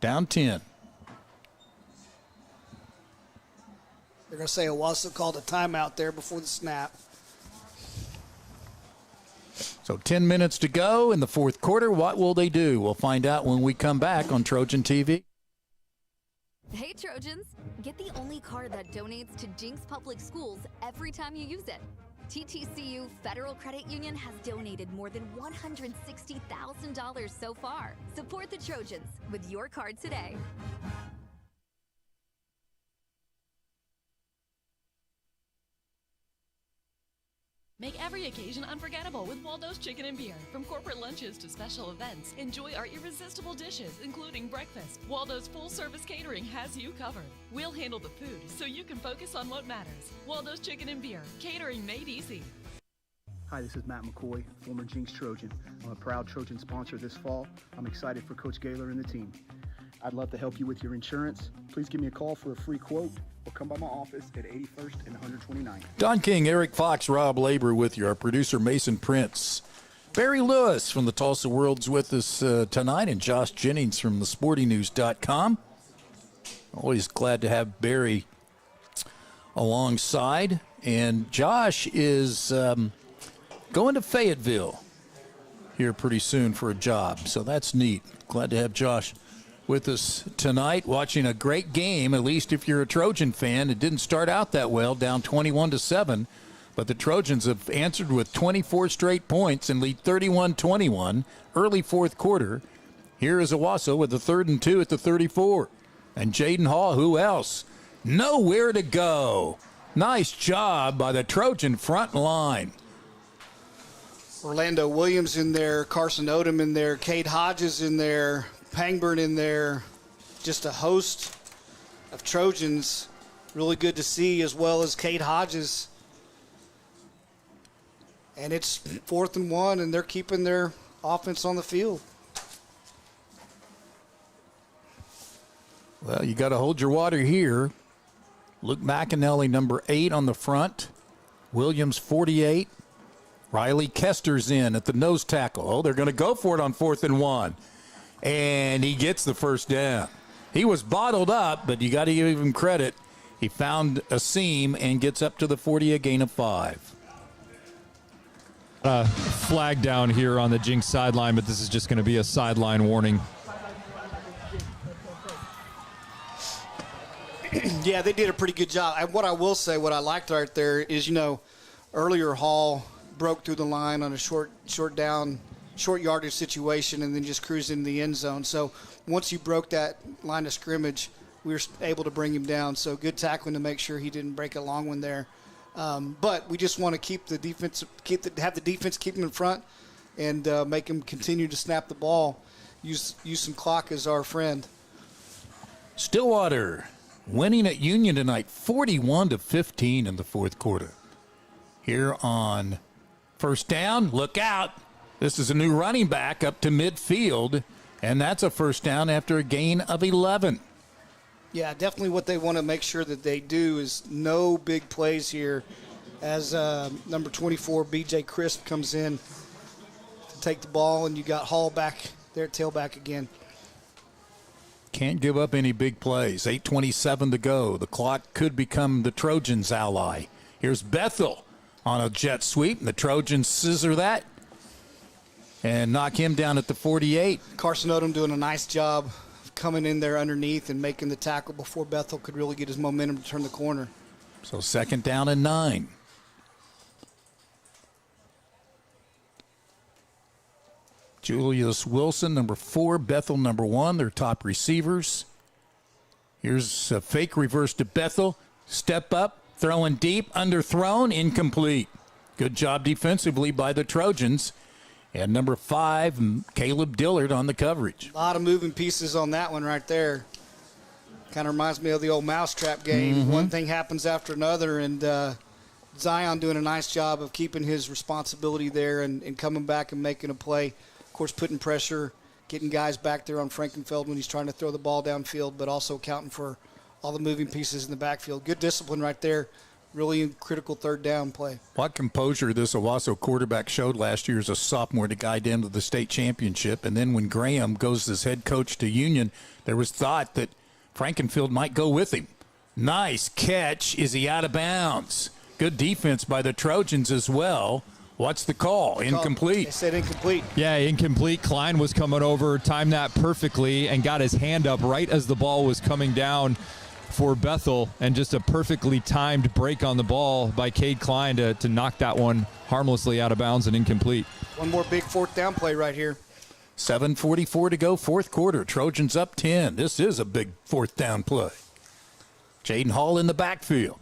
Speaker 2: Down 10.
Speaker 1: They're going to say Owasso called a timeout there before the snap.
Speaker 2: So 10 minutes to go in the fourth quarter. What will they do? We'll find out when we come back on Trojan TV.
Speaker 13: Hey Trojans, get the only card that donates to Jinx Public Schools every time you use it. TTCU Federal Credit Union has donated more than $160,000 so far. Support the Trojans with your card today.
Speaker 14: Make every occasion unforgettable with Waldo's Chicken and Beer. From corporate lunches to special events, enjoy our irresistible dishes, including breakfast. Waldo's full-service catering has you covered. We'll handle the food so you can focus on what matters. Waldo's Chicken and Beer, catering made easy.
Speaker 6: Hi, this is Matt McCoy, former Jinx Trojan. I'm a proud Trojan sponsor this fall. I'm excited for Coach Gaylor and the team. I'd love to help you with your insurance. Please give me a call for a free quote or come by my office at 81st and 129th.
Speaker 2: Don King, Eric Fox, Rob Labor with you. Our producer, Mason Prince. Barry Lewis from the Tulsa World's with us tonight, and Josh Jennings from thesportynews.com. Always glad to have Barry alongside. And Josh is going to Fayetteville here pretty soon for a job, so that's neat. Glad to have Josh with us tonight, watching a great game, at least if you're a Trojan fan. It didn't start out that well, down 21-7, but the Trojans have answered with 24 straight points and lead 31-21 early fourth quarter. Here is Owasso with the 3rd and 2 at the 34. And Jaden Hall, who else? Nowhere to go. Nice job by the Trojan front line.
Speaker 1: Orlando Williams in there, Carson Odom in there, Cade Hodges in there, Pangburn in there, just a host of Trojans. Really good to see, as well as Cade Hodges. And it's 4th and 1, and they're keeping their offense on the field.
Speaker 2: Well, you got to hold your water here. Luke McAnally, number 8 on the front. Williams, 48. Riley Kester's in at the nose tackle. Oh, they're going to go for it on 4th and 1. And he gets the first down. He was bottled up, but you got to give him credit. He found a seam and gets up to the 40, a gain of 5.
Speaker 3: Flag down here on the Jinx sideline, but this is just going to be a sideline warning.
Speaker 1: Yeah, they did a pretty good job. And what I will say, what I liked right there is, earlier Hall broke through the line on a short yardage situation and then just cruised into the end zone. So once you broke that line of scrimmage, we were able to bring him down. So good tackling to make sure he didn't break a long one there. But we just want to keep the defense, have the defense keep him in front and make him continue to snap the ball. Use some clock as our friend.
Speaker 2: Stillwater winning at Union tonight, 41-15 in the fourth quarter. Here on first down, look out. This is a new running back up to midfield, and that's a first down after a gain of 11.
Speaker 1: Yeah, definitely what they want to make sure that they do is no big plays here as number 24, B.J. Crisp, comes in to take the ball, and you got Hall back there at tailback again.
Speaker 2: Can't give up any big plays. 8:27 to go. The clock could become the Trojans' ally. Here's Bethel on a jet sweep, and the Trojans scissor that and knock him down at the 48.
Speaker 1: Carson Odom doing a nice job of coming in there underneath and making the tackle before Bethel could really get his momentum to turn the corner.
Speaker 2: So 2nd down and 9. Julius Wilson, number 4, Bethel, number 1, their top receivers. Here's a fake reverse to Bethel. Step up, throwing deep, underthrown, incomplete. Good job defensively by the Trojans. And number 5, Caleb Dillard on the coverage.
Speaker 1: A lot of moving pieces on that one right there. Kind of reminds me of the old mousetrap game.
Speaker 2: Mm-hmm.
Speaker 1: One thing happens after another, and Zion doing a nice job of keeping his responsibility there and coming back and making a play. Of course, putting pressure, getting guys back there on Frankenfeld when he's trying to throw the ball downfield, but also accounting for all the moving pieces in the backfield. Good discipline right there. Really critical 3rd down play.
Speaker 2: What composure this Owasso quarterback showed last year as a sophomore to guide them to the state championship. And then when Graham goes as head coach to Union, there was thought that Frankenfield might go with him. Nice catch. Is he out of bounds? Good defense by the Trojans as well. What's the call? Incomplete.
Speaker 1: They said incomplete.
Speaker 3: Yeah, incomplete. Klein was coming over, timed that perfectly, and got his hand up right as the ball was coming down for Bethel, and just a perfectly timed break on the ball by Cade Klein to knock that one harmlessly out of bounds and incomplete.
Speaker 1: One more big 4th down play right here.
Speaker 2: 7:44 to go, 4th quarter. Trojans up 10. This is a big 4th down play. Jaden Hall in the backfield.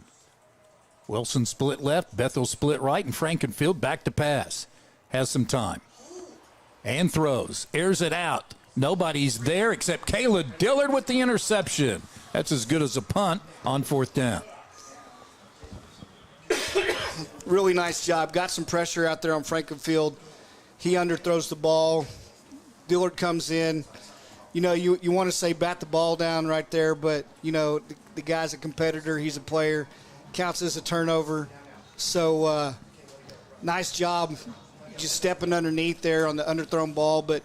Speaker 2: Wilson split left, Bethel split right, and Frankenfield back to pass. Has some time. And throws. Airs it out. Nobody's there except Caleb Dillard with the interception. That's as good as a punt on 4th down.
Speaker 1: Really nice job. Got some pressure out there on Frankenfield. He underthrows the ball. Dillard comes in. You know, you want to say bat the ball down right there, but, you know, the guy's a competitor. He's a player. Counts as a turnover. So, nice job just stepping underneath there on the underthrown ball, but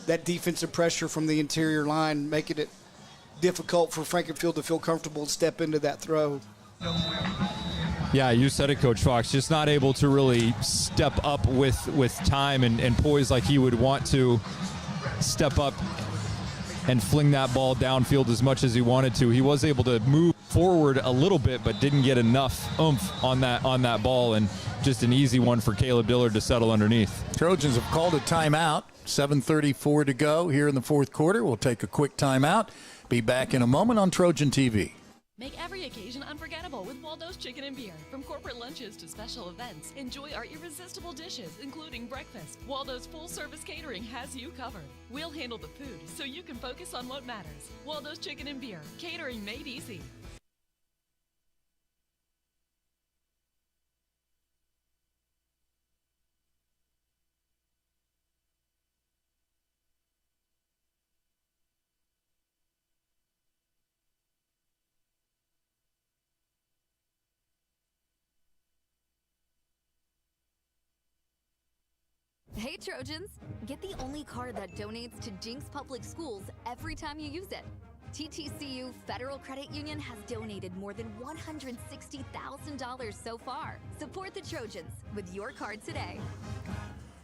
Speaker 1: that defensive pressure from the interior line making it difficult for Frankenfield to feel comfortable and step into that throw.
Speaker 3: Yeah, you said it, Coach Fox. Just not able to really step up with time and poise like he would want to step up and fling that ball downfield as much as he wanted to. He was able to move forward a little bit, but didn't get enough oomph on that ball, and just an easy one for Caleb Dillard to settle underneath.
Speaker 2: Trojans have called a timeout. 7:34 to go here in the 4th quarter. We'll take a quick timeout. Be back in a moment on Trojan TV.
Speaker 14: Make every occasion unforgettable with Waldo's Chicken and Beer. From corporate lunches to special events, enjoy our irresistible dishes, including breakfast. Waldo's full-service catering has you covered. We'll handle the food so you can focus on what matters. Waldo's Chicken and Beer, catering made easy.
Speaker 13: Hey Trojans, get the only card that donates to Jinx Public Schools every time you use it. TTCU Federal Credit Union has donated more than $160,000 so far. Support the Trojans with your card today.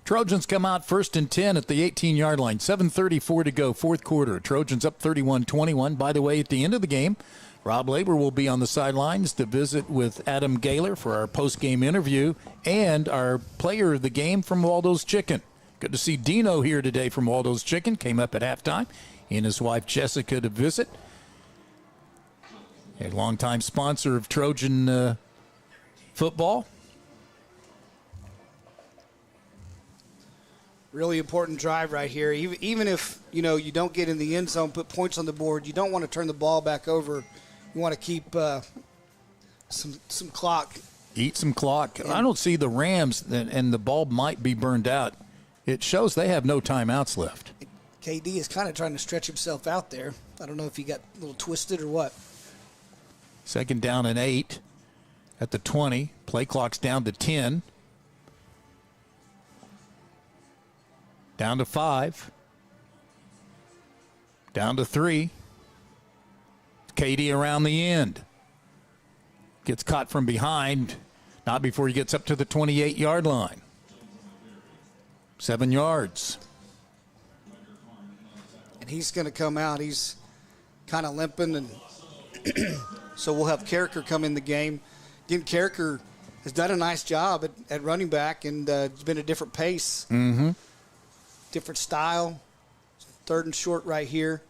Speaker 2: Trojans come out 1st and 10 at the 18-yard line. 7:34 to go, 4th quarter. Trojans up 31-21. By the way, at the end of the game, Rob Labor will be on the sidelines to visit with Adam Gaylor for our post-game interview and our player of the game from Waldo's Chicken. Good to see Dino here today from Waldo's Chicken. Came up at halftime. He and his wife Jessica to visit. A longtime sponsor of Trojan football.
Speaker 1: Really important drive right here. Even if, you know, you don't get in the end zone, put points on the board, you don't want to turn the ball back over. You want to keep some clock.
Speaker 2: Eat some clock. I don't see the Rams, and the ball might be burned out. It shows they have no timeouts left.
Speaker 1: KD is kind of trying to stretch himself out there. I don't know if he got a little twisted or what.
Speaker 2: 2nd down and 8 at the 20. Play clock's down to 10. Down to 5. Down to 3. KD around the end. Gets caught from behind. Not before he gets up to the 28-yard line. 7 yards.
Speaker 1: and he's going to come out. He's kind of limping, and so we'll have Carricker come in the game. Again, Carricker has done a nice job at running back, and it's been a different pace, different style. 3rd and short right here.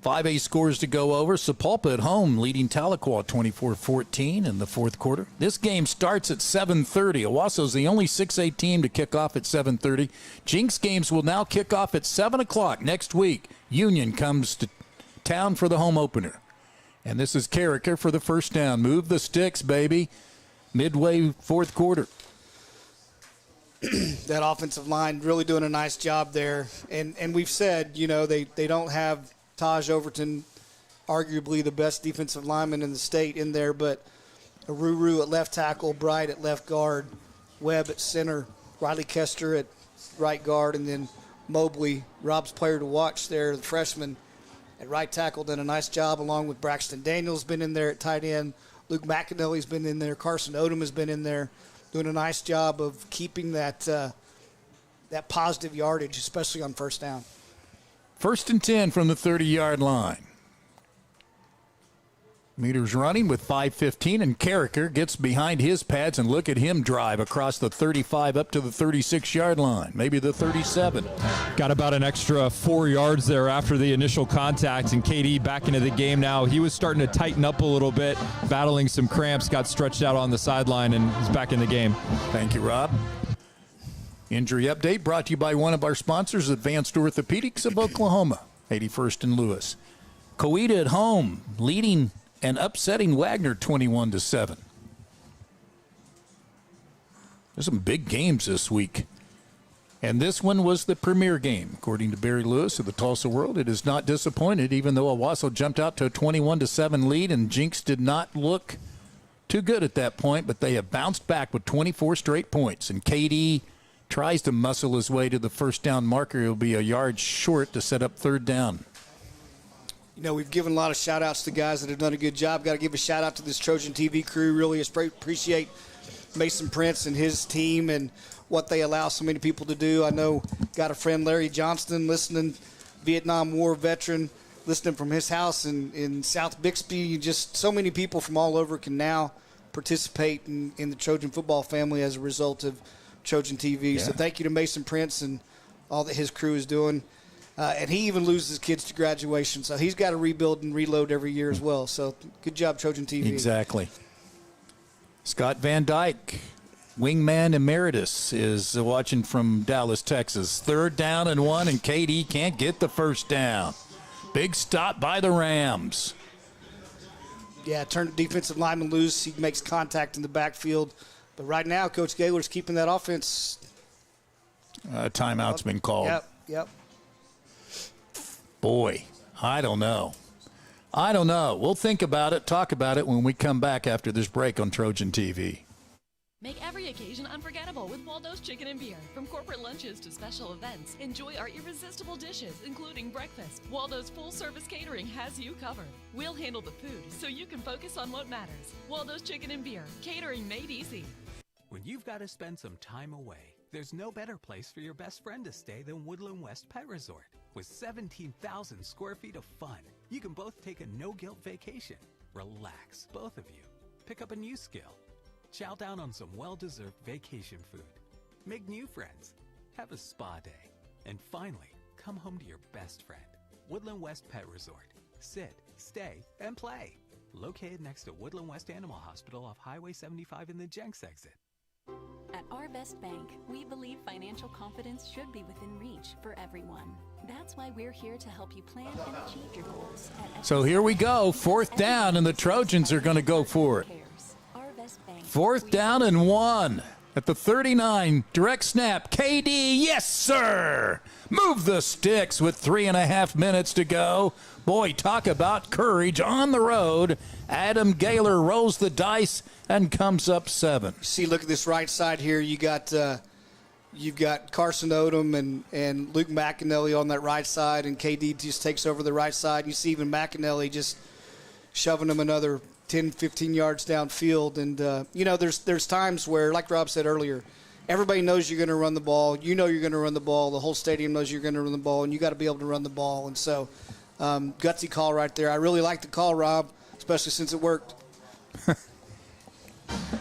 Speaker 2: 5A scores to go over. Sapulpa at home leading Tahlequah 24-14 in the fourth quarter. This game starts at 7:30. Owasso's the only 6A team to kick off at 7:30. Jinx games will now kick off at 7 o'clock next week. Union comes to town for the home opener. And this is Carricker for the first down. Move the sticks, baby. Midway fourth quarter.
Speaker 1: That offensive line really doing a nice job there. And we've said, they don't have Taj Overton, arguably the best defensive lineman in the state, in there, but Aruru at left tackle, Bright at left guard, Webb at center, Riley Kester at right guard, and then Mobley, Rob's player to watch there, the freshman, at right tackle, done a nice job, along with Braxton Daniels been in there at tight end. Luke McAnally's been in there. Carson Odom has been in there, doing a nice job of keeping that positive yardage, especially on first down.
Speaker 2: 1st and 10 from the 30-yard line. Meters running with 5:15, and Carricker gets behind his pads, and look at him drive across the 35 up to the 36-yard line, maybe the 37.
Speaker 3: Got about an extra 4 yards there after the initial contact, and KD back into the game now. He was starting to tighten up a little bit, battling some cramps, got stretched out on the sideline, and he's back in the game.
Speaker 2: Thank you, Rob. Injury update brought to you by one of our sponsors, Advanced Orthopedics of Oklahoma, 81st and Lewis. Coweta at home, leading and upsetting Wagner 21-7. There's some big games this week. And this one was the premier game. According to Barry Lewis of the Tulsa World, it is not disappointed, even though Owasso jumped out to a 21-7 lead, and Jinx did not look too good at that point, but they have bounced back with 24 straight points. And KD tries to muscle his way to the first down marker. He'll be a yard short to set up 3rd down.
Speaker 1: We've given a lot of shout-outs to guys that have done a good job. Got to give a shout-out to this Trojan TV crew. Really appreciate Mason Prince and his team and what they allow so many people to do. I know got a friend, Larry Johnston, listening, Vietnam War veteran, listening from his house in South Bixby. Just so many people from all over can now participate in the Trojan football family as a result of Trojan TV.
Speaker 2: Yeah.
Speaker 1: So thank you to Mason Prince and all that his crew is doing. And he even loses kids to graduation, so he's got to rebuild and reload every year as well. So good job, Trojan TV.
Speaker 2: Exactly. Scott Van Dyke, wingman emeritus, is watching from Dallas, Texas. 3rd down and 1, and KD can't get the first down. Big stop by the Rams.
Speaker 1: Yeah, turn defensive lineman loose. He makes contact in the backfield. But right now, Coach Gaylor's keeping that offense.
Speaker 2: Timeout's been called.
Speaker 1: Yep.
Speaker 2: Boy, I don't know. We'll think about it, talk about it when we come back after this break on Trojan TV.
Speaker 14: Make every occasion unforgettable with Waldo's Chicken and Beer. From corporate lunches to special events, enjoy our irresistible dishes, including breakfast. Waldo's full-service catering has you covered. We'll handle the food so you can focus on what matters. Waldo's Chicken and Beer, catering made easy.
Speaker 4: When you've got to spend some time away, there's no better place for your best friend to stay than Woodland West Pet Resort. With 17,000 square feet of fun, you can both take a no-guilt vacation. Relax, both of you. Pick up a new skill. Chow down on some well-deserved vacation food. Make new friends. Have a spa day. And finally, come home to your best friend. Woodland West Pet Resort. Sit, stay, and play. Located next to Woodland West Animal Hospital off Highway 75 in the Jenks exit.
Speaker 7: At Our Best Bank, we believe financial confidence should be within reach for everyone. That's why we're here to help you plan and achieve your goals.
Speaker 2: So here we go, 4th down, and the Trojans are going to go for it. 4th down and 1 at the 39. Direct snap. KD, yes, sir. Move the sticks with 3.5 minutes to go. Boy, talk about courage on the road. Adam Gaylor rolls the dice and comes up 7.
Speaker 1: See, look at this right side here. You've got Carson Odom and Luke McAnally on that right side, and KD just takes over the right side. You see even McAnally just shoving him another 10, 15 yards downfield. And, there's times where, like Rob said earlier, everybody knows you're going to run the ball. You know you're going to run the ball. The whole stadium knows you're going to run the ball, and you got to be able to run the ball. And so, gutsy call right there. I really like the call, Rob, especially since it worked.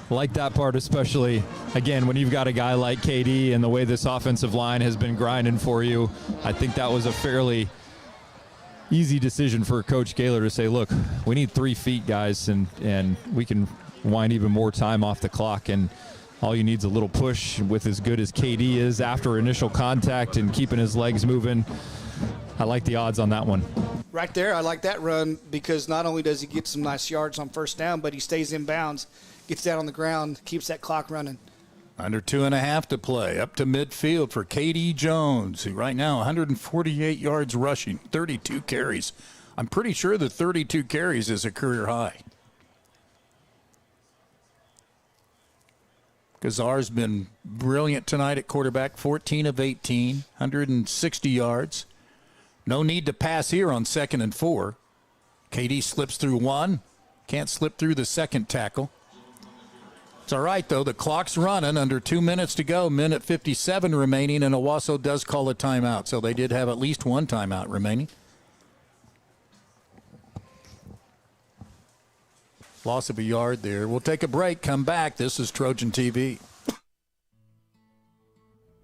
Speaker 3: Like that part especially, again, when you've got a guy like KD and the way this offensive line has been grinding for you, I think that was a fairly easy decision for Coach Gaylor to say, look, we need 3 feet, guys, and we can wind even more time off the clock, and all you need is a little push with as good as KD is after initial contact and keeping his legs moving. I like the odds on that one.
Speaker 1: Right there, I like that run because not only does he get some nice yards on first down, but he stays in bounds, gets down on the ground, keeps that clock running.
Speaker 2: Under 2.5 to play, up to midfield for KD Jones, who right now 148 yards rushing, 32 carries. I'm pretty sure that 32 carries is a career high. Gazar's been brilliant tonight at quarterback, 14 of 18, 160 yards. No need to pass here on 2nd and 4. KD slips through one, can't slip through the second tackle. It's all right, though. The clock's running, under 2 minutes to go, minute 57 remaining, and Owasso does call a timeout, so they did have at least one timeout remaining. Loss of a yard there. We'll take a break, come back. This is Trojan TV.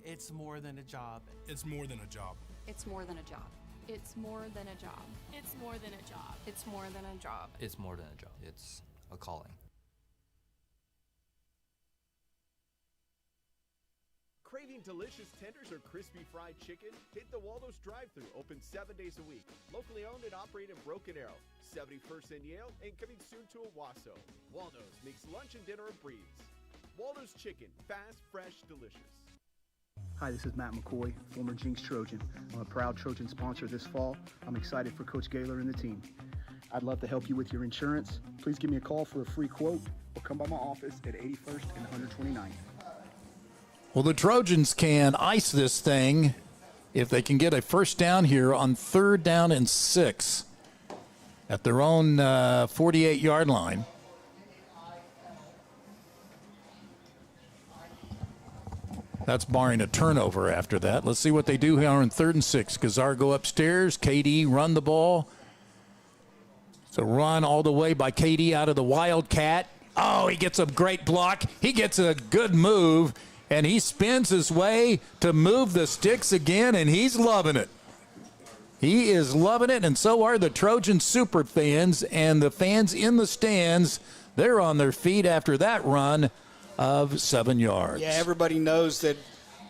Speaker 8: It's more than a job.
Speaker 19: It's more than a job.
Speaker 18: It's more than a job.
Speaker 15: It's more than a job.
Speaker 18: It's more than a job.
Speaker 15: It's more than a job.
Speaker 23: It's more than a job. It's a calling.
Speaker 16: Craving delicious tenders or crispy fried chicken? Hit the Waldo's drive-thru, open 7 days a week. Locally owned and operated in Broken Arrow, 71st and Yale, and coming soon to Owasso. Waldo's makes lunch and dinner a breeze. Waldo's Chicken, fast, fresh, delicious.
Speaker 6: Hi, this is Matt McCoy, former Jinx Trojan. I'm a proud Trojan sponsor this fall. I'm excited for Coach Gaylor and the team. I'd love to help you with your insurance. Please give me a call for a free quote or come by my office at 81st and 129th.
Speaker 2: Well, the Trojans can ice this thing if they can get a first down here on 3rd down and 6 at their own 48-yard line. That's barring a turnover after that. Let's see what they do here on 3rd and 6. Gazar go upstairs. KD run the ball. It's a run all the way by KD out of the Wildcat. Oh, he gets a great block. He gets a good move. And he spins his way to move the sticks again, and he's loving it. He is loving it, and so are the Trojan super fans and the fans in the stands. They're on their feet after that run of 7 yards.
Speaker 1: Yeah, everybody knows that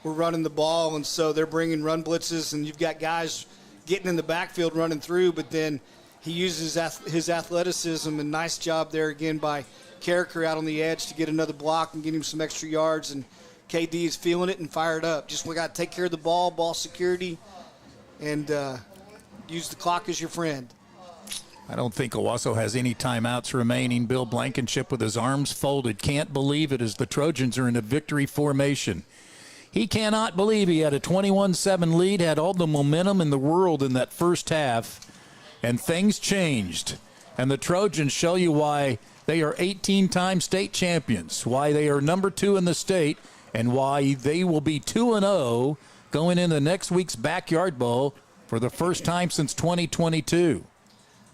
Speaker 1: we're running the ball, and so they're bringing run blitzes, and you've got guys getting in the backfield running through, but then he uses his athleticism, and nice job there again by Carricker out on the edge to get another block and get him some extra yards, and KD is feeling it and fired up. Just we got to take care of the ball security, and use the clock as your friend.
Speaker 2: I don't think Owasso has any timeouts remaining. Bill Blankenship with his arms folded. Can't believe it as the Trojans are in a victory formation. He cannot believe he had a 21-7 lead, had all the momentum in the world in that first half, and things changed. And the Trojans show you why they are 18-time state champions, why they are number 2 in the state, and why they will be 2-0 going into next week's Backyard Bowl for the first time since 2022.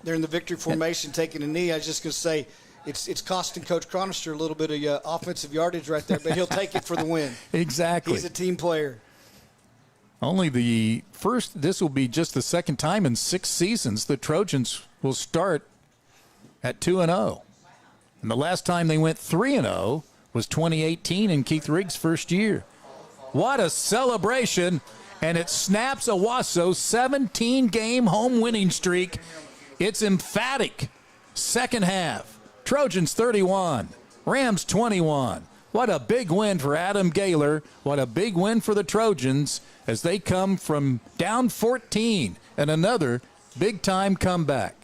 Speaker 1: They're in the victory formation taking a knee. I was just going to say it's costing Coach Chronister a little bit of offensive yardage right there, but he'll take it for the win.
Speaker 2: Exactly.
Speaker 1: He's a team player.
Speaker 2: Only this will be just the second time in 6 seasons the Trojans will start at 2-0. And the last time they went 3-0 was 2018 in Keith Riggs' first year. What a celebration, and it snaps Owasso's 17-game home winning streak. It's emphatic. Second half, Trojans 31, Rams 21. What a big win for Adam Gaylor. What a big win for the Trojans as they come from down 14 and another big-time comeback.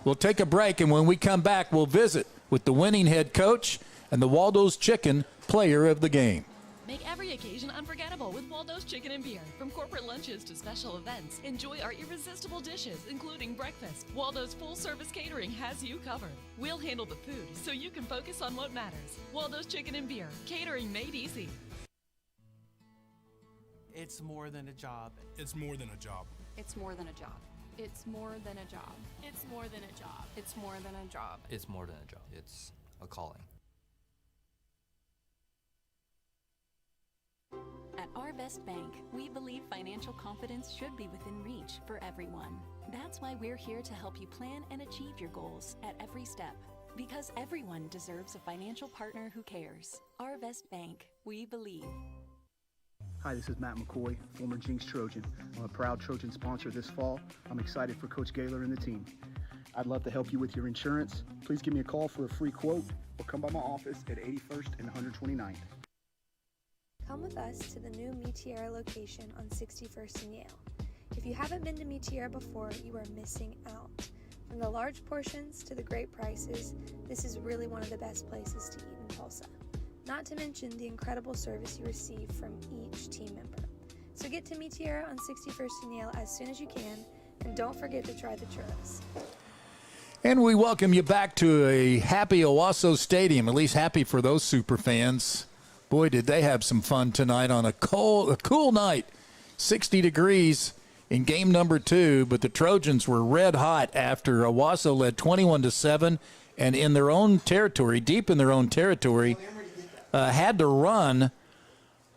Speaker 2: We'll take a break, and when we come back, we'll visit with the winning head coach and the Waldo's Chicken player of the game.
Speaker 14: Make every every occasion unforgettable with Waldo's Chicken and Beer. From corporate lunches to special events, enjoy our irresistible dishes, including breakfast. Waldo's full-service catering has you covered. We'll handle the food so you can focus on what matters. Waldo's Chicken and Beer, catering made easy.
Speaker 8: It's more than a job.
Speaker 22: It's more than a job.
Speaker 20: It's more than a job.
Speaker 21: It's more than a job.
Speaker 18: It's more than a job.
Speaker 20: It's more than a job.
Speaker 4: It's more than a job. It's a calling.
Speaker 7: At Our Best Bank, we believe financial confidence should be within reach for everyone. That's why we're here to help you plan and achieve your goals at every step. Because everyone deserves a financial partner who cares. Our Best Bank, we believe.
Speaker 6: Hi, this is Matt McCoy, former Jinx Trojan. I'm a proud Trojan sponsor this fall. I'm excited for Coach Gaylor and the team. I'd love to help you with your insurance. Please give me a call for a free quote or come by my office at 81st and 129th.
Speaker 15: Come with us to the new Meteora location on 61st and Yale. If you haven't been to Meteora before, you are missing out. From the large portions to the great prices, this is really one of the best places to eat in Tulsa. Not to mention the incredible service you receive from each team member. So get to Meteora on 61st and Yale as soon as you can, and don't forget to try the churros.
Speaker 2: And we welcome you back to a happy Owasso Stadium, at least happy for those super fans. Boy, did they have some fun tonight on a cool night. 60 degrees in game number 2, but the Trojans were red hot after Owasso led 21-7, and in their own territory, deep in their own territory, had to run.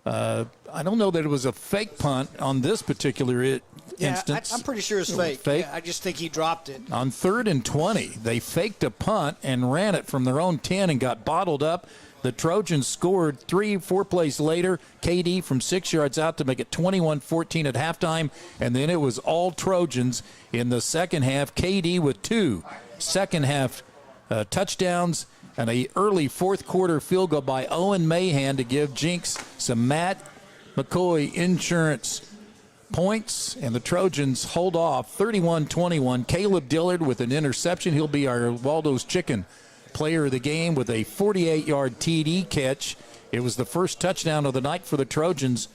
Speaker 2: I don't know that it was a fake punt on this particular instance.
Speaker 1: I'm pretty sure it's fake. Yeah, I just think he dropped it.
Speaker 2: On 3rd and 20, they faked a punt and ran it from their own 10 and got bottled up. The Trojans scored 3-4 plays later. KD from 6 yards out to make it 21-14 at halftime, and then it was all Trojans in the second half. KD with 2 second-half touchdowns and an early fourth-quarter field goal by Owen Mahan to give Jinx some Matt McCoy insurance points, and the Trojans hold off 31-21. Caleb Dillard with an interception. He'll be our Waldo's Chicken player of the game with a 48-yard TD catch. It was the first touchdown of the night for the Trojans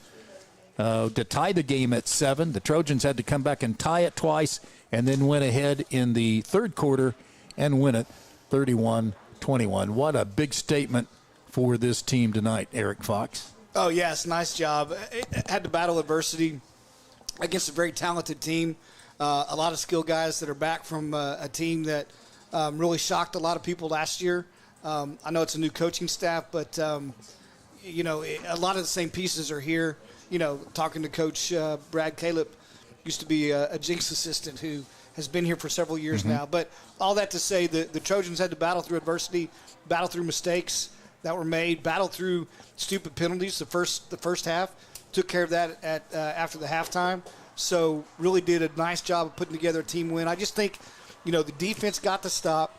Speaker 2: to tie the game at 7. The Trojans had to come back and tie it twice and then went ahead in the third quarter and win it 31-21. What a big statement for this team tonight, Eric Fox.
Speaker 1: Oh, yes, nice job. It had to battle adversity against a very talented team. A lot of skilled guys that are back from a team that really shocked a lot of people last year. I know it's a new coaching staff, but, a lot of the same pieces are here. Talking to Coach Brad Caleb, used to be a Jinx assistant who has been here for several years now. But all that to say, the Trojans had to battle through adversity, battle through mistakes that were made, battle through stupid penalties the first half, took care of that after the halftime. So really did a nice job of putting together a team win. I just think – the defense got to stop.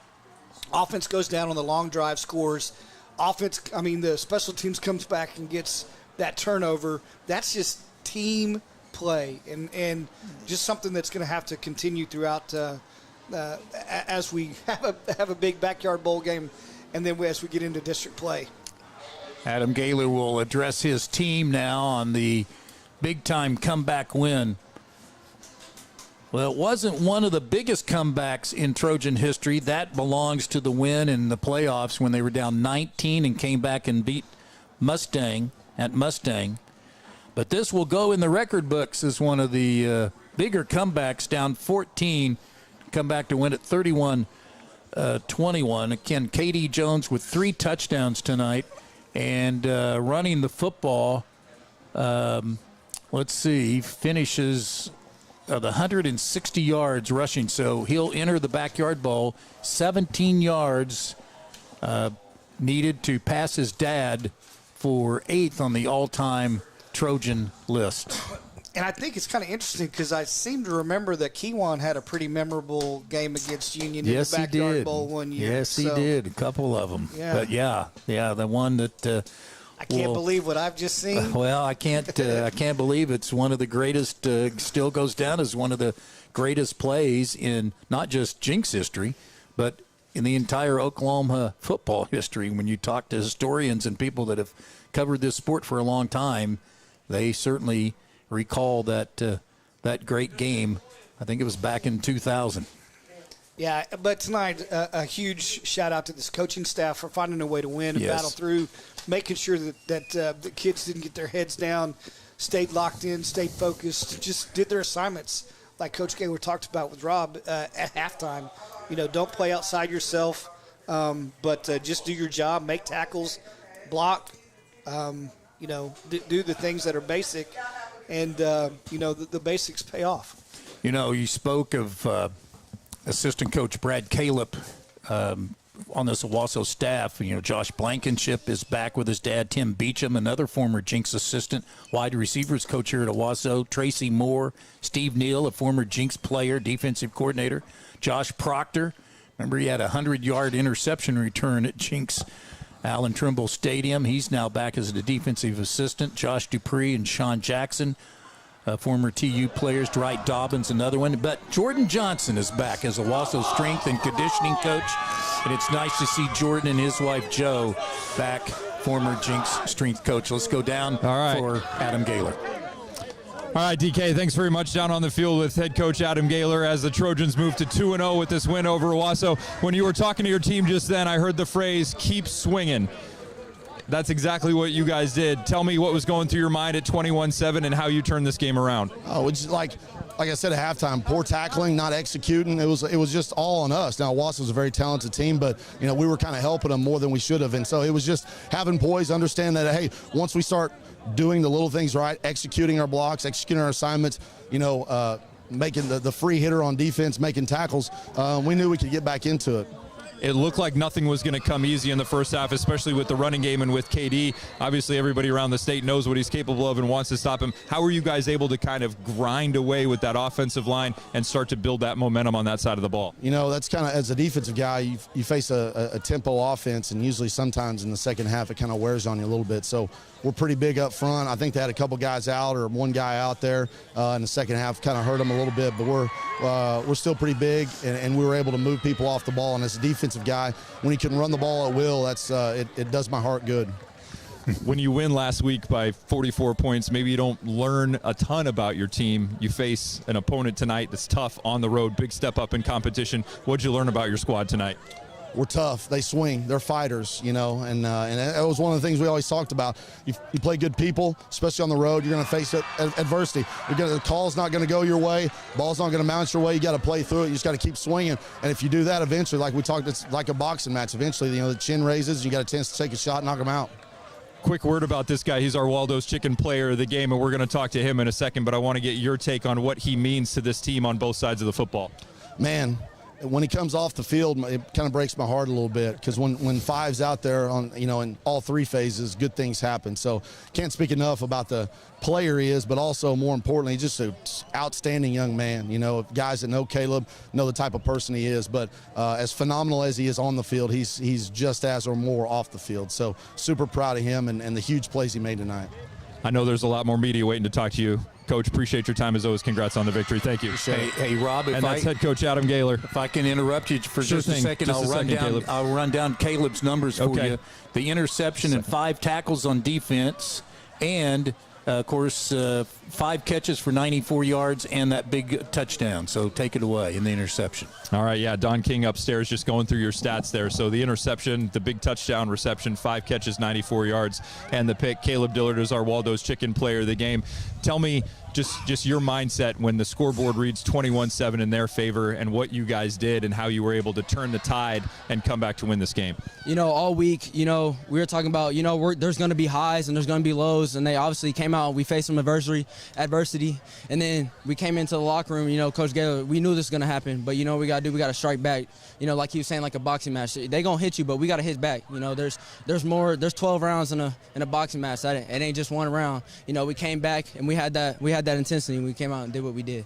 Speaker 1: Offense goes down on the long drive, scores. The special teams comes back and gets that turnover. That's just team play and just something that's going to have to continue throughout as we have a big backyard bowl game and then as we get into district play.
Speaker 2: Adam Gaylor will address his team now on the big-time comeback win. Well, it wasn't one of the biggest comebacks in Trojan history. That belongs to the win in the playoffs when they were down 19 and came back and beat Mustang at Mustang. But this will go in the record books as one of the bigger comebacks, down 14, come back to win at 31-21. Again, KD Jones with 3 touchdowns tonight and running the football. Let's see, he finishes the 160 yards rushing, so he'll enter the backyard bowl. 17 yards needed to pass his dad for 8th on the all-time Trojan list.
Speaker 1: And I think it's kind of interesting because I seem to remember that Kewan had a pretty memorable game against Union in the backyard bowl one year.
Speaker 2: Yes, he did. A couple of them.
Speaker 1: Yeah.
Speaker 2: But yeah, the one that
Speaker 1: I can't believe what I've just seen.
Speaker 2: Well, I can't believe it's one of the greatest. Still goes down as one of the greatest plays in not just Jinx history, but in the entire Oklahoma football history. When you talk to historians and people that have covered this sport for a long time, they certainly recall that great game. I think it was back in 2000.
Speaker 1: Yeah, but tonight, a huge shout-out to this coaching staff for finding a way to win and battle through, making sure that the kids didn't get their heads down, stayed locked in, stayed focused, just did their assignments like Coach Gaylor talked about with Rob at halftime. Don't play outside yourself, but just do your job, make tackles, block, do the things that are basic, and, the basics pay off.
Speaker 2: You spoke of assistant coach Brad Caleb on this Owasso staff. Josh Blankenship is back with his dad, Tim Beecham, another former Jinx assistant, wide receivers coach here at Owasso, Tracy Moore, Steve Neal, a former Jinx player, defensive coordinator, Josh Proctor. Remember, he had a 100-yard interception return at Jinx Allen Trimble Stadium. He's now back as the defensive assistant. Josh Dupree and Sean Jackson, former TU players. Dwight Dobbins, another one. But Jordan Johnson is back as a Owasso strength and conditioning coach. And it's nice to see Jordan and his wife, Jo, back, former Jinx strength coach. Let's go down for Adam Gaylor.
Speaker 3: All right, DK, thanks very much. Down on the field with head coach Adam Gaylor as the Trojans move to 2-0 with this win over Owasso. When you were talking to your team just then, I heard the phrase, keep swinging. That's exactly what you guys did. Tell me what was going through your mind at 21-7 and how you turned this game around.
Speaker 9: Oh, it's like I said at halftime, poor tackling, not executing. It was just all on us. Now, Owasso's a very talented team, but we were kind of helping them more than we should have. And so it was just having poise, understand that, hey, once we start doing the little things right, executing our blocks, executing our assignments, making the free hitter on defense, making tackles, we knew we could get back into it.
Speaker 3: It looked like nothing was going to come easy in the first half, especially with the running game and with KD. Obviously, everybody around the state knows what he's capable of and wants to stop him. How were you guys able to kind of grind away with that offensive line and start to build that momentum on that side of the ball?
Speaker 9: That's kind of, as a defensive guy, you face a tempo offense, and usually sometimes in the second half it kind of wears on you a little bit. So we're pretty big up front. I think they had a couple guys out or one guy out there in the second half, kind of hurt them a little bit, but we're still pretty big, and we were able to move people off the ball. And as a defensive guy, when he can run the ball at will, that's it does my heart good.
Speaker 3: When you win last week by 44 points, maybe you don't learn a ton about your team. You face an opponent tonight that's tough on the road, big step up in competition. What'd you learn about your squad tonight?
Speaker 9: We're tough. They swing. They're fighters, and that was one of the things we always talked about. You play good people, especially on the road. You're going to face adversity. The call's not going to go your way. Ball's not going to bounce your way. You got to play through it. You just got to keep swinging. And if you do that, eventually, like we talked, it's like a boxing match. Eventually, the chin raises. You got a chance to take a shot, knock them out.
Speaker 3: Quick word about this guy. He's our Waldo's Chicken player of the game, and we're going to talk to him in a second. But I want to get your take on what he means to this team on both sides of the football.
Speaker 9: Man, when he comes off the field, it kind of breaks my heart a little bit, because when Five's out there on in all three phases, good things happen. So can't speak enough about the player he is, but also more importantly, just an outstanding young man. Guys that know Caleb know the type of person he is, but as phenomenal as he is on the field, he's just as or more off the field. So super proud of him and the huge plays he made tonight.
Speaker 3: I know there's a lot more media waiting to talk to you. Coach, appreciate your time as always. Congrats on the victory. Thank you.
Speaker 2: Hey, Rob,
Speaker 3: that's head coach Adam Gaylor.
Speaker 2: If I can interrupt you for just a second,
Speaker 3: Caleb.
Speaker 2: I'll run down Caleb's numbers for you. The interception and 5 tackles on defense, and of course, 5 catches for 94 yards and that big touchdown. So take it away in the interception.
Speaker 3: All right, yeah, Don King upstairs just going through your stats there. So the interception, the big touchdown reception, 5 catches, 94 yards, and the pick. Caleb Dillard is our Waldo's Chicken player of the game. Tell me just your mindset when the scoreboard reads 21-7 in their favor, and what you guys did and how you were able to turn the tide and come back to win this game.
Speaker 11: All week, we were talking about, there's going to be highs and there's going to be lows, and they obviously came out and we faced some adversity, and then we came into the locker room, Coach Gaylor, we knew this was going to happen, but we got to we got to strike back, like he was saying, like a boxing match. They going to hit you, but we got to hit back. There's 12 rounds in a boxing match. It ain't just one round. We came back and we had that intensity, and we came out and did what we did.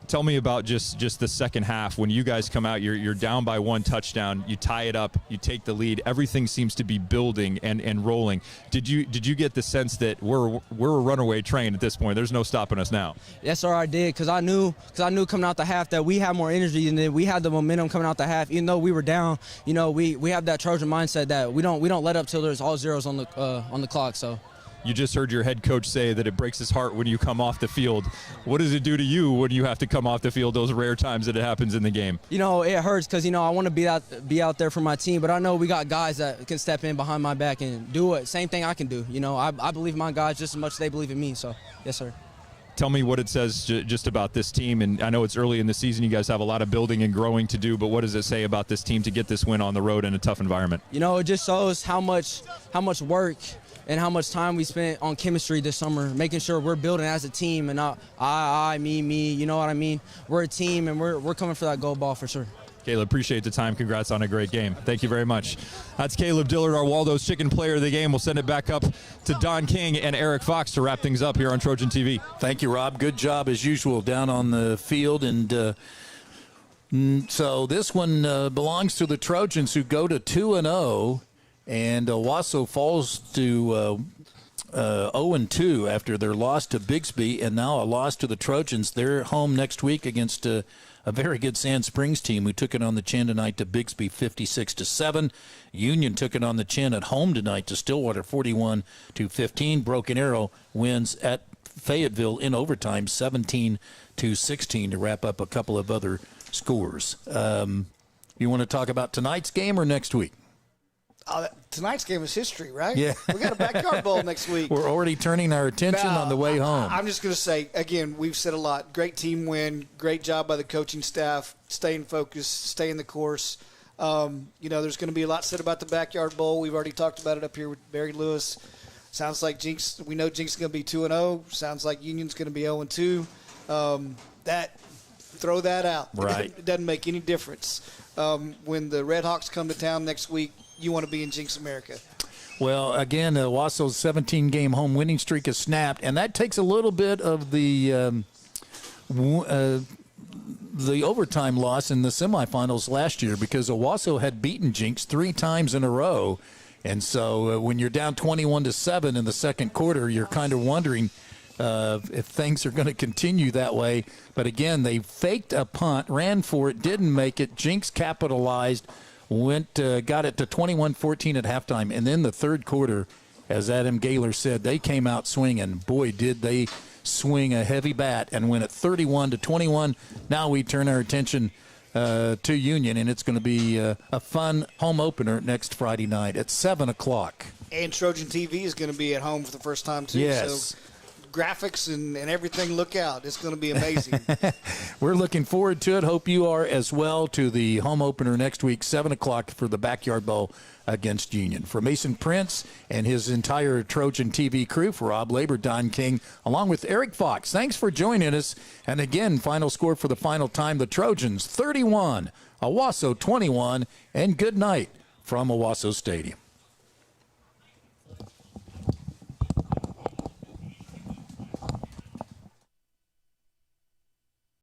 Speaker 3: Tell me about just the second half when you guys come out. You're down by 1 touchdown. You tie it up. You take the lead. Everything seems to be building and rolling. Did you get the sense that we're a runaway train at this point? There's no stopping us now.
Speaker 11: Yes, sir, I did, because I knew coming out the half that we had more energy and that we had the momentum coming out the half. Even though we were down, we have that Trojan mindset that we don't let up till there's all zeros on the clock. So.
Speaker 3: You just heard your head coach say that it breaks his heart when you come off the field. What does it do to you when you have to come off the field those rare times that it happens in the game?
Speaker 11: It hurts because, I want to be out there for my team, but I know we got guys that can step in behind my back and do it. Same thing I can do. I believe in my guys just as much as they believe in me. So, yes, sir.
Speaker 3: Tell me what it says just about this team. And I know it's early in the season. You guys have a lot of building and growing to do, but what does it say about this team to get this win on the road in a tough environment?
Speaker 11: It just shows how much work and how much time we spent on chemistry this summer, making sure we're building as a team and not me, you know what I mean? We're a team, and we're coming for that gold ball for sure.
Speaker 3: Caleb, appreciate the time. Congrats on a great game. Thank you very much. That's Caleb Dillard, our Waldo's Chicken Player of the Game. We'll send it back up to Don King and Eric Fox to wrap things up here on Trojan TV.
Speaker 2: Thank you, Rob. Good job, as usual, down on the field. And so this one belongs to the Trojans, who go to 2-0. And Owasso falls to 0-2 after their loss to Bixby, and now a loss to the Trojans. They're home next week against a very good Sand Springs team who took it on the chin tonight to Bixby 56-7. Union took it on the chin at home tonight to Stillwater 41-15. Broken Arrow wins at Fayetteville in overtime 17-16 to wrap up a couple of other scores. You want to talk about tonight's game or next week?
Speaker 1: Tonight's game is history, right?
Speaker 2: Yeah.
Speaker 1: We got a backyard bowl next week.
Speaker 2: We're already turning our attention on the way home.
Speaker 1: I'm just going to say, again, we've said a lot. Great team win. Great job by the coaching staff. Staying focused, staying the course. There's going to be a lot said about the backyard bowl. We've already talked about it up here with Barry Lewis. Sounds like Jinx. We know Jinx is going to be 2-0. Sounds like Union's going to be 0-2. Throw that out.
Speaker 2: Right.
Speaker 1: It doesn't make any difference. When the Red Hawks come to town next week, you want to be in Jinx America.
Speaker 2: Well, again, Owasso's 17-game home winning streak is snapped, and that takes a little bit of the overtime loss in the semifinals last year, because Owasso had beaten Jinx 3 times in a row. And so when you're down 21-7 in the second quarter, you're kind of wondering if things are going to continue that way. But again, they faked a punt, ran for it, didn't make it. Jinx capitalized, got it to 21-14 at halftime. And then the third quarter, as Adam Gaylor said, they came out swinging. Boy, did they swing a heavy bat and win it 31-21. Now we turn our attention to Union, and it's going to be a fun home opener next Friday night at 7 o'clock.
Speaker 1: And Trojan TV is going to be at home for the first time, too.
Speaker 2: Yes.
Speaker 1: So graphics and everything, look out. It's going to be amazing.
Speaker 2: We're looking forward to it. Hope you are as well, to the home opener next week, 7 o'clock for the Backyard Bowl against Union. For Mason Prince and his entire Trojan TV crew, for Rob Labor, Don King, along with Eric Fox, thanks for joining us. And again, final score for the final time, the Trojans 31, Owasso 21, and good night from Owasso Stadium.